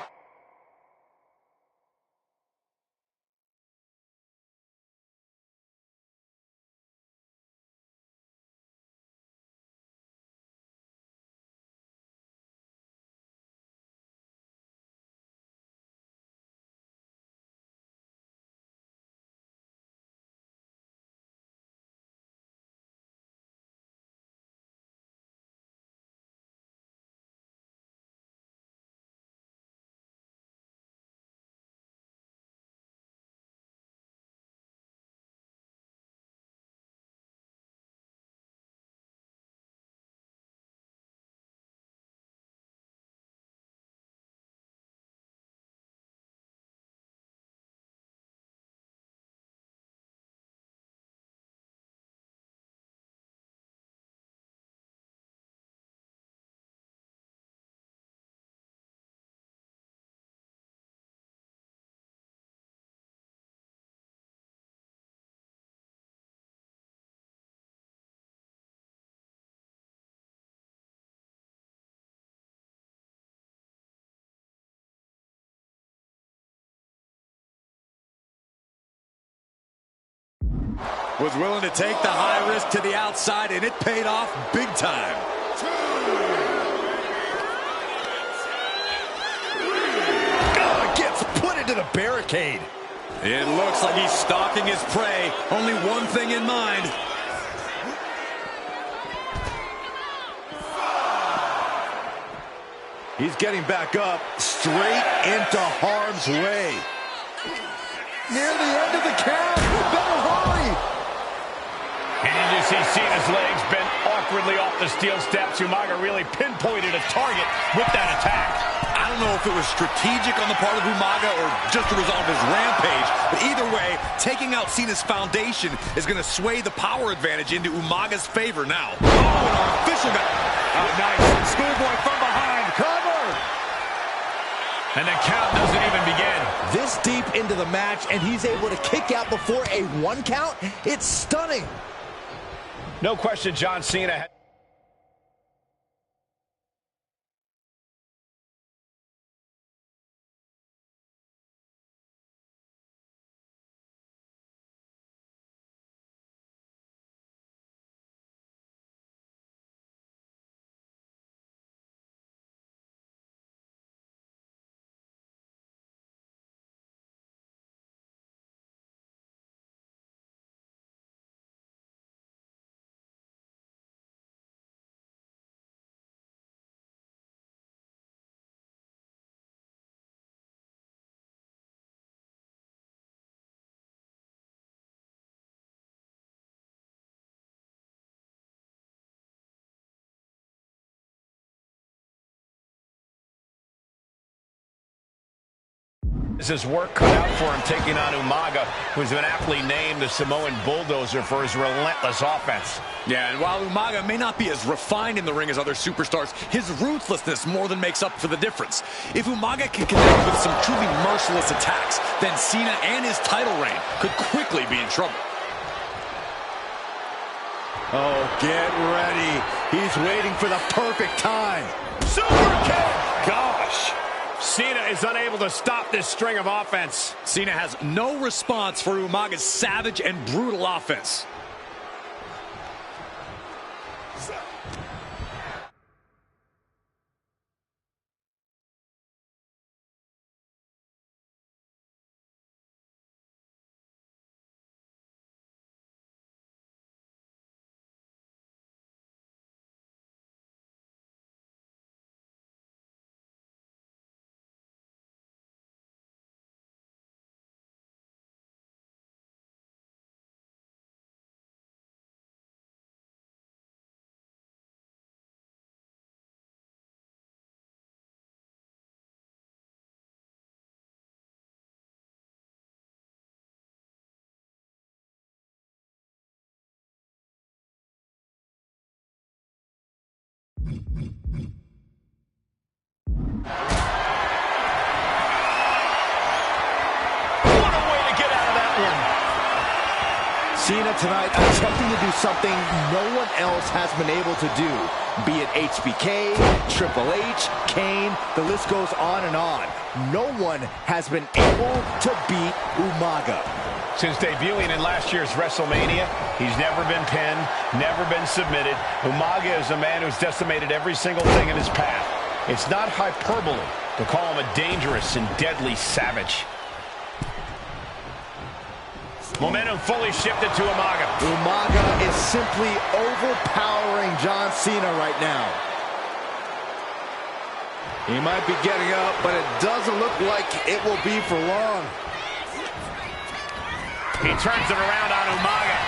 Speaker 7: Was willing to take the high risk to the outside, and it paid off big time.
Speaker 8: Gets put into the barricade.
Speaker 7: It looks like he's stalking his prey. Only one thing in mind.
Speaker 8: He's getting back up, straight into harm's way. Near the end of the count. Better hurry.
Speaker 3: And you see Cena's legs bent awkwardly off the steel steps. Umaga really pinpointed a target with that attack.
Speaker 7: I don't know if it was strategic on the part of Umaga or just a result of his rampage, but either way, taking out Cena's foundation is going to sway the power advantage into Umaga's favor now. Oh, an artificial guy. Oh, nice. Schoolboy from behind. Cover.
Speaker 3: And the count doesn't even begin.
Speaker 8: This deep into the match, and he's able to kick out before a 1 count? It's stunning.
Speaker 3: No question, John Cena. This is work cut out for him taking on Umaga, who's been aptly named the Samoan Bulldozer for his relentless offense.
Speaker 7: Yeah, and while Umaga may not be as refined in the ring as other superstars, his ruthlessness more than makes up for the difference. If Umaga can connect with some truly merciless attacks, then Cena and his title reign could quickly be in trouble.
Speaker 8: Oh, get ready. He's waiting for the perfect time.
Speaker 3: Super kick! Gosh! Cena is unable to stop this string of offense.
Speaker 7: Cena has no response for Umaga's savage and brutal offense.
Speaker 8: Cena tonight attempting to do something no one else has been able to do. Be it HBK, Triple H, Kane, the list goes on and on. No one has been able to beat Umaga.
Speaker 3: Since debuting in last year's WrestleMania, he's never been pinned, never been submitted. Umaga is a man who's decimated every single thing in his path. It's not hyperbole to call him a dangerous and deadly savage. Momentum fully shifted to Umaga.
Speaker 8: Umaga is simply overpowering John Cena right now. He might be getting up, but it doesn't look like it will be for long.
Speaker 3: He turns it around on Umaga.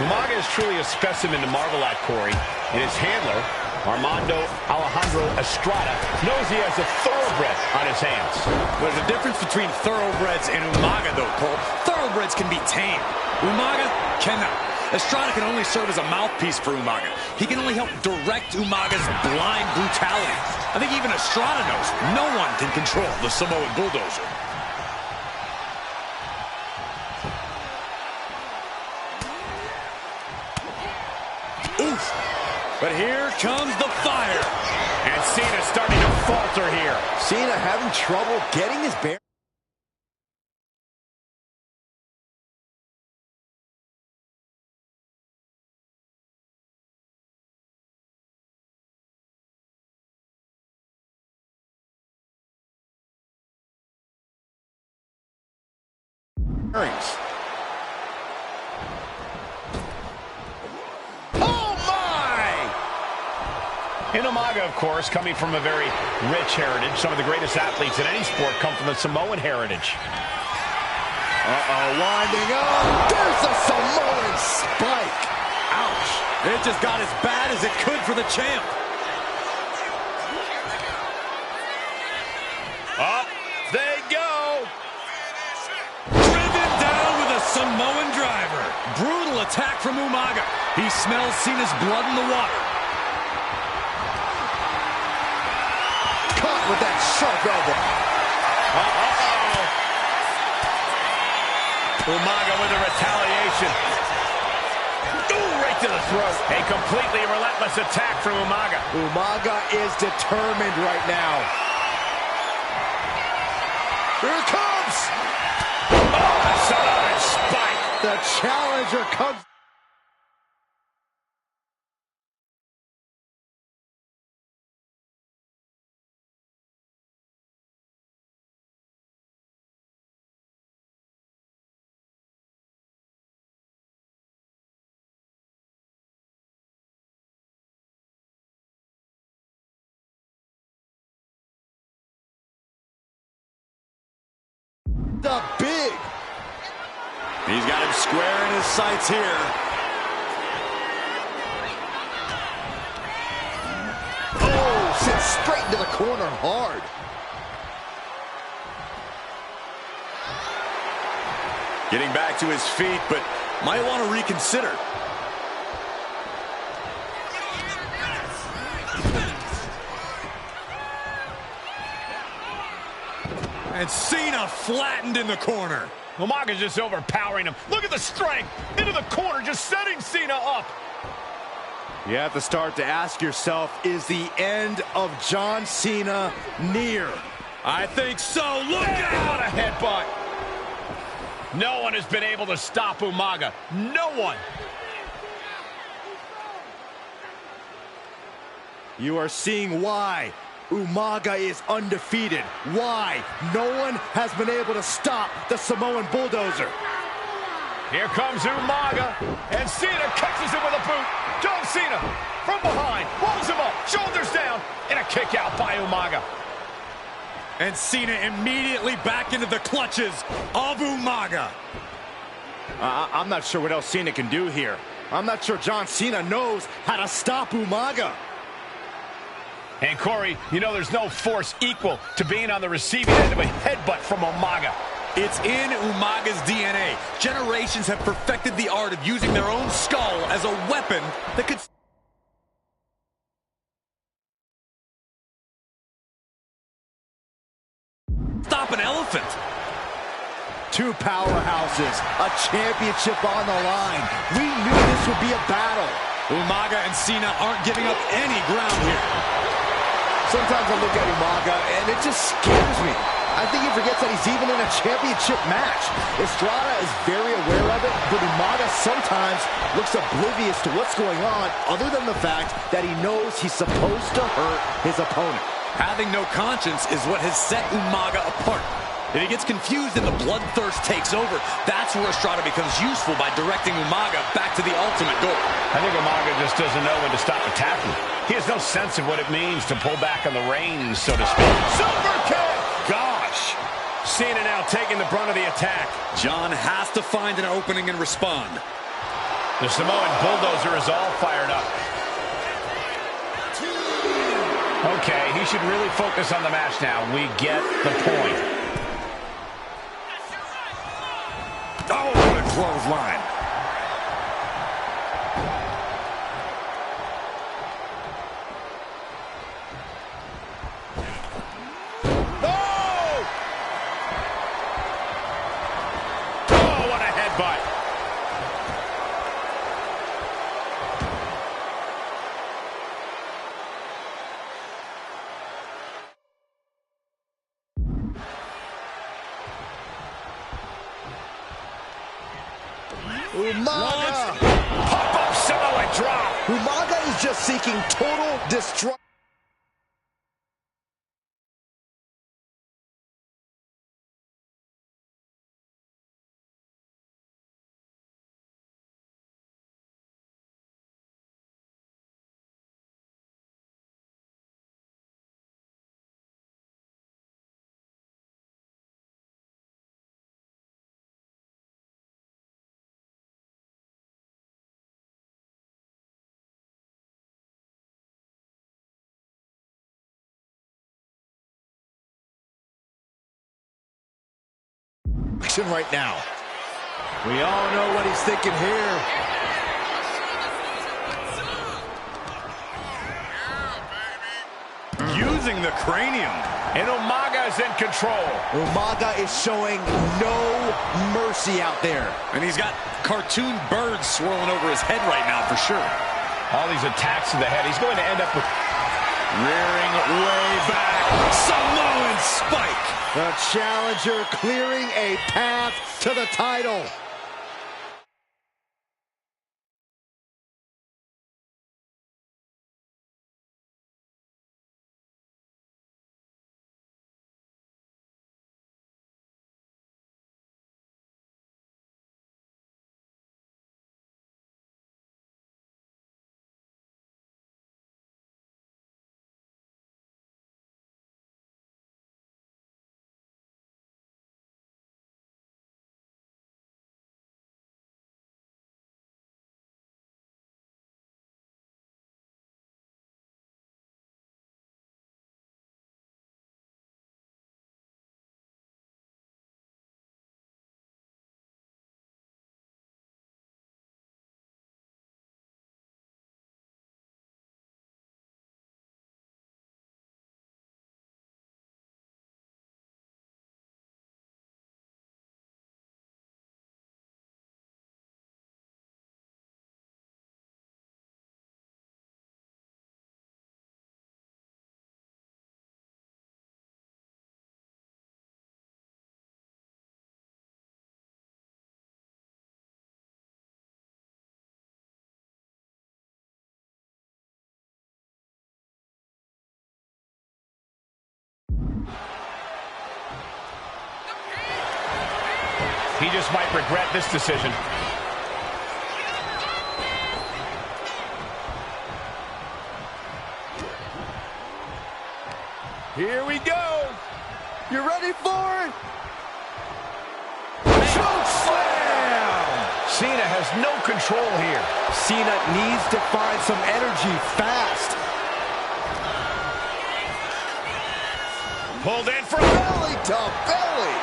Speaker 3: Umaga is truly a specimen to marvel at, Corey. And his handler, Armando Alejandro Estrada, knows he has a thoroughbred on his hands.
Speaker 7: There's a difference between thoroughbreds and Umaga, though, Cole. Thoroughbreds can be tamed. Umaga cannot. Estrada can only serve as a mouthpiece for Umaga. He can only help direct Umaga's blind brutality. I think even Estrada knows no one can control the Samoan Bulldozer. Oof. But here comes the fire.
Speaker 3: And Cena's starting to falter here.
Speaker 8: Cena having trouble getting his bearings.
Speaker 3: And Umaga, of course, coming from a very rich heritage. Some of the greatest athletes in any sport come from the Samoan heritage.
Speaker 8: Winding up. There's a Samoan spike.
Speaker 7: Ouch. It just got as bad as it could for the champ.
Speaker 3: Up they go.
Speaker 7: Driven down with a Samoan driver. Brutal attack from Umaga. He smells Cena's blood in the water.
Speaker 8: Caught with that sharp elbow.
Speaker 3: Umaga with a retaliation. Ooh, right to the throat. A completely relentless attack from Umaga.
Speaker 8: Umaga is determined right now. Here it comes!
Speaker 3: Oh, Samoan spike.
Speaker 8: The challenger comes. The big.
Speaker 7: He's got him square in his sights here.
Speaker 8: Oh, sent straight into the corner hard.
Speaker 7: Getting back to his feet, but might want to reconsider. And Cena flattened in the corner.
Speaker 3: Umaga's just overpowering him. Look at the strength. Into the corner, just setting Cena up.
Speaker 8: You have to start to ask yourself, is the end of John Cena near?
Speaker 7: I think so. Look
Speaker 3: What
Speaker 7: out!
Speaker 3: a headbutt. No one has been able to stop Umaga. No one.
Speaker 8: You are seeing why Umaga is undefeated. Why no one has been able to stop the Samoan Bulldozer.
Speaker 3: Here comes Umaga, and Cena catches him with a boot. John Cena from behind, rolls him up, shoulders down, and a kick out by Umaga.
Speaker 7: And Cena immediately back into the clutches of Umaga.
Speaker 8: I'm not sure what else Cena can do here. I'm not sure John Cena knows how to stop Umaga.
Speaker 3: And Corey, you know there's no force equal to being on the receiving end of a headbutt from Umaga.
Speaker 7: It's in Umaga's DNA. Generations have perfected the art of using their own skull as a weapon that could stop an elephant.
Speaker 8: Two powerhouses, a championship on the line. We knew this would be a battle.
Speaker 7: Umaga and Cena aren't giving up any ground here.
Speaker 8: Sometimes I look at Umaga and it just scares me. I think he forgets that he's even in a championship match. Estrada is very aware of it, but Umaga sometimes looks oblivious to what's going on, other than the fact that he knows he's supposed to hurt his opponent.
Speaker 7: Having no conscience is what has set Umaga apart. If he gets confused and the bloodthirst takes over, that's where Estrada becomes useful by directing Umaga back to the ultimate goal.
Speaker 3: I think Umaga just doesn't know when to stop attacking. He has no sense of what it means to pull back on the reins, so to speak. Super kick! Gosh! Cena now taking the brunt of the attack.
Speaker 7: John has to find an opening and respond.
Speaker 3: The Samoan Bulldozer is all fired up. Okay, he should really focus on the match now. We get the point.
Speaker 7: Oh, what a clothesline.
Speaker 3: Oh, what a headbutt.
Speaker 8: Umaga!
Speaker 3: Pop-up Samoan drop.
Speaker 8: Umaga is just seeking total destruction. action right now. We all know what he's thinking here.
Speaker 3: Using the cranium. And Umaga is in control.
Speaker 8: Umaga is showing no mercy out there.
Speaker 7: And he's got cartoon birds swirling over his head right now for sure.
Speaker 3: All these attacks to the head. He's going to end up with
Speaker 7: rearing way back. Samoan spike.
Speaker 8: The challenger clearing a path to the title.
Speaker 3: He just might regret this decision.
Speaker 8: Here we go. You ready for it? Choke slam!
Speaker 3: Cena has no control here.
Speaker 8: Cena needs to find some energy fast.
Speaker 3: Pulled in for
Speaker 8: belly to belly.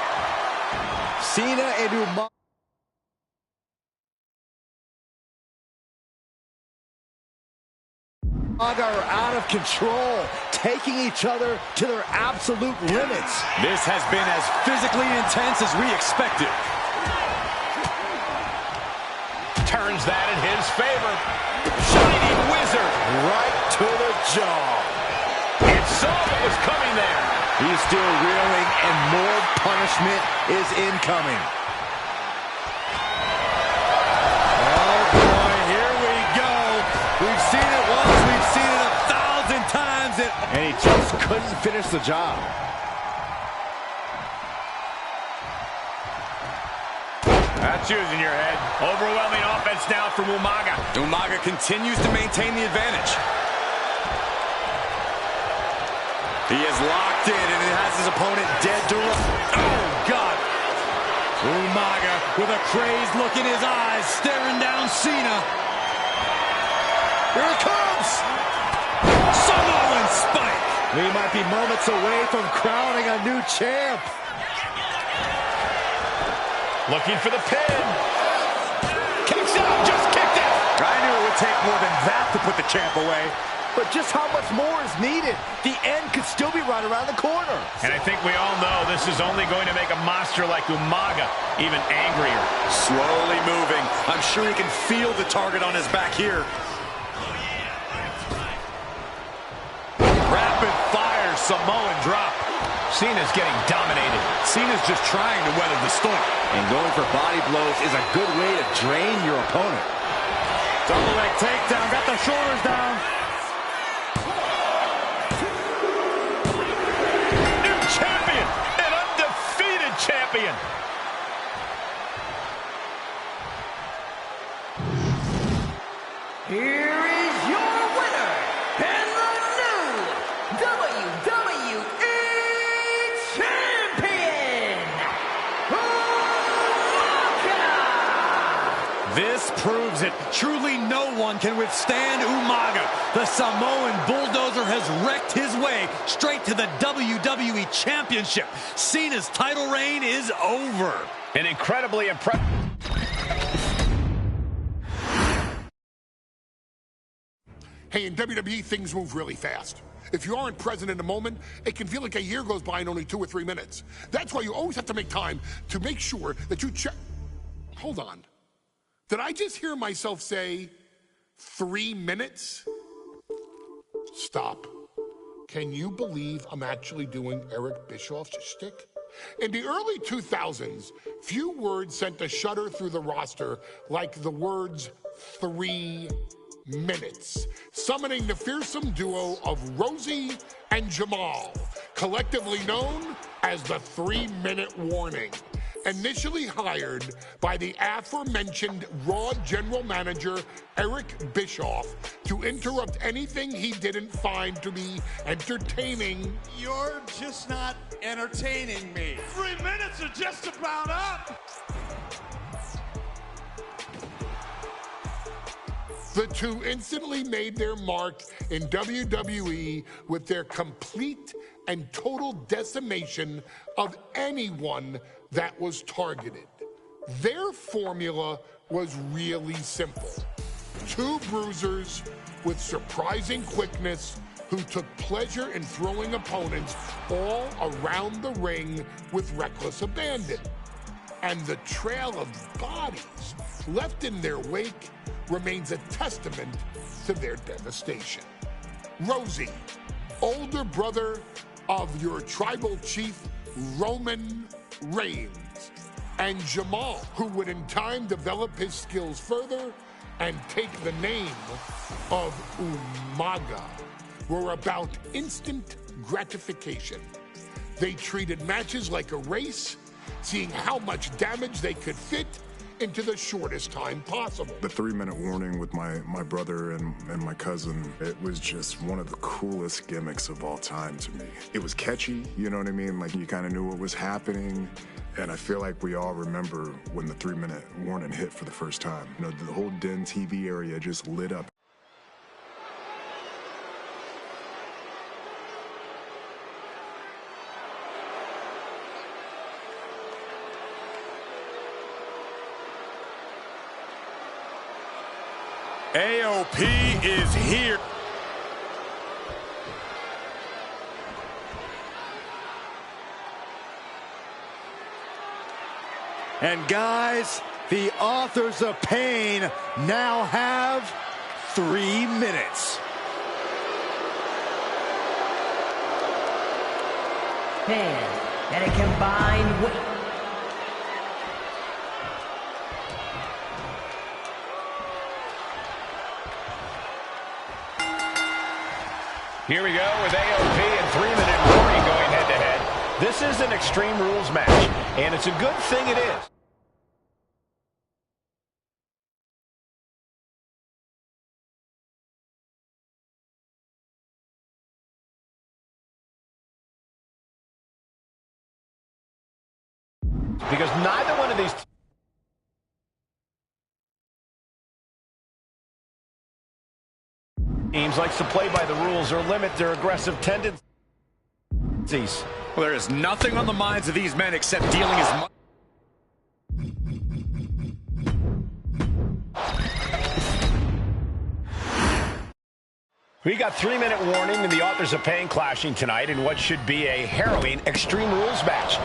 Speaker 8: Cena and Umaga. Are out of control, taking each other to their absolute limits.
Speaker 7: This has been as physically intense as we expected.
Speaker 3: Turns that in his favor. Shining Wizard.
Speaker 8: Right to the jaw.
Speaker 3: It saw what was coming there.
Speaker 8: He's still reeling, and more punishment is incoming. Oh, boy, here we go. We've seen it once, we've seen it 1,000 times, and he just couldn't finish the job.
Speaker 3: That's using your head. Overwhelming offense now from Umaga.
Speaker 7: Umaga continues to maintain the advantage. He is locked in, and he has his opponent dead to run. Oh, God. Umaga with a crazed look in his eyes, staring down Cena.
Speaker 8: Here it comes!
Speaker 7: Samoan spike!
Speaker 8: We might be moments away from crowning a new champ.
Speaker 3: Looking for the pin. Kicks out, just kicked out.
Speaker 8: I knew it would take more than that to put the champ away. But just how much more is needed? The end could still be right around the corner.
Speaker 3: And I think we all know this is only going to make a monster like Umaga even angrier.
Speaker 7: Slowly moving. I'm sure he can feel the target on his back here. Rapid fire Samoan drop.
Speaker 3: Cena's getting dominated.
Speaker 7: Cena's just trying to weather the storm.
Speaker 8: And going for body blows is a good way to drain your opponent.
Speaker 7: Double leg takedown, got the shoulders down.
Speaker 3: Champion.
Speaker 10: Here is your winner and the new WWE Champion, Umaga!
Speaker 7: This proves proves it. Truly no one can withstand Umaga. The Samoan bulldozer has wrecked his way straight to the WWE Championship. Cena's title reign is over.
Speaker 3: An incredibly impressive...
Speaker 5: Hey, in WWE, things move really fast. If you aren't present in the moment, it can feel like a year goes by in only 2 or 3 minutes. That's why you always have to make time to make sure that you check... Hold on. Did I just hear myself say 3 minutes? Stop. Can you believe I'm actually doing Eric Bischoff's shtick? In the early 2000s, few words sent a shudder through the roster like the words 3 minutes, summoning the fearsome duo of Rosie and Jamal, collectively known as the 3-minute warning. Initially hired by the aforementioned Raw general manager Eric Bischoff to interrupt anything he didn't find to be entertaining.
Speaker 13: You're just not entertaining me. 3 minutes are just about up.
Speaker 5: The two instantly made their mark in WWE with their complete and total decimation of anyone that was targeted. Their formula was really simple. 2 bruisers with surprising quickness who took pleasure in throwing opponents all around the ring with reckless abandon. And the trail of bodies left in their wake remains a testament to their devastation. Rosie, older brother of your tribal chief, Roman Reigns, and Jamal, who would in time develop his skills further and take the name of Umaga, were about instant gratification. They treated matches like a race, seeing how much damage they could fit into the shortest time possible.
Speaker 4: The 3-minute warning with my brother and my cousin, it was just one of the coolest gimmicks of all time to me. It was catchy, you know what I mean? Like, you kind of knew what was happening. And I feel like we all remember when the 3-minute warning hit for the first time. You know, the whole Den TV area just lit up.
Speaker 7: AOP is here.
Speaker 8: And guys, the Authors of Pain now have 3 minutes.
Speaker 10: And a combined weight.
Speaker 3: Here we go with AOP and 3-minute warning going head-to-head. This is an Extreme Rules match, and it's a good thing it is. Because neither one of these teams likes to play by the rules or limit their aggressive tendencies.
Speaker 7: Well, there is nothing on the minds of these men except dealing as much.
Speaker 3: We got 3-minute warning and the Authors of Pain clashing tonight in what should be a harrowing Extreme Rules match.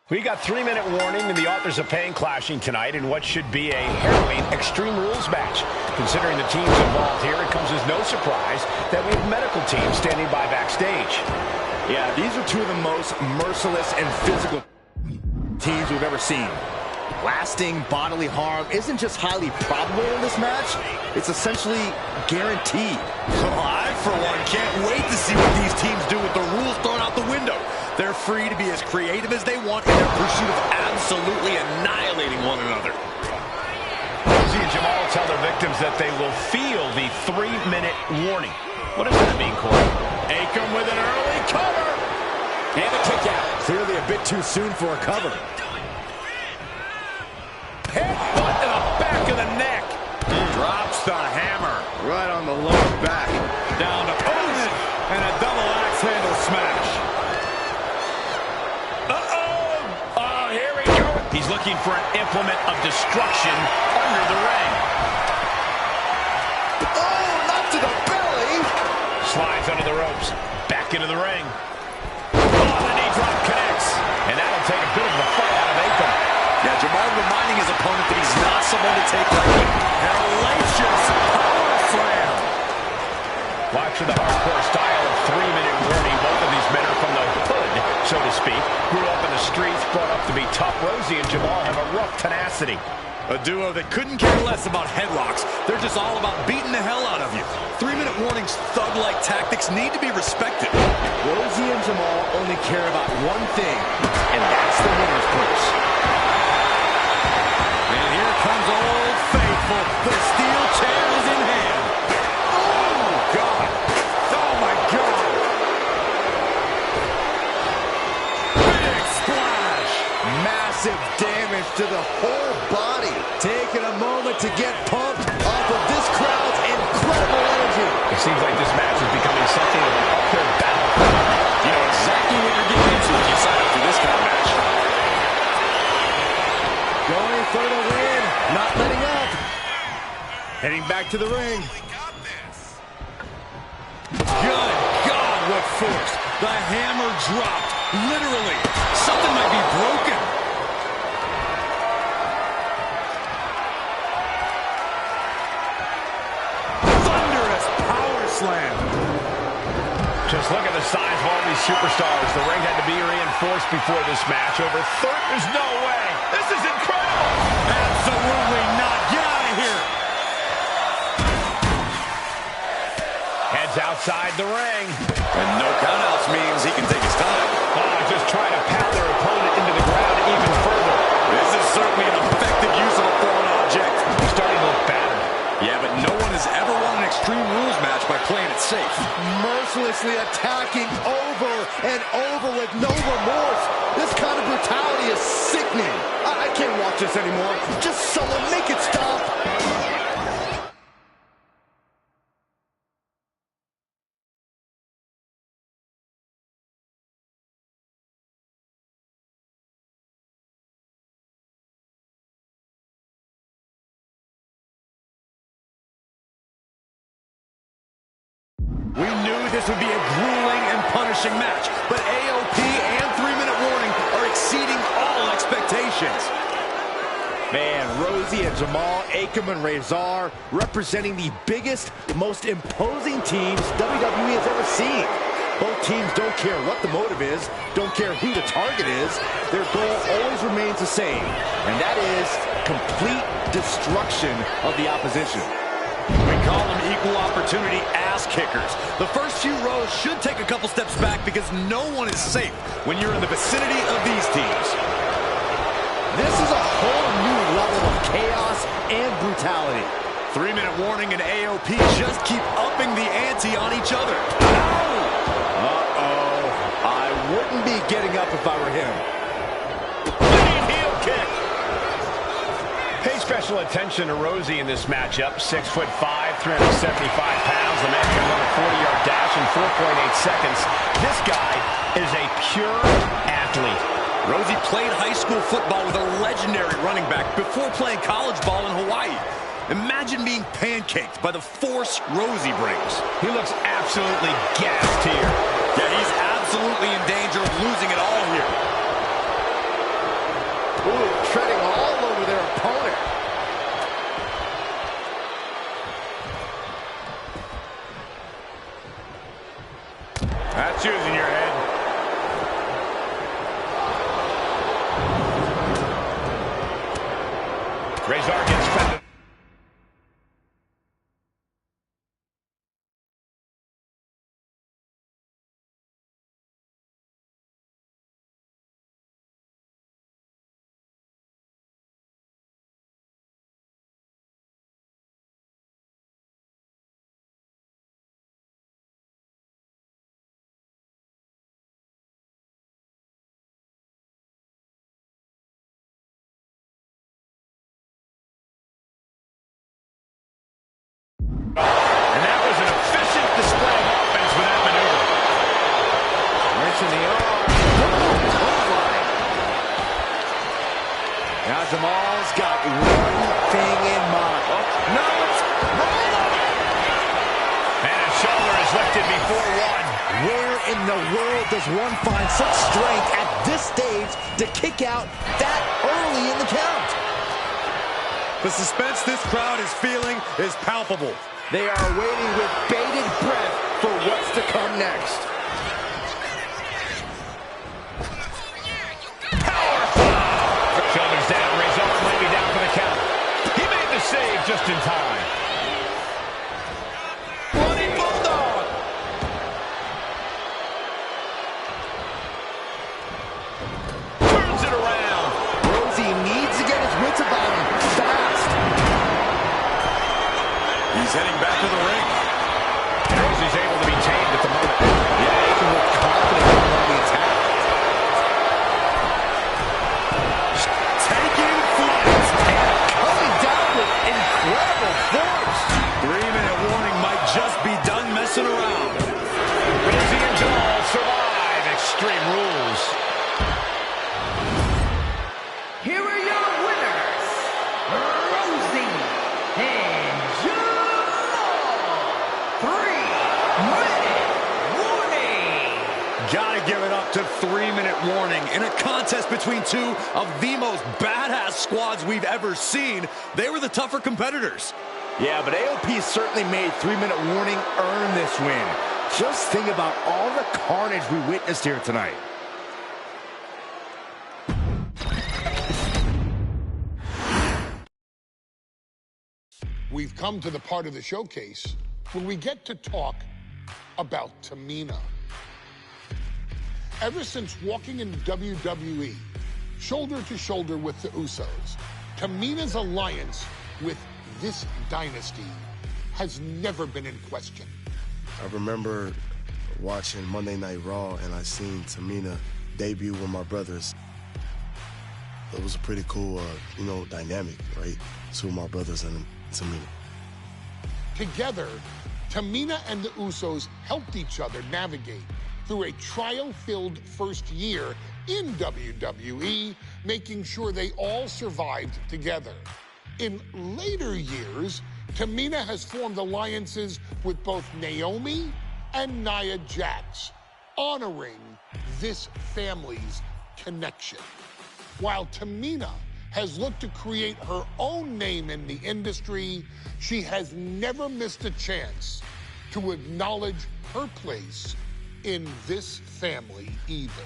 Speaker 3: We got 3-minute warning and the Authors of Pain clashing tonight in what should be a harrowing Extreme Rules match. Considering the teams involved here, it comes as no surprise that we have medical teams standing by backstage.
Speaker 8: Yeah, these are 2 of the most merciless and physical teams we've ever seen. Lasting bodily harm isn't just highly probable in this match, it's essentially guaranteed.
Speaker 7: So I, for one, can't wait to see what these teams do with the rules thrown out the window. They're free to be as creative as they want in their pursuit of absolutely annihilating one another.
Speaker 3: Rosie and Jamal tell their victims that they will feel the 3-minute warning. What does that mean, Corey?
Speaker 7: Akam with an early cover.
Speaker 8: And a kick out. Clearly a bit too soon for a cover. Headbutt to the back of the neck.
Speaker 7: Drops the hammer.
Speaker 8: Right on the lower back.
Speaker 7: Down to opponent. And a double axe handle smash.
Speaker 3: Uh-oh! Oh, here we go. He's looking for an implement of destruction under the ring.
Speaker 8: Oh, not to the belly.
Speaker 3: Slides under the ropes. Back into the ring. Oh, the knee drop connects. And that'll take a bit of the fight out of Akam.
Speaker 7: Yeah, Jamal reminding his opponent that he's not someone to take lightly. Hellacious power slam.
Speaker 3: Watch for the hardcore style of 3-minute warning. Both of these men are from the hood, so to speak. Grew up in the streets, brought up to be tough. Rosie and Jamal have a rough tenacity.
Speaker 7: A duo that couldn't care less about headlocks. They're just all about beating the hell out of you. 3-minute warnings, thug-like tactics need to be respected.
Speaker 8: Rosie and Jamal only care about one thing, and that's the winner's purse.
Speaker 7: And here comes Old Faithful. The steel chair is in hand. Oh, God. Oh, my God. Big splash.
Speaker 8: Massive damage to the whole body. Taking a moment to get pumped off of this crowd's incredible energy.
Speaker 3: It seems like this match is becoming something of an uphill battle.
Speaker 7: You know exactly what you're getting into if you sign up for this kind of match.
Speaker 8: Going for the win, not letting up. Heading back to the ring.
Speaker 7: Good God, what force. The hammer dropped. Literally. Something might be broken. Thunderous power slam.
Speaker 3: Just look at the size of all these superstars. The ring had to be reinforced before this match. There's no way. This is incredible.
Speaker 7: Absolutely not. Get out of here.
Speaker 3: Heads outside the ring.
Speaker 7: And no countouts means he can take his time.
Speaker 3: Just trying to pound their opponent into the ground even further.
Speaker 7: This is certainly an effective use of a foreign object.
Speaker 3: He's starting to look battered.
Speaker 7: Yeah, but no one has ever won an Extreme Rules match by playing it safe.
Speaker 8: Mercilessly attacking over and over with no remorse. This kind of brutality is sickening. I can't watch this anymore. Just someone make it stop.
Speaker 7: We knew this would be a grueling and punishing match, but AOP and 3-minute warning are exceeding all expectations.
Speaker 8: Man, Rosie and Jamal, Akam and Rezar representing the biggest, most imposing teams WWE has ever seen. Both teams don't care what the motive is, don't care who the target is. Their goal always remains the same, and that is complete destruction of the opposition.
Speaker 7: We call them equal opportunity ass kickers. The first few rows should take a couple steps back because no one is safe when you're in the vicinity of these teams.
Speaker 8: This is a whole new level of chaos and brutality.
Speaker 7: 3-minute warning and AOP just keep upping the ante on each other.
Speaker 8: Uh-oh. I wouldn't be getting up if I were him.
Speaker 3: Lead heel kick. Pay special attention to Rosie in this matchup. 6'5", 375 pounds. The man can run a 40-yard dash in 4.8 seconds. This guy is a pure athlete.
Speaker 7: Rosie played high school football with a legendary running back before playing college ball in Hawaii. Imagine being pancaked by the force Rosie brings.
Speaker 3: He looks absolutely gassed here.
Speaker 7: Yeah, he's absolutely in danger of losing it all here.
Speaker 8: Ooh, treading all over their opponent.
Speaker 3: That's using your head. Rezar gets fed.
Speaker 8: Now Jamal's got one thing in mind. Oh, no, it's rolling.
Speaker 3: And a shoulder is lifted before one.
Speaker 8: Where in the world does one find such strength at this stage to kick out that early in the count?
Speaker 7: The suspense this crowd is feeling is palpable.
Speaker 8: They are waiting with bated breath for what's to come next.
Speaker 3: Shoulders down, Rizzo maybe down for the count. He made the save just in time.
Speaker 8: Running Bulldog.
Speaker 3: Turns it around.
Speaker 8: Rosie needs to get his wits about him fast.
Speaker 7: He's heading back to the ring.
Speaker 3: Rosie's able to be tamed at the moment.
Speaker 8: Yeah, he can look confident on the attack.
Speaker 7: Taking flight.
Speaker 8: Coming down with incredible force.
Speaker 7: 3-minute warning might just be done messing around.
Speaker 3: Rosie and Jamal survive Extreme Rules.
Speaker 10: Here are your winners, Rosie and Jamal. 3-minute warning.
Speaker 7: Gotta give it up to 3-minute warning. In a contest between two of the most badass squads we've ever seen, they were the tougher competitors.
Speaker 8: Yeah, but AOP certainly made 3-minute warning earn this win. Just think about all the carnage we witnessed here tonight.
Speaker 5: We've come to the part of the showcase where we get to talk about Tamina. Ever since walking in WWE, shoulder to shoulder with the Usos, Tamina's alliance with this dynasty has never been in question.
Speaker 6: I remember watching Monday Night Raw, and I seen Tamina debut with my brothers. It was a pretty cool, dynamic, right? Two of my brothers and Tamina.
Speaker 5: Together, Tamina and the Usos helped each other navigate through a trial-filled first year in WWE, making sure they all survived together. In later years, Tamina has formed alliances with both Naomi and Nia Jax, honoring this family's connection. While Tamina has looked to create her own name in the industry, she has never missed a chance to acknowledge her place in this family either.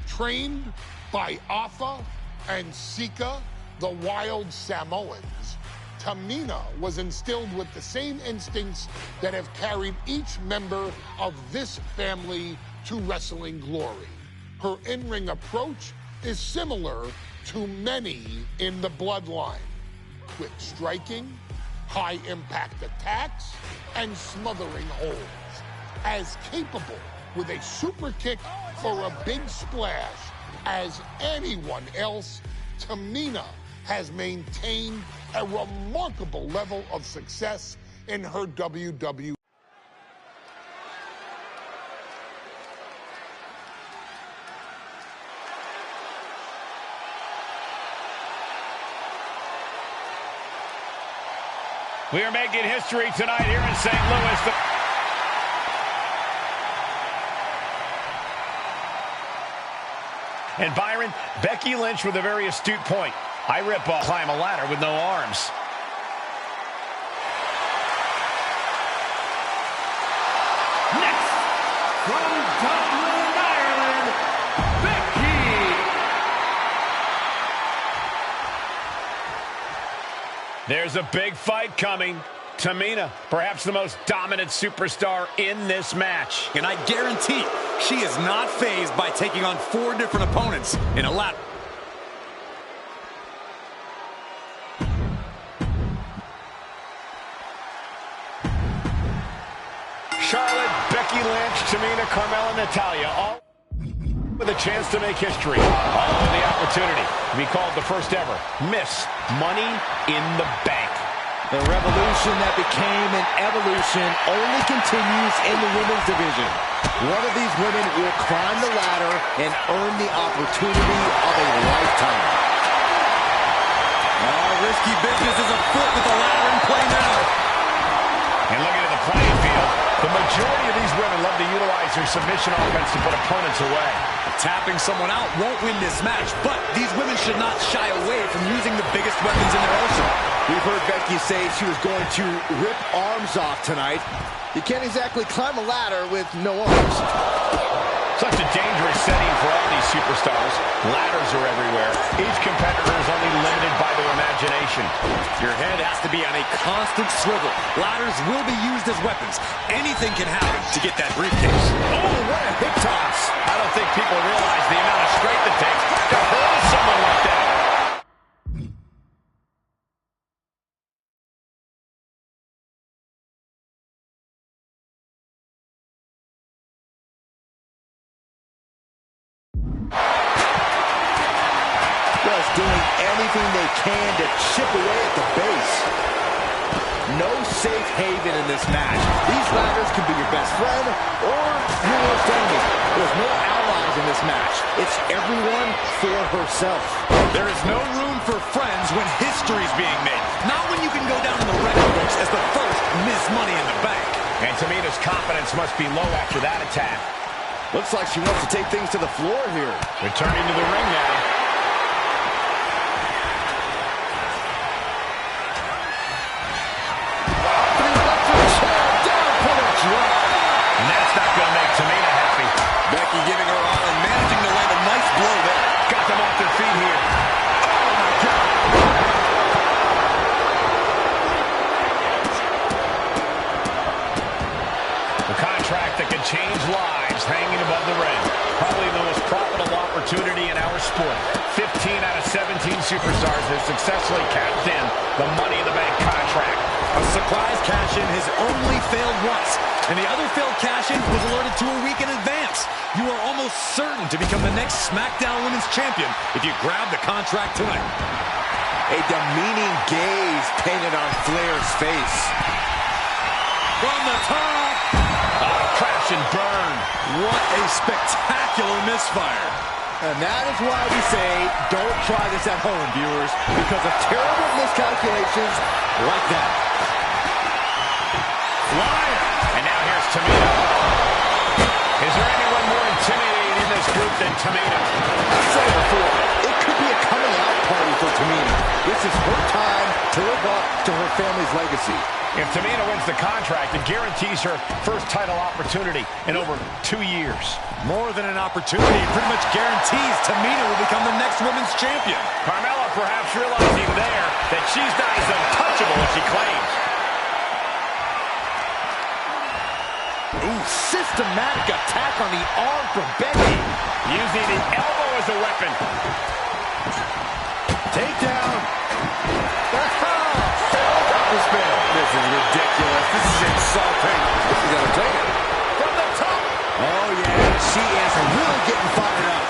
Speaker 5: Trained by Afa and Sika, the Wild Samoans, Tamina was instilled with the same instincts that have carried each member of this family to wrestling glory. Her in-ring approach is similar to many in the bloodline, with striking, high-impact attacks, and smothering holds. As capable with a super kick or a big splash as anyone else, Tamina has maintained a remarkable level of success in her WWE.
Speaker 3: We are making history tonight here in St. Louis. And Byron, Becky Lynch with a very astute point. I rip off, climb a ladder with no arms.
Speaker 2: Next, from Dublin, Ireland, Becky.
Speaker 3: There's a big fight coming. Tamina, perhaps the most dominant superstar in this match.
Speaker 7: And I guarantee she is not fazed by taking on 4 different opponents in a ladder.
Speaker 3: Charlotte, Becky Lynch, Tamina, Carmella, Natalya, all with a chance to make history. All with the opportunity to be called the first ever Miss Money in the Bank.
Speaker 8: The revolution that became an evolution only continues in the women's division. One of these women will climb the ladder and earn the opportunity of a lifetime.
Speaker 7: risky business is afoot with the ladder in play now.
Speaker 3: And looking at the playing field, the majority of these women love to utilize their submission offense to put opponents away.
Speaker 7: Tapping someone out won't win this match, but these women should not shy away from using the biggest weapons in their arsenal.
Speaker 8: We've heard Becky say she was going to rip arms off tonight. You can't exactly climb a ladder with no arms.
Speaker 3: Such a dangerous setting for all these superstars. Ladders are everywhere. Each competitor is only limited by their imagination.
Speaker 7: Your head has to be on a constant swivel. Ladders will be used as weapons. Anything can happen to get that briefcase.
Speaker 3: Oh, what a hip toss. I don't think people realize the amount of strength it takes to hurl someone like that.
Speaker 8: Doing anything they can to chip away at the base. No safe haven in this match. These ladders can be your best friend or your worst enemy. There's no allies in this match. It's everyone for herself.
Speaker 7: There is no room for friends when history's being made. Not when you can go down in the record books as the first Miss Money in the Bank.
Speaker 3: And Tamina's confidence must be low after that attack.
Speaker 8: Looks like she wants to take things to the floor here.
Speaker 3: Returning to the ring now. And that's not going to make Tamina happy.
Speaker 7: Becky giving her all and managing to land a nice blow there.
Speaker 3: Got them off their feet here.
Speaker 7: Oh, my God.
Speaker 3: The contract that could change lives hanging above the ring. Probably the most profitable opportunity in our sport. 15 out of 17 superstars have successfully cashed in the Money in the Bank contract.
Speaker 7: A surprise cash-in has only failed once, and the other failed cash-in was alerted to a week in advance. You are almost certain to become the next SmackDown Women's Champion if you grab the contract tonight.
Speaker 8: A demeaning gaze painted on Flair's face.
Speaker 7: From the top.
Speaker 3: Crash and burn.
Speaker 7: What a spectacular misfire.
Speaker 8: And that is why we say, don't try this at home, viewers, because of terrible miscalculations like that.
Speaker 3: Flying. And now here's Tamina. Is there anyone more intimidating in this group than Tamina?
Speaker 8: I've said it before, it could be a coming out party for Tamina. This is her time to live up to her family's legacy.
Speaker 3: If Tamina wins the contract, it guarantees her first title opportunity in over 2 years.
Speaker 7: More than an opportunity, it pretty much guarantees Tamina will become the next women's champion.
Speaker 3: Carmella perhaps realizing there that she's not as untouchable as she claims.
Speaker 8: Ooh, systematic attack on the arm from Becky.
Speaker 3: Using the elbow as a weapon.
Speaker 8: Takedown. This is ridiculous. This is insulting. She's got to take it.
Speaker 3: From the top.
Speaker 8: Oh, yeah. She is really getting fired up.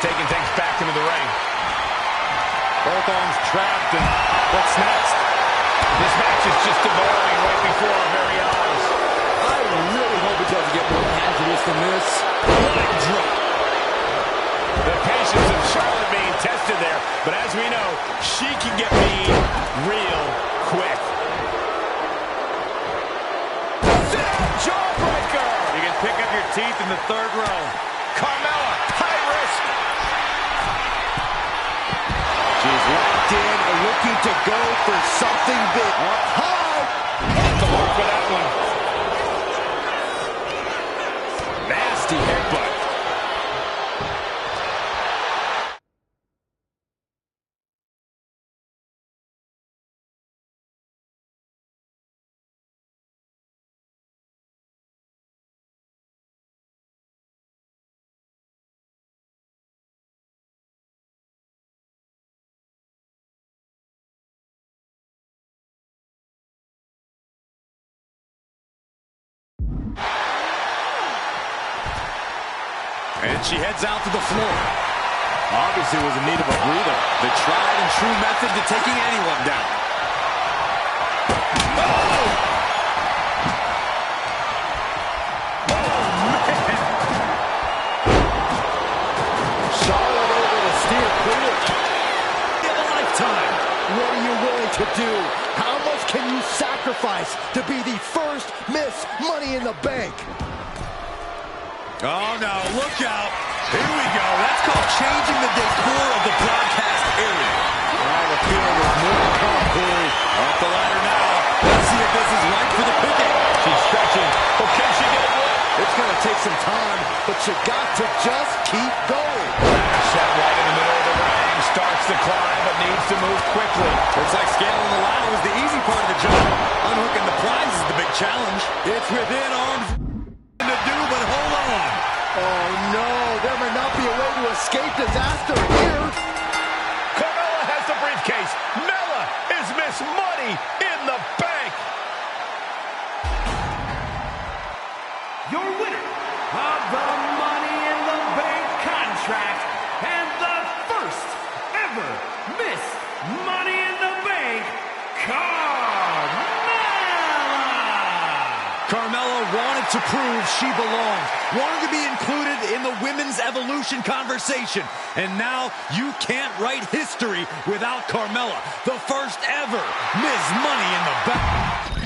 Speaker 3: Taking things back into the ring.
Speaker 7: Both arms trapped, and what's next?
Speaker 3: This match is just developing right before our very eyes.
Speaker 8: I really hope it doesn't get more hazardous than this.
Speaker 7: Leg drop.
Speaker 3: The patience of Charlotte being tested there, but as we know, she can get mean real quick. Jawbreaker!
Speaker 7: You can pick up your teeth in the third row.
Speaker 3: Carmella, high risk.
Speaker 8: She's locked in, looking to go for something big. Up high.
Speaker 3: Off the mark for that one.
Speaker 7: Nasty headbutt. And she heads out to the floor.
Speaker 8: Obviously was in need of a breather.
Speaker 7: The tried and true method to taking anyone down.
Speaker 3: Oh, man.
Speaker 8: Charlotte able to steer clear.
Speaker 7: In a lifetime.
Speaker 8: this to be the first Miss Money in the Bank.
Speaker 7: Oh, no, look out. Here we go. That's called changing the decor of the broadcast area.
Speaker 8: I have a feeling there's more to come, Corey.
Speaker 7: Off the ladder now. Let's see if this is right for the picking.
Speaker 3: She's stretching. But can she get it?
Speaker 8: It's going to take some time, but you got to just keep going.
Speaker 3: Set right in the middle of the ring. Starts to climb, but needs to move quickly.
Speaker 7: Looks like scaling the ladder was the easy part of the job. Unhooking the prize is the big challenge. It's within arms to do, but hold on.
Speaker 8: Oh, no. There may not be a way to escape disaster here.
Speaker 3: Carmella has the briefcase. Mella is Miss Money in the Bank.
Speaker 2: Your winner of the Money in the Bank contract and the first ever Miss Money in the Bank, Carmella!
Speaker 7: Carmella wanted to prove she belonged, wanted to be included in the women's evolution conversation, and now you can't write history without Carmella, the first ever Miss Money in the Bank.